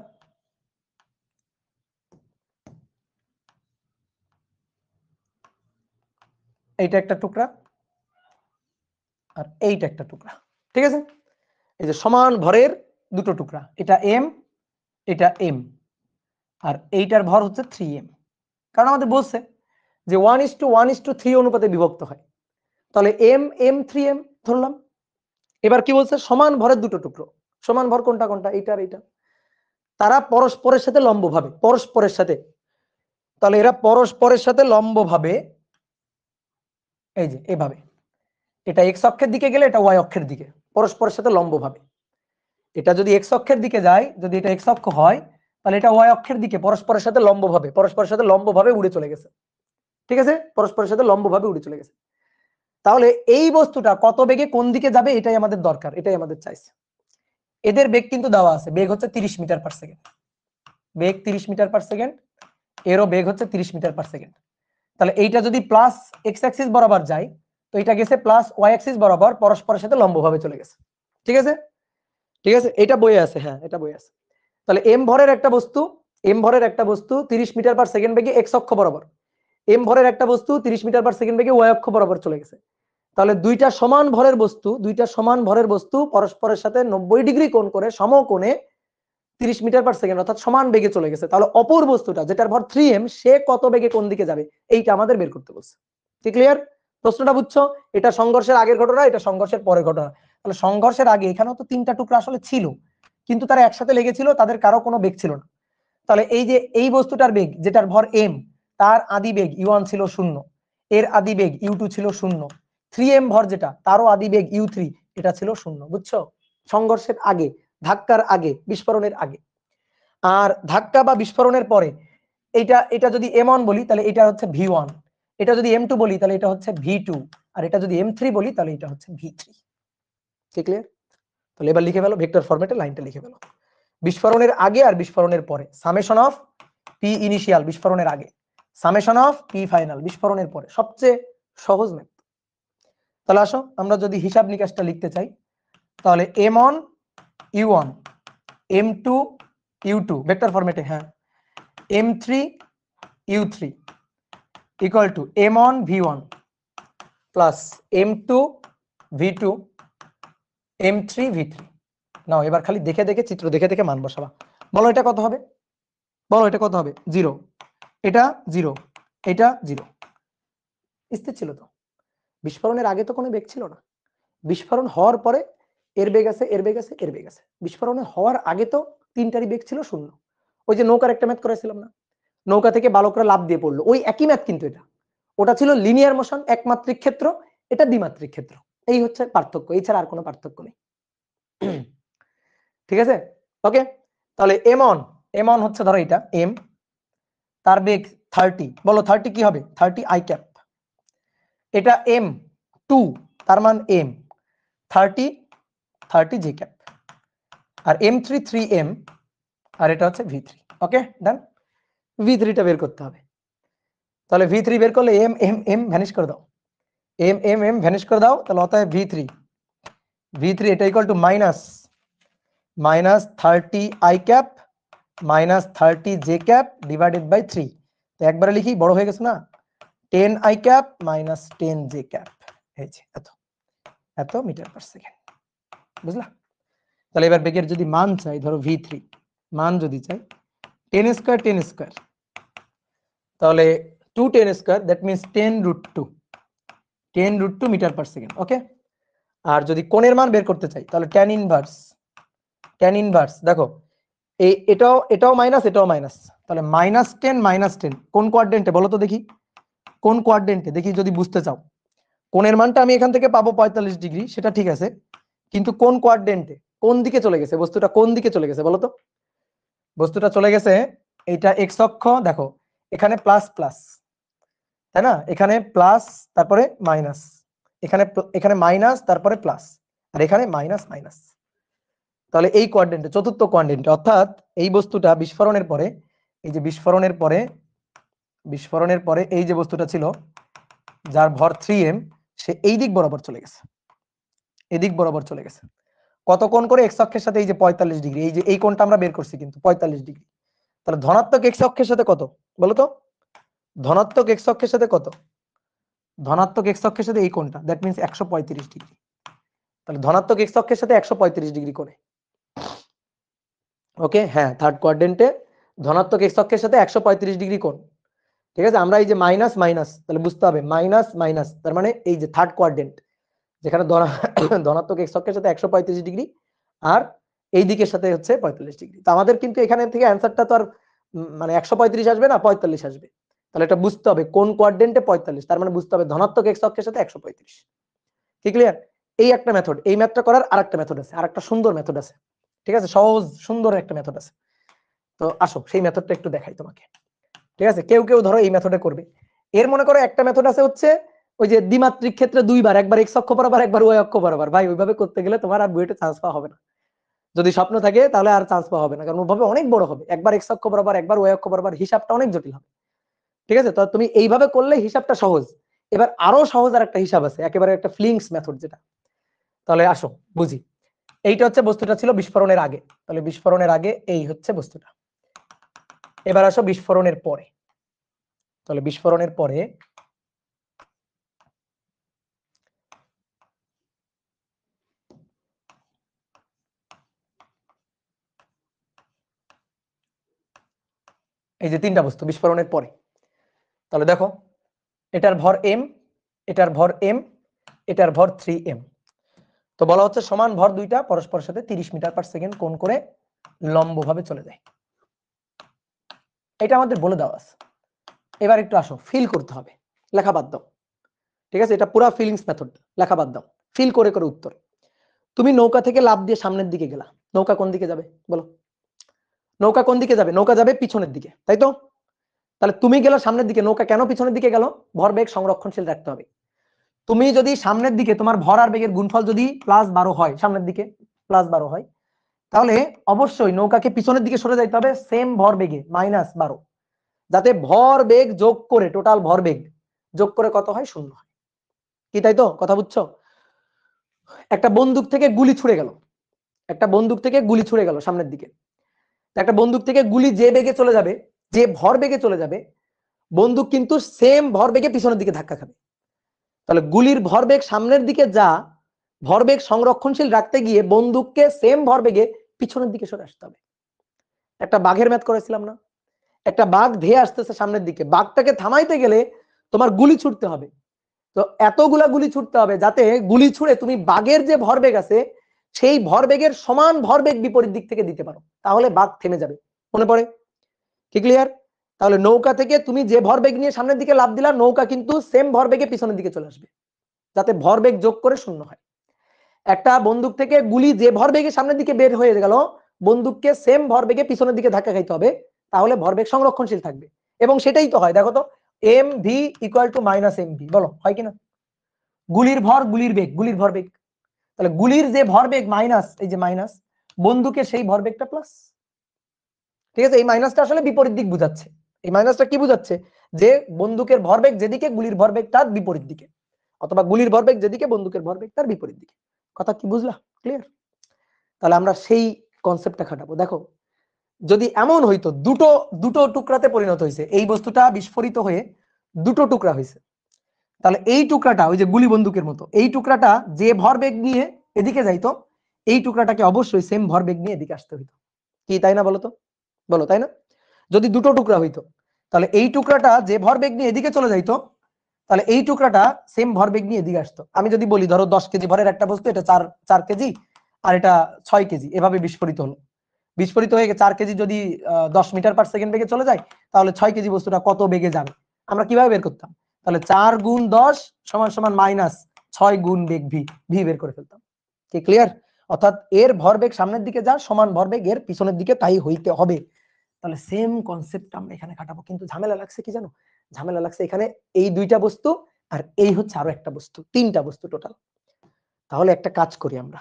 এইটা একটা টুকরা আর এইটা একটা টুকরা, ঠিক আছে? এই যে সমান ভরের দুটো টুকরা, এটা m, এটা m, আর এইটার ভর হচ্ছে 3m। কারণ আমাদের বলছে যে 1:1:3 অনুপাতে বিভক্ত হয়, তাহলে m m 3m ধরলাম। এবার কি বলছে, সমান ভরের দুটো টুকরো। সমান ভর কোনটা কোনটা? এইটা আর এইটা। তারা পরস্পরের সাথে লম্বভাবে, পরস্পরের সাথে, তাহলে এরা পরস্পরের সাথে লম্বভাবে এই যে এভাবে, এটা এক্স অক্ষের দিকে গেলে এটা ওয়াই অক্ষের দিকে, পরস্পরের সাথে লম্বভাবে। এটা যদি এক্স অক্ষের দিকে যায়, যদি এটা এক্স অক্ষ হয়, তাহলে এটা ওয়াই অক্ষের দিকে পরস্পরের সাথে লম্বভাবে, পরস্পরের সাথে লম্বভাবে উড়ে চলে গেছে, ঠিক আছে? পরস্পরের সাথে লম্বভাবে উড়ে চলে গেছে। তাহলে এই বস্তুটা কত বেগে কোন দিকে যাবে এটাই আমাদের দরকার, এটাই আমাদের চাইছে। এদের বেগ কিন্তু দেওয়া আছে, বেগ হচ্ছে 30 মিটার পার সেকেন্ড, বেগ 30 মিটার পার সেকেন্ড, এরও বেগ হচ্ছে 30 মিটার পার সেকেন্ড। তাহলে এইটা যদি প্লাস এক্স অ্যাক্সিস বরাবর যায়, তো এটা গেছে প্লাস ওয়াই অ্যাক্সিস বরাবর, পরস্পরের সাথে লম্বভাবে চলে গেছে, ঠিক আছে? ঠিক আছে, এটা বইয়ে আছে, হ্যাঁ এটা বইয়ে আছে। তাহলে এম ভরের একটা বস্তু, এম ভরের একটা বস্তু 30 মিটার পার সেকেন্ড বেগে এক্স অক্ষ বরাবর, এম ভরের একটা বস্তু 30 মিটার পার সেকেন্ড বেগে ওয়াই অক্ষ বরাবর চলে গেছে। তাহলে দুইটা সমান ভরের বস্তু, দুইটা সমান ভরের বস্তু পরস্পরের সাথে 90 ডিগ্রি কোণ করে সমকোণে 30 মিটার পার সেকেন্ড অর্থাৎ সমান বেগে চলে গেছে। তাহলে অপর বস্তুটা যেটার ভর 3m, সে কত বেগে কোন দিকে যাবে এইটা আমাদের বের করতে বলছে। কি ক্লিয়ার? প্রশ্নটা বুঝছো? এটা সংঘর্ষের আগের ঘটনা, এটা সংঘর্ষের পরের ঘটনা। তাহলে সংঘর্ষের আগে এখানেও তো তিনটা টুকরা আসলে ছিল, কিন্তু তারা একসাথে লেগেছিল, তাদের কারো কোনো বেগ ছিল না। তাহলে এই যে এই বস্তুটার বেগ যেটার ভর m, তার আদি বেগ u1 ছিল 0, এর আদি বেগ u2 ছিল 0, 3m ভর যেটা তারও আদি বেগ u3 এটা ছিল 0, বুঝছো? সংঘর্ষের আগে, ধাক্কার আগে, বিস্ফোরণের আগে। আর ধাক্কা বা বিস্ফোরণের পরে এটা এটা যদি m1 বলি তাহলে এটা হচ্ছে v1, এটা যদি m2 বলি তাহলে এটা হচ্ছে v2, আর এটা যদি m3 বলি তাহলে এটা হচ্ছে v3। ঠিক ক্লিয়ার? তাহলে এবার লিখে ফেলো, ভেক্টর ফরম্যাটে লাইনটা লিখে ফেলো। বিস্ফোরণের আগে আর বিস্ফোরণের পরে, সামেশন অফ পি ইনিশিয়াল বিস্ফোরণের আগে, সামেশন অফ পি ফাইনাল বিস্ফোরণের পরে, সবচেয়ে সহজ ম্যাথ। তাহলে আসো আমরা যদি হিসাব নিকাশটা লিখতে চাই, তাহলে m1 u1, m2 u2 vector ফরম্যাটে, হ্যাঁ, m3 u3 equal to m1 v1 plus m2 v2 m3 v3। নাও এবার খালি দেখে দেখে, চিত্র দেখে দেখে মান বসাবা। বলো এটা কত হবে, বলো এটা কত হবে? 0, এটা 0, এটা 0। স্থির ছিল তো, বিস্ফোরণের আগে তো কোনো বেগ ছিল না, বিস্ফোরণ হওয়ার পরে এর বেগ আছে, এর বেগ আছে, এর বেগ আছে। বিস্ফোরণে হওয়ার আগে তো তিনটারই বেগ ছিল 0। ওই যে নৌকার একটা ম্যাথ করেছিলাম না, নৌকা থেকে বালকরা লাফ দিয়ে পড়লো, ওই একই ম্যাথ কিন্তু এটা। ওটা ছিল লিনিয়ার মোশন, একমাত্রিক ক্ষেত্র, এটা দ্বিমাত্রিক ক্ষেত্র। এই হচ্ছে পার্থক্য, এছাড়া আর কোনো পার্থক্য নেই। ঠিক আছে, ওকে। তাহলে m1 হচ্ছে ধরো এটা m, তার বেগ 30, বলো 30 কি হবে? 30 i ক্যাপ। এটা m2, তার মান m, 30 j ক্যাপ। আর m3 3m, আর এটা হচ্ছে v3। ওকে ডান, v3 টা বের করতে হবে। তাহলে v3 বের করলে m m m ভ্যানিশ করে দাও, m m m ভ্যানিশ করে দাও, তাহলে অতএব v3 এটা equal to minus 30 i cap minus 30 j cap divided by 3। তো একবারে লিখি, বড় হয়ে গেছে না, 10 i cap minus 10 j cap, এই যে এত এত মিটার পার সেকেন্ড, বুঝলা? তাহলে এবার বেগের যদি মান চাই, ধরো v3 মান যদি চাই 10 স্কয়ার 10 স্কয়ার, তাহলে 2 10 square, that means 10√2 metre per second. Okay, আর যদি কোণের মান বের করতে চাই তাহলে tan ইনভার্স, দেখো এই এটাও মাইনাস, এটাও মাইনাস, তাহলে -10 কোন কোয়াড্রেন্টে বলো তো দেখি, কোন কোয়াড্রেন্টে দেখি যদি বুঝতে চাও। কোণের মানটা আমি এখান থেকে পাবো 45 ডিগ্রি, সেটা ঠিক আছে, কিন্তু কোন কোয়াড্রেন্টে, কোন দিকে চলে গেছে বস্তুটা, কোন দিকে চলে গেছে বলো তো? বস্তুটা চলে গেছে, এইটা এক্স অক্ষ, দেখো এখানে প্লাস প্লাস, তাই না? এখানে প্লাস তারপরে মাইনাস, এখানে মাইনাস তারপরে প্লাস, আর এখানে মাইনাস মাইনাস। তাহলে এই কোয়াড্রেন্টে, চতুর্থ কোয়াড্রেন্টে, অর্থাৎ এই বস্তুটা বিস্ফোরণের পরে, এই যে বিস্ফোরণের পরে এই যে বস্তুটা ছিল যার ভর 3m, সে এই দিক বরাবর চলে গেছে, এদিক বরাবর চলে গেছে। কত কোণ করে? এক্স অক্ষের সাথে এই যে 45 ডিগ্রি, এই যে এই কোণটা আমরা বের করছি কিন্তু 45 ডিগ্রি। তাহলে ধনাত্মক এক্স অক্ষের সাথে কত বলো তো? ধনাত্মক এক্স অক্ষের সাথে কত? ধনাত্মক এক্স অক্ষের সাথে এই কোণটা, দ্যাট মিন্স 135 ডিগ্রি। তাহলে ধনাত্মক এক্স অক্ষের সাথে 135 ডিগ্রি কোণে। ওকে, হ্যাঁ, থার্ড কোয়াড্রেন্টে ধনাত্মক এক্স অক্ষের সাথে 135 ডিগ্রি কোণ। ঠিক আছে, আমরা এই যে মাইনাস মাইনাস, তাহলে বুঝতে হবে মাইনাস মাইনাস, তার মানে এই যে থার্ড কোয়াড্রেন্ট যেখানে ধনাত্মক এক্স অক্ষের সাথে 135 ডিগ্রি আর এই দিকের সাথে হচ্ছে 45 ডিগ্রি। তো আমাদের কিন্তু এখানে থেকে অ্যান্সারটা তো আর মানে 135 আসবে না, 45 আসবে। তাহলে এটা বুঝতে হবে কোন কোয়াড্রেন্টে 45, তার মানে বুঝতে হবে ধনাত্মক এক্স অক্ষের সাথে 135। কি ক্লিয়ার? এই একটা মেথড, এই ম্যাথটা করার আরেকটা মেথড আছে, আরেকটা সুন্দর মেথড আছে। ঠিক আছে, সহজ সুন্দর একটা মেথড আছে। তো আসো সেই মেথডটা একটু দেখাই তোমাকে। ঠিক আছে, কেউ কেউ ধরো এই মেথডে করবে। এর মনে করো একটা মেথড আছে হচ্ছে ওই যে দ্বিমাত্রিক ক্ষেত্রে দুইবার, একবার এক্স অক্ষ বরাবর একবার ওয়াই অক্ষ বরাবর। ভাই ওইভাবে করতে গেলে তোমার আর বুয়েটে চান্স পাওয়া হবে না। যদি স্বপ্ন থাকে তাহলে আর চান্স পাওয়া হবে না, কারণ ওইভাবে অনেক বড় হবে। একবার এক্স অক্ষ বরাবর একবার ওয়াই অক্ষ বরাবর, হিসাবটা অনেক জটিল হবে। ঠিক আছে, তো তুমি এইভাবে করলে হিসাবটা সহজ। এবার আরো সহজ আর একটা হিসাব আছে, একেবারে একটা ফ্লিংস মেথড যেটা। তাহলে আসো বুঝি। এইটা হচ্ছে বস্তুটা ছিল বিস্ফোরণের আগে, তাহলে বিস্ফোরণের আগে এই হচ্ছে বস্তুটা। এবার আসো বিস্ফোরণের পরে। তাহলে বিস্ফোরণের পরে এই যে তিনটা বস্তু বিস্ফোরণের পরে। তাহলে দেখো, এটার ভর m, এটার ভর m, এটার ভর 3m। তো বলা হচ্ছে সমান ভর দুইটা পরস্পরের সাথে 30 মিটার পার সেকেন্ড কোণ করে লম্বভাবে চলে যায়। এটা আমাদের বলে দেওয়া আছে। এবার একটু আসো, ফিল করতে হবে, লেখা বাদ দাও। ঠিক আছে, এটা পুরো ফিলিংস মেথড, লেখা বাদ দাও, ফিল করে করে উত্তর। তুমি নৌকা থেকে লাফ দিয়ে সামনের দিকে গেলা, নৌকা কোন দিকে যাবে বলো? নৌকা কোন দিকে যাবে? নৌকা যাবে পিছনের দিকে, তাই তো? তাহলে তুমি গেলে সামনের দিকে, নৌকা কেন পিছনের দিকে গেল? ভরবেগ সংরক্ষণশীল রাখতে হবে। তুমি যদি সামনের দিকে তোমার ভর আর বেগের গুণফল যদি +12 হয়, সামনের দিকে +12 হয়, তাহলে অবশ্যই নৌকাকে পিছনের দিকে সরে যাইতে হবে সেম ভর বেগে -12, যাতে ভর বেগ যোগ করে টোটাল ভর বেগ যোগ করে কত হয়? 0 হয়। কি তাই তো? কথা বুঝছো? একটা বন্দুক থেকে গুলি ছুড়ে গেল, একটা বন্দুক থেকে গুলি ছুড়ে গেল সামনের দিকে। একটা বন্দুক থেকে গুলি যে বেগে চলে যাবে, যে ভর বেগে চলে যাবে, বন্দুক কিন্তু সেম ভর বেগে পিছনের দিকে ধাক্কা খাবে। তাহলে গুলির ভরবেগ সামনের দিকে যা, ভরবেগ সংরক্ষণশীল রাখতে গিয়ে বন্দুককে সেম ভরবেগে পিছনের দিকে সরে আসতে হবে। একটা বাঘের ম্যাথ করেছিলাম না? একটা বাঘ ধেয়ে আসতেছে সামনের দিকে, বাঘটাকে থামাইতে গেলে তোমার গুলি ছুটতে হবে। তো এতগুলা গুলি ছুটতে হবে যাতে গুলি ছুড়ে তুমি বাঘের যে ভরবেগ আছে সেই ভরবেগের সমান ভরবেগ বিপরীত দিক থেকে দিতে পারো, তাহলে বাঘ থেমে যাবে। মনে পড়ে? কি ক্লিয়ার? তাহলে নৌকা থেকে তুমি যে ভরবেগ নিয়ে সামনের দিকে লাফ দিলা, নৌকা কিন্তু সেম ভরবেগে পিছনের দিকে চলে আসবে, যাতে ভরবেগ যোগ করে 0 হয়। একটা বন্দুক থেকে গুলি যে ভরবেগে সামনের দিকে বের হয়ে গেল, বন্দুককে সেম ভরবেগে পিছনের দিকে ধাক্কা খাইতে হবে, তাহলে ভরবেগ সংরক্ষণশীল থাকবে। এবং সেটাই তো হয়, দেখো তো, mv = -mv, বলো হয় কিনা? গুলির ভর, গুলির বেগ, গুলির ভরবেগ। তাহলে গুলির যে ভরবেগ মাইনাস, এই যে মাইনাস, বন্দুকের সেই ভরবেগটা প্লাস। ঠিক আছে, এই মাইনাসটা আসলে বিপরীত দিক বুঝাচ্ছে। এই মাইনাসটা কি বুঝাচ্ছে? যে বন্দুকের ভরবেগ যেদিকে, গুলির ভরবেগ তার বিপরীত দিকে, অথবা গুলির ভরবেগ যেদিকে, বন্দুকের ভরবেগ তার বিপরীত দিকে। কথা কি বুঝলা? ক্লিয়ার? তাহলে আমরা সেই কনসেপ্টটা খাটাবো। দেখো, যদি এমন হইতো দুটো দুটো টুকরাতে পরিণত হয়েছে, এই বস্তুটা বিস্ফোরিত হয়ে দুটো টুকরা হয়েছে, তাহলে এই টুকরাটা ওই যে গুলি বন্দুকের মতো, এই টুকরাটা যে ভরবেগ নিয়ে এদিকে যাইতো, এই টুকরাটাকে অবশ্যই সেম ভরবেগ নিয়ে এদিকে আসতে হইতো। কি তাই না? বলো তো, বলো তাই না? যদি দুটো টুকরা হইতো, তাহলে এই টুকরাটা যে ভরবেগ নিয়ে এদিকে চলে যাইতো, তাহলে এই টুকরাটা সেম ভরবেগ নিয়ে এদিকে আসতো। আমি যদি বলি ধরো 10 কেজি ভরের একটা বস্তু, এটা 4 কেজি আর এটা 6 কেজি, এভাবে বিস্ফোরিত হলো। বিস্ফোরিত হয়ে 4 কেজি যদি 10 মিটার পার সেকেন্ড বেগে চলে যায়, তাহলে 6 কেজি বস্তুটা কত বেগে যাবে আমরা কিভাবে বের করতাম? তাহলে 4 × 10 = -6 গুণ বেগ ভি, ভি বের করে ফেলতাম। কি ক্লিয়ার? অর্থাৎ এর ভরবেগ সামনের দিকে যা, সমান ভরবেগ এর পিছনের দিকে তাই হইতে হবে। তাহলে সেম কনসেপ্ট আমরা এখানে খাটাবো, কিন্তু ঝামেলা লাগছে কি জানো? ঝামেলা লাগছে এখানে এই দুইটা বস্তু আর এই হচ্ছে আরো একটা বস্তু, তিনটা বস্তু টোটাল। তাহলে একটা কাজ করি আমরা,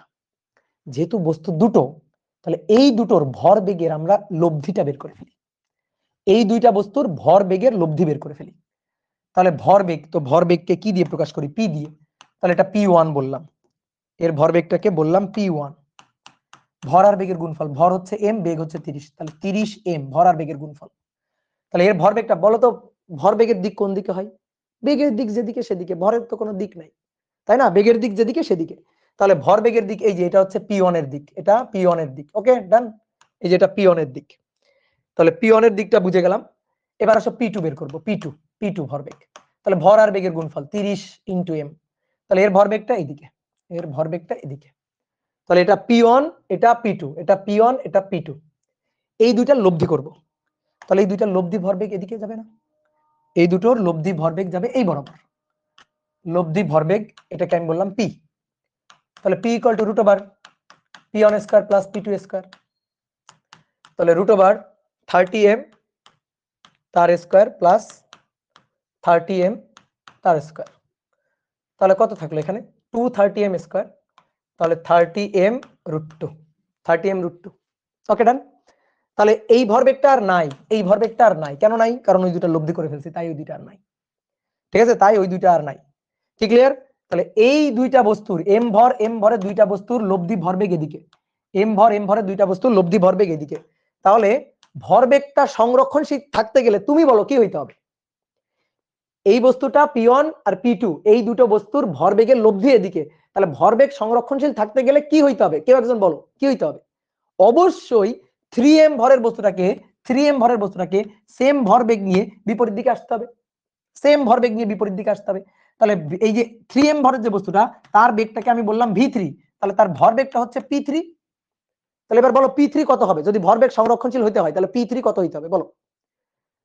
যেহেতু বস্তু দুটো, তাহলে এই দুটোর ভর বেগের আমরা লব্ধিটা বের করে ফেলি। এই দুইটা বস্তুর ভর বেগের লব্ধি বের করে ফেলি। তাহলে ভর বেগ, তো ভর বেগকে কি দিয়ে প্রকাশ করি? পি দিয়ে। তাহলে এটা P1 বললাম, এর ভর বেগটাকে বললাম P1। ভর আর বেগের গুণফল, ভর হচ্ছে m, বেগ হচ্ছে 30, তাহলে 30m ভর আর বেগের গুণফল। তাহলে এর ভর বেগটা বলো তো, ভর বেগের দিক কোন দিকে হয়? বেগের দিক যেদিকে সেদিকে, ভরের তো কোনো দিক নাই, তাই না? বেগের দিক যেদিকে সেদিকে। তাহলে ভর বেগের দিক এই যে এটা হচ্ছে P1 এর দিক, এটা P1 এর দিক। ওকে ডান, এই যে এটা P1 এর দিক। তাহলে P1 এর দিকটা বুঝে গেলাম। এবার আসো P2 বের করব। P2 ভর বেগ, তাহলে ভর আর বেগের গুণফল 30 ইনটু m। তাহলে এর ভর বেগটা এইদিকে, এর ভর বেগটা এদিকে। তাহলে এটা P1, এটা P2, এটা P1, এটা P2, এই দুইটার লব্ধি করব। তাহলে এই দুইটার লব্ধি ভরবেগ এদিকে যাবে না? এই দুটোর লব্ধি ভরবেগ যাবে এই বরাবর, লব্ধি ভরবেগ, এটাকে আমি বললাম P। তাহলে P equal to root over P1 square plus P2 square. তাহলে রুট ওভার 30m তার স্কয়ার প্লাস 30m তার স্কয়ার। তাহলে কত থাকলো এখানে? 230m square. তাহলে 30m রুট 2, 30m রুট 2। ওকে ডান। তাহলে এই ভরবেগটা আর নাই, এই ভরবেগটা আর নাই। কেন নাই? কারণ ওই দুটো লব্ধি করে ফেলছি, তাই ওই দুইটা আর নাই। ঠিক আছে, তাই ওই দুইটা আর নাই। কি ক্লিয়ার? তাহলে এই দুইটা বস্তুর m ভরে দুইটা বস্তুর লব্ধি ভরবেগ এদিকে, m ভরে দুইটা বস্তুর লব্ধি ভরবেগ এদিকে। তাহলে ভরবেগটা সংরক্ষণশীল থাকতে গেলে তুমি বলো কি হইতে হবে? এই বস্তুটা P1 আর P2, এই দুটো বস্তুর ভরবেগের লব্ধি এদিকে। তাহলে ভরবেগ সংরক্ষণশীল থাকতে গেলে কি হইতে হবে? কেউ একজন বলো কি হইতে হবে? অবশ্যই 3m ভরের বস্তুটাকে সেম ভরবেগ নিয়ে বিপরীত দিকে আসতে হবে, সেম ভরবেগ নিয়ে বিপরীত দিকে আসতে হবে। তাহলে এই যে 3m ভরের যে বস্তুটা, তার বেগটাকে আমি বললাম v3, তাহলে তার ভরবেগটা হচ্ছে p3। তাহলে এবার বলো p3 কত হবে? যদি ভরবেগ সংরক্ষণশীল হইতে হয় তাহলে p3 কত হইতে হবে বলো?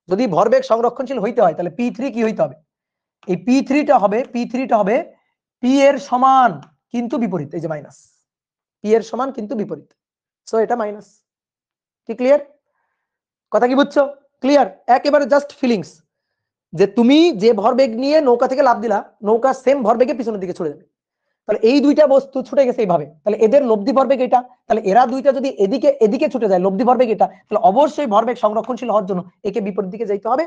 যদি ভরবেগ সংরক্ষণশীল হইতে হয় তাহলে p3 কি হইতে হবে? এই p3টা হবে p এর সমান কিন্তু বিপরীত, এই যে মাইনাস, p এর সমান কিন্তু বিপরীত, সো এটা মাইনাস। কি ক্লিয়ার? কথা কি বুঝছো? ক্লিয়ার? একেবারে জাস্ট ফিলিংস, যে তুমি যে ভরবেগ নিয়ে নৌকা থেকে লাফ দিলা, নৌকা সেম ভরবেগে পিছনের দিকে ছুটে যাবে। তাহলে এই দুইটা বস্তু ছুটে গেছে এইভাবে, তাহলে এদের লব্ধি ভরবেগ এটা। তাহলে এরা দুইটা যদি এদিকে এদিকে ছুটে যায়, লব্ধি ভরবেগ এটা, তাহলে অবশ্যই ভরবেগ সংরক্ষণশীল হওয়ার জন্য একে বিপরীত দিকে যাইতে হবে।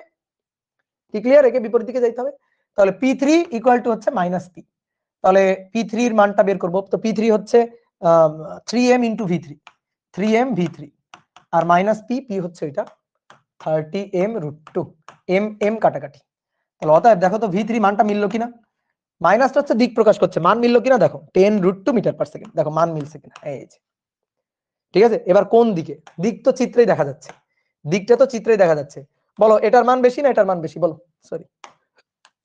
কি ক্লিয়ার? একে বিপরীত দিকে যাইতে হবে। তাহলে P3 ইকুয়াল টু হচ্ছে মাইনাস P। তাহলে P3 এর মানটা বের করব। তো P3 হচ্ছে 3m into V3, 3m V3 আর মাইনাস P, P হচ্ছে এটা 30m রুট 2, m কাটাকাটি। তাহলে অতএব দেখো তো V3 মানটা মিললো কিনা? মাইনাসটা হচ্ছে দিক প্রকাশ করছে, মান মিললো কিনা দেখো, 10 রুট 2 মিটার পার সেকেন্ড। দেখো মান মিলছে কিনা, এই যে। ঠিক আছে, এবার কোন দিকে? দিক তো চিত্রেই দেখা যাচ্ছে, দিকটা তো চিত্রেই দেখা যাচ্ছে। বলো এটার মান বেশি না এটার মান বেশি? বলো, সরি,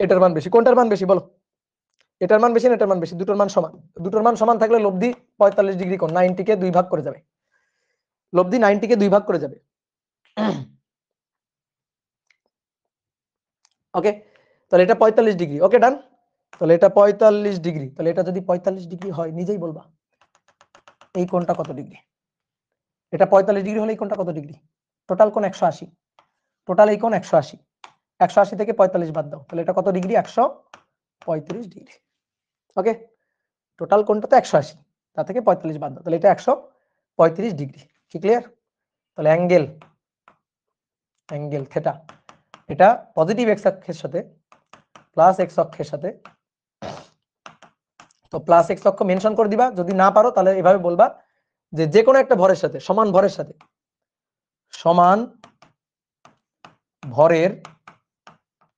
এটার মান বেশি। কোনটার মান বেশি বলো? এটার মান বেশি না এটার মান বেশি? দুটোর মান সমান। দুটোর মান সমান থাকলে লব্ধি 45 ডিগ্রি কোণ, 90 কে 2 ভাগ করে যাবে, লব্ধি 90 কে 2 ভাগ করে যাবে। ওকে, তাহলে এটা 45 ডিগ্রি। ওকে ডান। তাহলে এটা 45 ডিগ্রি। তাহলে এটা যদি 45 ডিগ্রি হয়, নিজেই বলবা এই কোণটা কত ডিগ্রি? এটা 45 ডিগ্রি হলে এই কোণটা কত ডিগ্রি? টোটাল কোণ 180, টোটাল এই কোণ 180, 180 থেকে 45 বাদ দাও, তাহলে এটা কত ডিগ্রি? 135 ডিগ্রি। ওকে, টোটাল কোণটা তো 180, তা থেকে 45 বাদ দাও, তাহলে এটা 135 ডিগ্রি। কি ক্লিয়ার? তাহলে অ্যাঙ্গেল থিটা, এটা পজিটিভ এক্স অক্ষের সাথে প্লাস এক্স অক্ষের সাথে, তো প্লাস এক্স অক্ষ মেনশন করে দিবা। যদি না পারো তাহলে এভাবে বলবা যে যে কোনো একটা ভরের সাথে, সমান ভরের সাথে, সমান ভরের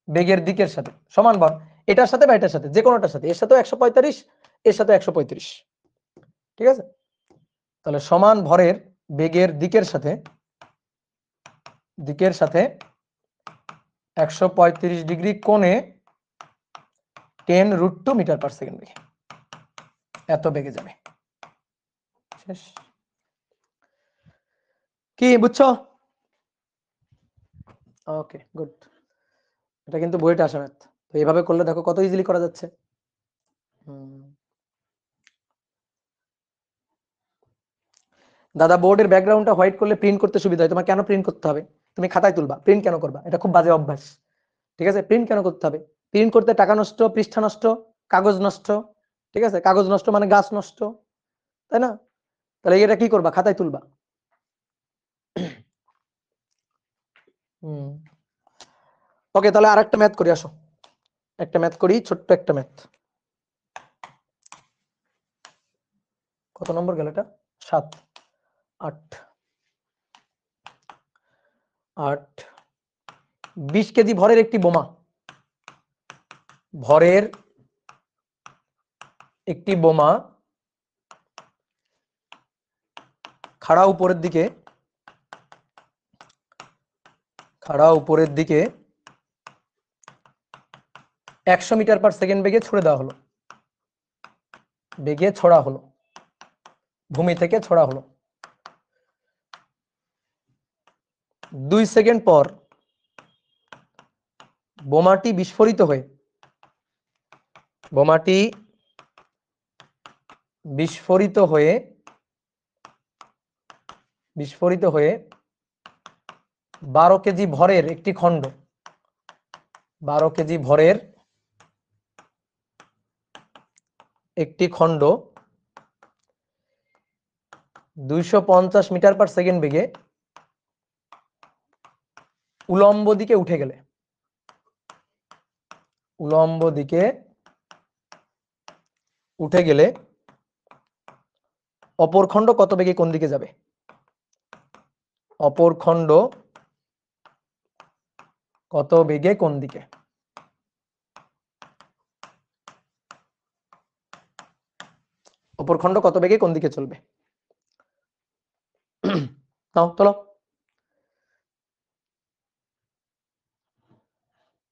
বেগের দিকের সাথে, সমান ভর এটার সাথে বা এটার সাথে, যে কোনোটার সাথে, এর সাথেও 135, এর সাথে 135। ঠিক আছে, তাহলে সমান ভরের বেগের দিকের সাথে 135 ডিগ্রি কোণে 10 রুট 2 মিটার পার সেকেন্ড বেগে, এত বেগে যাবে। শেষ। কি বুঝছো? Okay good. এটা কিন্তু বইটা আসা ম্যাথ, তো এইভাবে করলে দেখো কত ইজিলি করা যাচ্ছে। দাদা বোর্ডের ব্যাকগ্রাউন্ডটা হোয়াইট করলে প্রিন্ট করতে সুবিধা হয়। তোমার কেন প্রিন্ট করতে হবে? তুমি খাতায় তুলবা, প্রিন্ট কেন করবা? এটা খুব বাজে অভ্যাস। ঠিক আছে, প্রিন্ট কেন করতে হবে? প্রিন্ট করতে টাকা নষ্ট, পৃষ্ঠা নষ্ট, কাগজ নষ্ট। ঠিক আছে, কাগজ নষ্ট মানে গাছ নষ্ট, তাই না? তাহলে এটা কি করবা? খাতায় তুলবা। ওকে, তাহলে আরেকটা ম্যাথ করি, আসো একটা ম্যাথ করি, ছোট্ট একটা ম্যাথ। কত নম্বর গেল এটা? 7 8 8 20 কেজি ভরের একটি বোমা, ভরের একটি বোমা খাড়া উপরের দিকে 100 মিটার পার সেকেন্ড বেগে ছুড়ে দেওয়া হলো, বেগে ছড়া হলো, ভূমি থেকে ছড়া হলো। 2 সেকেন্ড পর বোমাটি বিস্ফোরিত হয়ে 12 কেজি ভরের একটি খণ্ড, 12 কেজি ভরের একটি খণ্ড 250 মিটার পার সেকেন্ড বেগে উলম্ব দিকে উঠে গেলে, অপর খণ্ড কত বেগে কোন দিকে যাবে? অপর খণ্ড কত বেগে কোন দিকে? অপর খণ্ড কত বেগে কোন দিকে চলবে? নাও চলো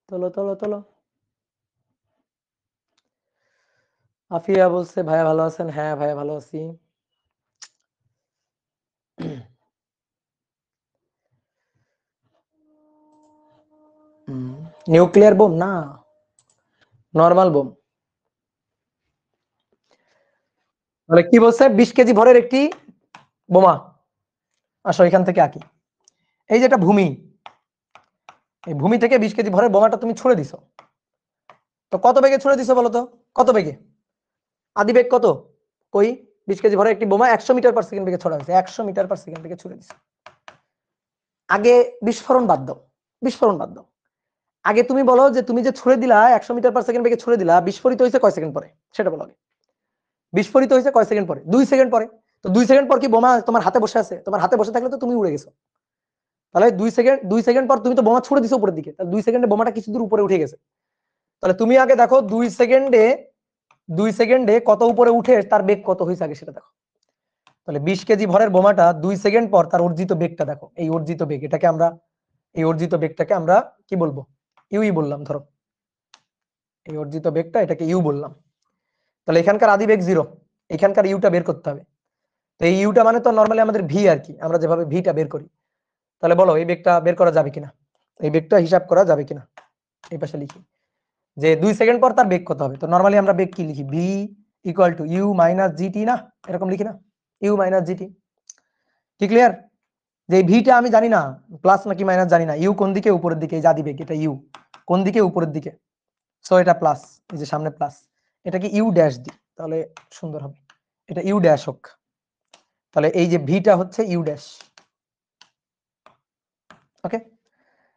চলো চলো চলো। আফিয়া বলছে ভাইয়া ভালো আছেন? হ্যাঁ ভাইয়া ভালো আছি। নিউক্লিয়ার বোম না, নরমাল বোম। তাহলে কি বলছে? 20 কেজি ভরের একটি বোমা। আসো এখান থেকে আঁকি। এই যেটা ভূমি, এই ভূমি থেকে 20 কেজি ভরের বোমাটা তুমি ছুড়ে দিছো। তো কত বেগে ছুড়ে দিছো বলো তো? কত বেগে? আদিবেগ কত? কই? 20 কেজি ভরের একটি বোমা 100 মিটার পার সেকেন্ড বেগে ছড়া হয়েছে, 100 মিটার পার সেকেন্ড বেগে ছুড়ে দিছো। আগে বিস্ফোরণ বাদ দাও, বিস্ফোরণ বাদ দাও। আগে তুমি বলো যে তুমি যে ছুড়ে দিলা 100 মিটার পার সেকেন্ড বেগে ছুড়ে দিলা, বিস্ফোরিত হয়েছে কয় সেকেন্ড পরে? সেটা বলো আগে। বিস্ফোরিত হয়েছে কয় সেকেন্ড পরে? 2 সেকেন্ড পরে। তো 2 সেকেন্ড পর কি বোমা তোমার হাতে বসে আছে? তোমার হাতে বসে থাকলে তো তুমি উড়ে গেছো। তাহলে 2 সেকেন্ড পর তুমি তো বোমা ছুড়ে দিছো উপরের দিকে, তাহলে 2 সেকেন্ডে বোমাটা কিছু দূর উপরে উঠে গেছে। তাহলে তুমি আগে দেখো 2 সেকেন্ডে কত উপরে উঠে তার বেগ কত হয়েছে আগে সেটা দেখো। তাহলে 20 কেজি ভরের বোমাটা 2 সেকেন্ড পর তার অর্জিত বেগটা দেখো। এই অর্জিত বেগ, এটাকে আমরা, এই অর্জিত বেগটাকে আমরা কি বলবো? ইউই বললাম ধরো। এই অর্জিত বেগটা এটাকে ইউ বললাম। তাহলে এখানকার আদি বেগ 0, এখানকার ইউটা বের করতে হবে। তো এই ইউটা মানে তো নরমালি আমাদের ভি আর কি, আমরা যেভাবে ভিটা বের করি। তাহলে বলো এই বেগটা বের করা যাবে কিনা? এই বেগটা হিসাব করা যাবে কিনা? এই পাশে লিখি যে 2 সেকেন্ড পর তার বেগ কত হবে। তো নরমালি আমরা বেগ কি লিখি? V equal to u minus g t, না এরকম লিখি না? U minus g t. কি ক্লিয়ার? যে ভিটা আমি জানি না প্লাস নাকি মাইনাস জানি না, ইউ কোন দিকে? উপরের দিকে। এই যে আদি বেগ, এটা ইউ কোন দিকে? উপরের দিকে। সো এটা প্লাস, এই যে সামনে প্লাস, এটাকে ইউ ড্যাশ দিই তাহলে সুন্দর হবে। এটা ইউ ড্যাশ হোক, তাহলে এই যে ভিটা হচ্ছে ইউ ড্যাশ। ওকে,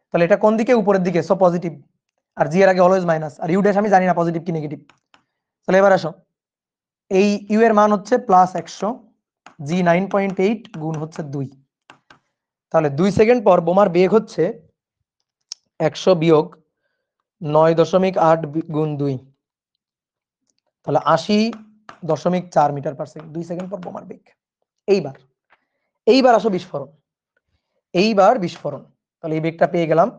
তাহলে এটা কোন দিকে? উপরের দিকে, সো পজিটিভ। আর জি এর আগে অলওয়েজ মাইনাস, আর ইউ ড্যাশ আমি জানি না পজিটিভ কি নেগেটিভ। তাহলে এবার আসো, এই ইউ এর মান হচ্ছে প্লাস 100, জি 9.8 গুণ হচ্ছে 2। তাহলে 2 সেকেন্ড পর বোমার বেগ হচ্ছে 100 বিয়োগ 9.8 গুণ 2, তাহলে 80.4 মিটার পার সেকেন্ড। 2 সেকেন্ড পর বোমার বেগ। এইবার আসো বিস্ফোরণ। এইবার বিস্ফোরণ, তাহলে এই বেগটা পেয়ে গেলাম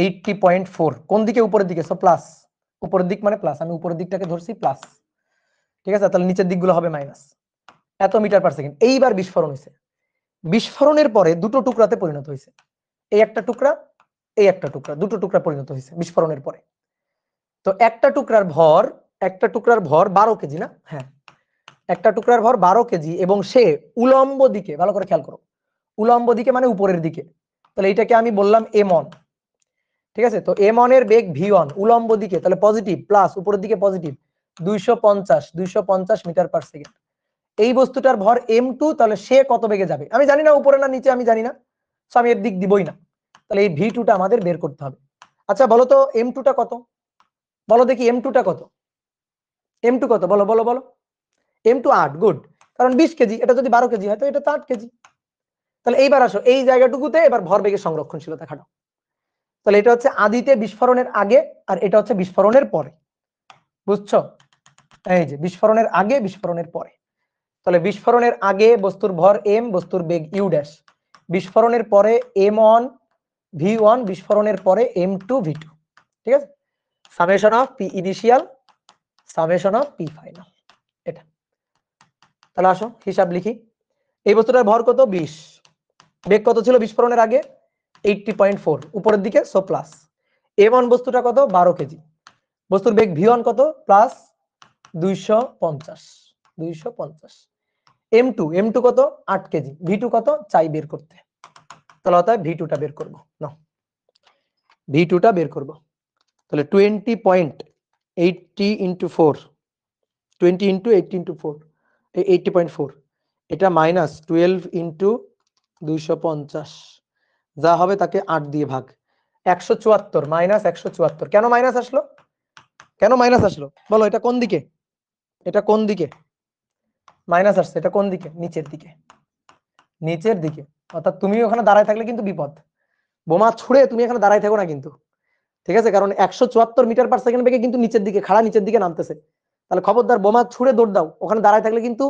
80.4। কোন দিকে? উপরের দিকে, সো প্লাস। উপরের দিক মানে প্লাস, আমি উপরের দিকটাকে ধরছি প্লাস। ঠিক আছে, তাহলে নিচের দিকগুলো হবে মাইনাস। এত মিটার পার সেকেন্ড। এইবার বিস্ফোরণ হয়েছে। বিস্ফোরণের পরে দুটো টুকরাতে পরিণত হয়েছে। এই একটা টুকরা, এই একটা টুকরা, দুটো টুকরা পরিণত হয়েছে বিস্ফোরণের পরে। তো একটা টুকরার ভর 12 কেজি, না? হ্যাঁ, একটা টুকরার ভর 12 কেজি এবং সে উলম্ব দিকে, ভালো করে খেয়াল করো, উলম্ব দিকে মানে উপরের দিকে। তাহলে এটাকে আমি বললাম এম অন। ঠিক আছে, তো m1 এর বেগ v1 উলম্ব দিকে তাহলে পজিটিভ প্লাস উপরের দিকে পজিটিভ 250 মিটার পার সেকেন্ড। এই বস্তুটার ভর m2, তাহলে সে কত বেগে যাবে আমি জানি না, উপরে না নিচে আমি জানি না, সো আমি এর দিক দিবই না। তাহলে এই v2 টা আমাদের বের করতে হবে। আচ্ছা বলো তো m2 টা কত, বলো দেখি m2 টা কত, m2 কত বলো বলো বলো। m2 8, গুড, কারণ 20 কেজি, এটা যদি 12 কেজি হয় তো এটা তো 8 কেজি। তাহলে এইবার আসো এই জায়গাটুকুতে এবার ভরবেগের সংরক্ষণশীলতা খাটো। তাহলে এটা হচ্ছে আদিতে বিস্ফোরণের আগে আর এটা হচ্ছে বিস্ফোরণের পরে, বুঝছো? এই যে বিস্ফোরণের আগে বিস্ফোরণের পরে, তাহলে বিস্ফোরণের আগে বস্তুর ভর m, বস্তুর বেগ u ড্যাশ, বিস্ফোরণের পরে m1 v1, বিস্ফোরণের পরে m2 v2, ঠিক আছে, summation of p initial summation of p final, এটা। তাহলে আসো হিসাব লিখি। এই বস্তুটার ভর কত 20, বেগ কত ছিল বিস্ফোরণের আগে 80.4 উপরের দিকে, সো প্লাস। m1 বস্তুটা কত 12 কেজি, বস্তুর বেগ v1 কত প্লাস 250 m2 কত 8 কেজি, v2 কত চাই বের করতে, তাহলে অতএব v2 টা বের করব না, v2 টা বের করব। তাহলে 20.80 ইনটু 4, 20 ইনটু 80 ইনটু 4, 80.4, এটা মাইনাস 12 ইনটু 250, যা হবে তাকে 8 দিয়ে ভাগ, 174 মাইনাস 174। কেন মাইনাস আসলো, কেন মাইনাস আসলো বলো, এটা কোন দিকে, এটা কোন দিকে মাইনাস আসছে, এটা কোন দিকে, নিচের দিকে, নিচের দিকে, অর্থাৎ তুমি ওখানে দাঁড়ায় থাকলে কিন্তু বিপদ, বোমা ছুড়ে তুমি এখানে দাঁড়ায় থাকো না কিন্তু, ঠিক আছে, কারণ 174 মিটার পার সেকেন্ড বেগে কিন্তু নিচের দিকে খাড়া, নিচের দিকে নামতেছে, তাহলে খবরদার বোমা ছুড়ে দৌড় দাও, ওখানে দাঁড়ায় থাকলে কিন্তু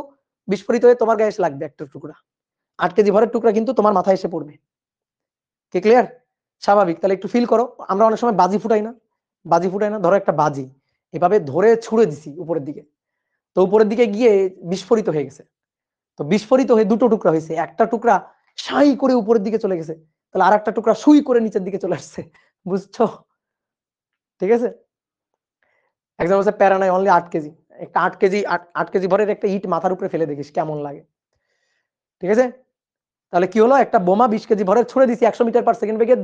বিস্ফোরিত হয়ে তোমার গায়ে এসে লাগবে একটা টুকরা, 8 কেজি ভরের টুকরা কিন্তু তোমার মাথায় এসে পড়বে, কি ক্লিয়ার? স্বাভাবিক। তাহলে একটু ফিল করো, আমরা অনেক সময় বাজি ফুটাই না, বাজি ফুটাই না, ধরো একটা বাজি এভাবে ধরে ছুড়ে দিছি উপরের দিকে, তো উপরের দিকে গিয়ে বিস্ফোরিত হয়ে গেছে, তো বিস্ফোরিত হয়ে দুটো টুকরা হয়েছে, একটা টুকরা সাই করে উপরের দিকে চলে গেছে, তাহলে আর একটা টুকরা সুই করে নিচের দিকে চলে আসছে, বুঝছো? ঠিক আছে, এক্সাম্পল হচ্ছে প্যারা নাই অনলি 8 কেজি, একটা 8 কেজি ভরের একটা ইট মাথার উপরে ফেলে দেখিস কেমন লাগে, ঠিক আছে? তাহলে কি হলো, একটা বোমা 20 কেজি ভরের ছুড়ে দিছি 100 মিটার পার সেকেন্ড বেগে,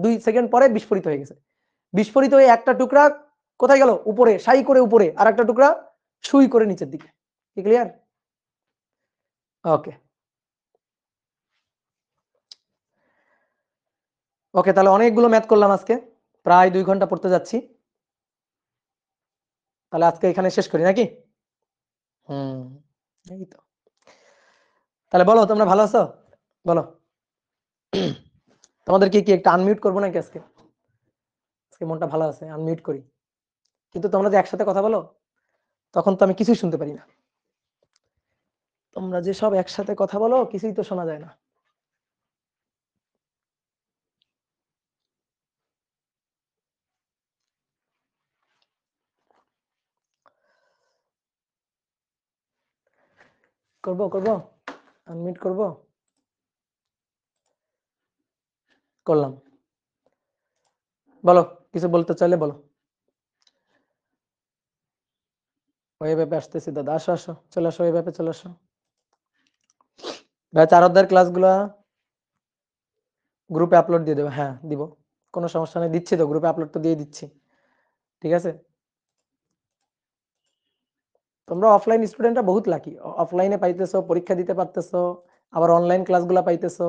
2 সেকেন্ড পরে বিস্ফোরিত হয়ে গেছে, বিস্ফোরিত হয়ে একটা টুকরা কোথায় গেল, উপরে সাই করে উপরে, আর একটা টুকরা সুই করে নিচের দিকে, কি ক্লিয়ার? ওকে ওকে, তাহলে অনেকগুলো ম্যাথ করলাম আজকে, প্রায় 2 ঘন্টা পড়তে যাচ্ছি, তাহলে আজকে এখানে শেষ করি নাকি? এই তো, তাহলে বলো তোমরা ভালো আছো, বলো তোমাদের কি একটা আনমিউট করবো নাকি আজকে? আজকে মনটা ভালো আছে, আনমিউট করি, কিন্তু তোমরা যে একসাথে কথা বলো তখন তো আমি কিছুই শুনতে পারি না, তোমরা যে সব একসাথে কথা বলো কিছুই তো শোনা যায় না। করবো করবো আনমিউট করবো, করলাম, বলো কিছু বলতে চাইলে বলো। ওই ব্যাপে আসতেছি দাদা, আসো আসো চলে আসো, ওই ব্যাপে চলে আসো ভাই, 4 অধ্যায়ের ক্লাসগুলো গ্রুপে আপলোড দিয়ে দেবো, হ্যাঁ দিব, কোনো সমস্যা নেই, দিচ্ছি তো গ্রুপে আপলোড তো দিয়ে দিচ্ছি, ঠিক আছে? তোমরা অফলাইন স্টুডেন্টরা বহুত লাকি, অফলাইনে পাইতেছো, পরীক্ষা দিতে পারতেছো, আবার অনলাইন ক্লাসগুলো পাইতেছো,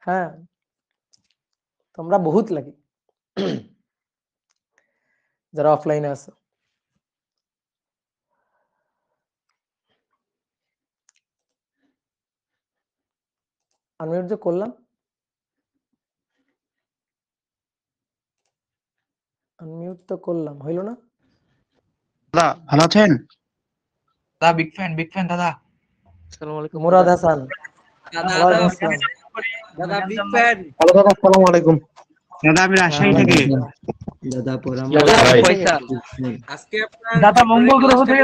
হ্যাঁ তোমরা বহুত লাকি যারা অফলাইনে আছো। আনমিউট যে করলাম, আনমিউট তো করলাম, হইল না। দাদা ভালো আছেন? দাদা বিগ ফ্যান দাদা। আসসালামু আলাইকুম মুরাদ দাদা। হাসান, দাদা ওয়ালাইকুম আসসালাম। দাদা বিগ ফ্যান। হ্যালো দাদা, আসসালামু আলাইকুম। দাদা আমি রাজশাহী হ্যাঁ, থেকে। দাদা পরামর্শ দাদা, ফয়সাল। আজকে আপনার দাদা মঙ্গল গ্রহ থেকে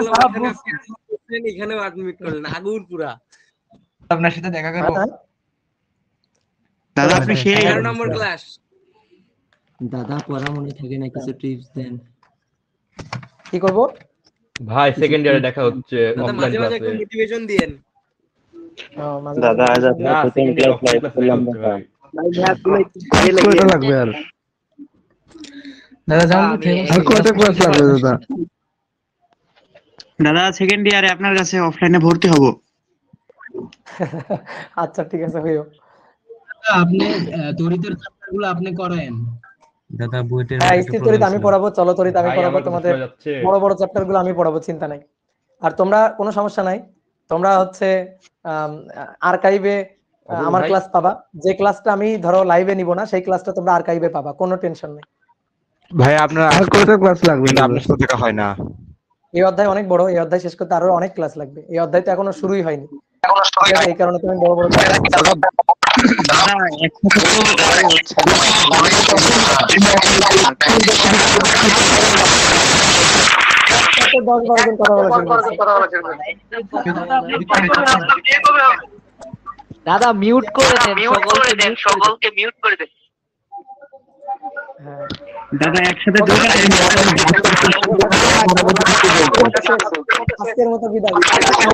এখানেও অ্যাডমিট করলেন আগুন পুরা। আপনার সাথে দেখা করব। হ্যাঁ, দাদা আপনি সেই 11 নম্বর ক্লাস। দাদা পড়া মনে থাকে না, কিছু টিপস দেন। কি করবো ভাই সেকেন্ড ইয়ারে দেখা হচ্ছে দাদা অফলাইন মাঝে মাঝে ক্লাসে। একটু মোটিভেশন দিয়েন। দাদা আজ না আপনার প্রথম সেকেন্ড ইয়ারে ক্লাস অফলাইন লাইভ ক্লাসে দেখা করলাম হচ্ছে দাদা। ভাই। লাগবে আর আর কয়টা ক্লাস লাগবে দাদা? দাদা সেকেন্ড ইয়ারে আপনার কাছে অফলাইনে ভর্তি হব। আচ্ছা ঠিক আছে হইও। আপনি তরিতের চ্যাপ্টারগুলো আপনি করেন। দাদা বুয়েটের হ্যাঁ স্থির তরিত আমি পড়াবো, চলো তরিত আমি ভাই পড়াবো, আমার কথা তোমাদের শোনা যাচ্ছে? বড় চ্যাপ্টার গুলো আমি পড়াবো, চিন্তা নাই। আর তোমরা কোনো সমস্যা নাই, তোমরা হচ্ছে আর্কাইভে আমার ভাই। ক্লাস পাবা। যে ক্লাসটা আমি ধরো লাইভে নিব না সেই ক্লাসটা তোমরা আর্কাইভে পাবা, কোনো টেনশন নেই। ভাই আপনার আর কয়টা ক্লাস লাগবে দাদা? আপনার সাথে দেখা হয় না। এই অধ্যায় অনেক বড়, এই অধ্যায় শেষ করতে আরো অনেক ক্লাস লাগবে। এই অধ্যায় তো এখনো শুরুই হয়নি, ঠিক আছে? এই কারণে তুমি বড় দাদা দশ বারো জন কথা বলা শুরু করছে। দাদা মিউট করে দেন, সকলকে মিউট করে দেন। হ্যাঁ দাদা একসাথে আজকের মতো বিদায়।